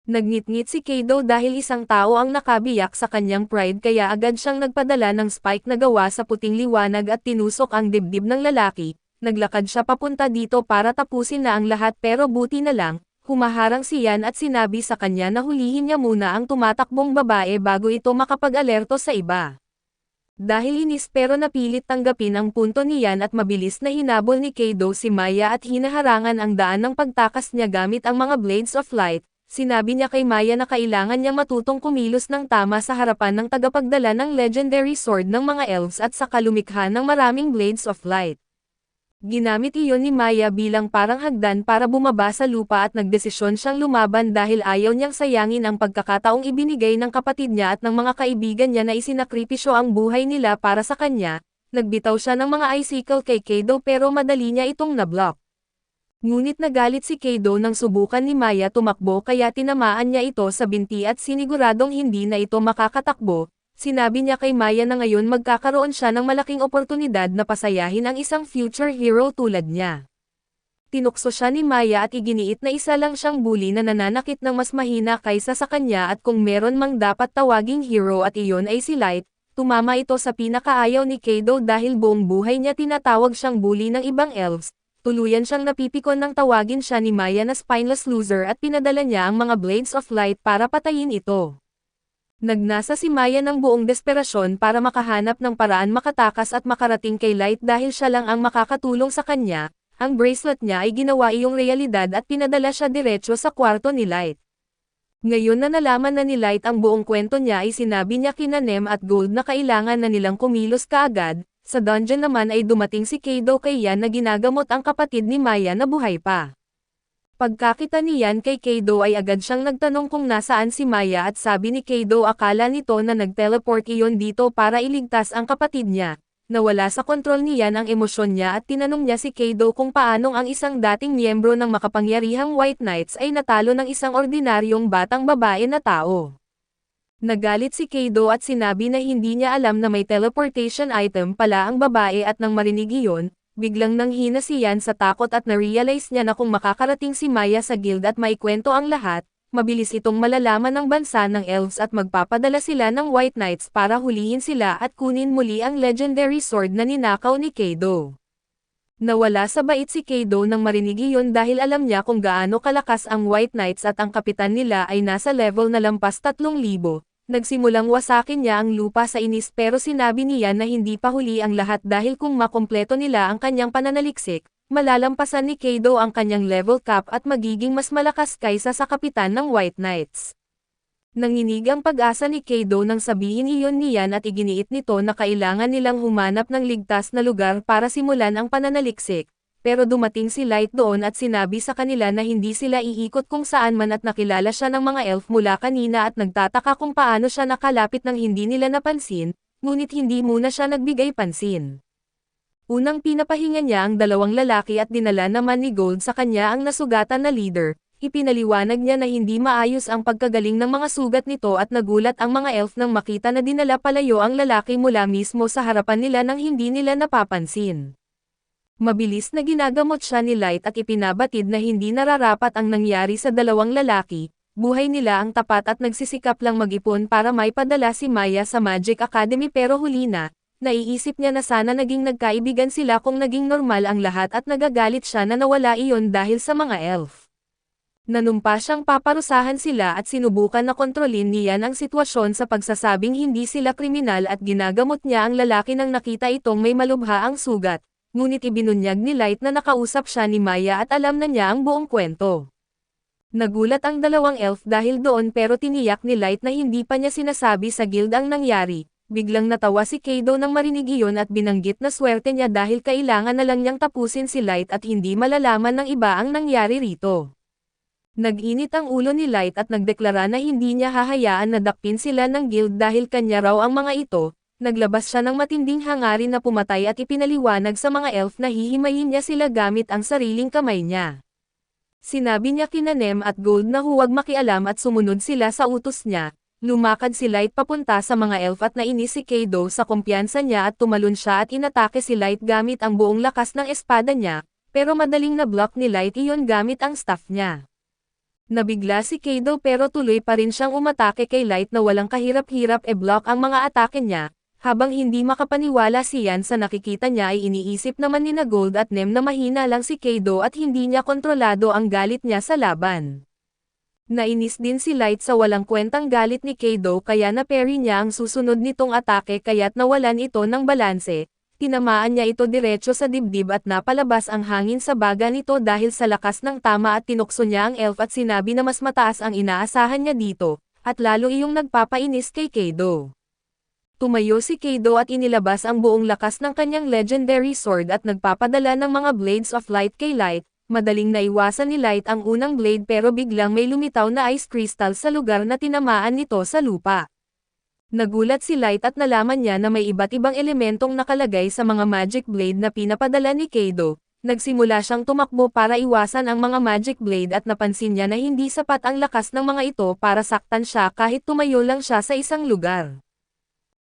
Nagngit-ngit si Kaido dahil isang tao ang nakabiyak sa kanyang pride kaya agad siyang nagpadala ng spike na gawa sa puting liwanag at tinusok ang dibdib ng lalaki. Naglakad siya papunta dito para tapusin na ang lahat pero buti na lang, humaharang si Yan at sinabi sa kanya na hulihin niya muna ang tumatakbong babae bago ito makapag-alerto sa iba. Dahil inis pero napilit tanggapin ang punto ni Yan at mabilis na hinabol ni Kaido si Maya at hinaharangan ang daan ng pagtakas niya gamit ang mga Blades of Light. Sinabi niya kay Maya na kailangan niyang matutong kumilos ng tama sa harapan ng tagapagdala ng legendary sword ng mga elves at sa kalumikha ng maraming Blades of Light. Ginamit iyon ni Maya bilang parang hagdan para bumaba sa lupa at nagdesisyon siyang lumaban dahil ayaw niyang sayangin ang pagkakataong ibinigay ng kapatid niya at ng mga kaibigan niya na isinakripisyo ang buhay nila para sa kanya. Nagbitaw siya ng mga icicle kay Kaido pero madali niya itong nablock. Ngunit nagalit si Kaido nang subukan ni Maya tumakbo kaya tinamaan niya ito sa binti at siniguradong hindi na ito makakatakbo. Sinabi niya kay Maya na ngayon magkakaroon siya ng malaking oportunidad na pasayahin ang isang future hero tulad niya. Tinukso siya ni Maya at iginiit na isa lang siyang bully na nananakit ng mas mahina kaysa sa kanya at kung meron mang dapat tawaging hero at iyon ay si Light, tumama ito sa pinakaayaw ni Kaido dahil buong buhay niya tinatawag siyang bully ng ibang elves. Tuluyan siyang napipikon nang tawagin siya ni Maya na spineless loser at pinadala niya ang mga Blades of Light para patayin ito. Nagnasa si Maya ng buong desperasyon para makahanap ng paraan makatakas at makarating kay Light dahil siya lang ang makakatulong sa kanya. Ang bracelet niya ay ginawa iyong realidad at pinadala siya diretso sa kwarto ni Light. Ngayon na nalaman na ni Light ang buong kwento niya ay sinabi niya kina Nem at Gold na kailangan na nilang kumilos kaagad. Sa dungeon naman ay dumating si Kaido kay Yan na ginagamot ang kapatid ni Maya na buhay pa. Pagkakita ni Yan kay Kaido ay agad siyang nagtanong kung nasaan si Maya at sabi ni Kaido akala nito na nag-teleport iyon dito para iligtas ang kapatid niya. Nawala sa kontrol ni Yan ang emosyon niya at tinanong niya si Kaido kung paanong ang isang dating miyembro ng makapangyarihang White Knights ay natalo ng isang ordinaryong batang babae na tao. Nagalit si Kaido at sinabi na hindi niya alam na may teleportation item pala ang babae at nang marinig iyon, biglang nanghina si Yan sa takot at na-realize niya na kung makakarating si Maya sa guild at maikwento ang lahat, mabilis itong malalaman ng bansa ng elves at magpapadala sila ng White Knights para hulihin sila at kunin muli ang legendary sword na ninakaw ni Kaido. Nawala sa bait si Kaido nang marinig iyon dahil alam niya kung gaano kalakas ang White Knights at ang kapitan nila ay nasa level na lampas 3,000. Nagsimulang wasakin niya ang lupa sa inis pero sinabi niya na hindi pa huli ang lahat dahil kung makumpleto nila ang kanyang pananaliksik, malalampasan ni Kaido ang kanyang level cap at magiging mas malakas kaysa sa kapitan ng White Knights. Nanginig ang pag-asa ni Kaido nang sabihin iyon ni Yan at iginiit nito na kailangan nilang humanap ng ligtas na lugar para simulan ang pananaliksik. Pero dumating si Light doon at sinabi sa kanila na hindi sila iikot kung saan man at nakilala siya ng mga elf mula kanina at nagtataka kung paano siya nakalapit ng hindi nila napansin, ngunit hindi muna siya nagbigay pansin. Unang pinapahinga niya ang dalawang lalaki at dinala naman ni Gold sa kanya ang nasugatan na leader. Ipinaliwanag niya na hindi maayos ang pagkagaling ng mga sugat nito at nagulat ang mga elf nang makita na dinala palayo ang lalaki mula mismo sa harapan nila nang hindi nila napapansin. Mabilis na ginagamot siya ni Light at ipinabatid na hindi nararapat ang nangyari sa dalawang lalaki, buhay nila ang tapat at nagsisikap lang mag-ipon para maipadala si Maya sa Magic Academy pero huli na, naiisip niya na sana naging nagkaibigan sila kung naging normal ang lahat at nagagalit siya na nawala iyon dahil sa mga elf. Nanumpa siyang paparusahan sila at sinubukan na kontrolin niyan ang sitwasyon sa pagsasabing hindi sila kriminal at ginagamot niya ang lalaki nang nakita itong may malubha ang sugat, ngunit ibinunyag ni Light na nakausap siya ni Maya at alam na niya ang buong kwento. Nagulat ang dalawang elf dahil doon pero tiniyak ni Light na hindi pa niya sinasabi sa guild ang nangyari. Biglang natawa si Kado nang marinig iyon at binanggit na swerte niya dahil kailangan na lang niyang tapusin si Light at hindi malalaman ng iba ang nangyari rito. Nag-init ang ulo ni Light at nagdeklara na hindi niya hahayaan na dakpin sila ng guild dahil kanya raw ang mga ito. Naglabas siya ng matinding hangarin na pumatay at ipinaliwanag sa mga elf na hihimayin niya sila gamit ang sariling kamay niya. Sinabi niya kina Nem at Gold na huwag makialam at sumunod sila sa utos niya. Lumakad si Light papunta sa mga elf at nainis si Kado sa kumpiyansa niya at tumalon siya at inatake si Light gamit ang buong lakas ng espada niya, pero madaling na-block ni Light iyon gamit ang staff niya. Nabigla si Kado pero tuloy pa rin siyang umatake kay Light na walang kahirap-hirap block ang mga atake niya. Habang hindi makapaniwala si Yan sa nakikita niya ay iniisip naman ni na Gold at Nem na mahina lang si Kado at hindi niya kontrolado ang galit niya sa laban. Nainis din si Light sa walang kwentang galit ni Kado kaya na-parry niya ang susunod nitong atake kaya't nawalan ito ng balanse. Tinamaan niya ito diretso sa dibdib at napalabas ang hangin sa baga nito dahil sa lakas ng tama at tinukso niya ang elf at sinabi na mas mataas ang inaasahan niya dito, at lalo iyong nagpapainis kay Kado. Tumayo si Kado at inilabas ang buong lakas ng kanyang legendary sword at nagpapadala ng mga blades of light kay Light. Madaling naiwasan ni Light ang unang blade pero biglang may lumitaw na ice crystal sa lugar na tinamaan nito sa lupa. Nagulat si Light at nalaman niya na may iba't ibang elementong nakalagay sa mga magic blade na pinapadala ni Kado. Nagsimula siyang tumakbo para iwasan ang mga magic blade at napansin niya na hindi sapat ang lakas ng mga ito para saktan siya kahit tumayo lang siya sa isang lugar.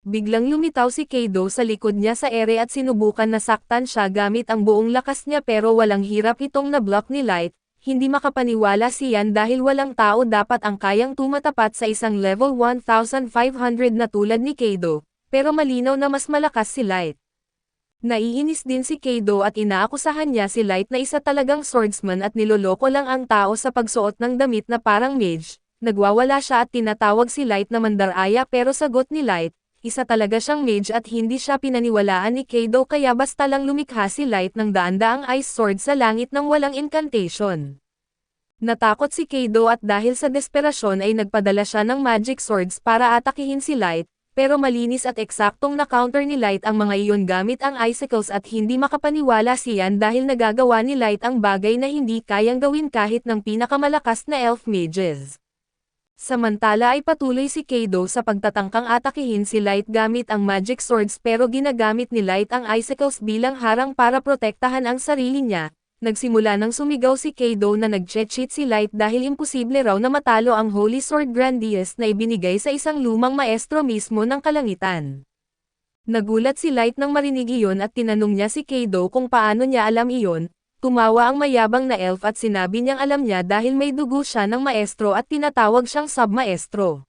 Biglang lumitaw si Kado sa likod niya sa ere at sinubukan na saktan siya gamit ang buong lakas niya pero walang hirap itong na-block ni Light. Hindi makapaniwala si Yan dahil walang tao dapat ang kayang tumatapat sa isang level 1,500 na tulad ni Kado, pero malinaw na mas malakas si Light. Naiinis din si Kado at inaakusahan niya si Light na isa talagang swordsman at niloloko lang ang tao sa pagsuot ng damit na parang mage. Nagwawala siya at tinatawag si Light na mandaraya pero sagot ni Light, isa talaga siyang mage at hindi siya pinaniwalaan ni Kado kaya basta lang lumikha si Light ng daan-daang ice sword sa langit ng walang incantation. Natakot si Kado at dahil sa desperasyon ay nagpadala siya ng magic swords para atakihin si Light, pero malinis at eksaktong na-counter ni Light ang mga iyon gamit ang icicles at hindi makapaniwala si Yan dahil nagagawa ni Light ang bagay na hindi kayang gawin kahit ng pinakamalakas na elf mages. Samantala ay patuloy si Kado sa pagtatangkang atakihin si Light gamit ang magic swords pero ginagamit ni Light ang icicles bilang harang para protektahan ang sarili niya. Nagsimula nang sumigaw si Kado na nag-cheat si Light dahil imposible raw na matalo ang Holy Sword Grandiose na ibinigay sa isang lumang maestro mismo ng kalangitan. Nagulat si Light nang marinig iyon at tinanong niya si Kado kung paano niya alam iyon. Tumawa ang mayabang na elf at sinabi niyang alam niya dahil may dugo siya ng maestro at tinatawag siyang sub-maestro.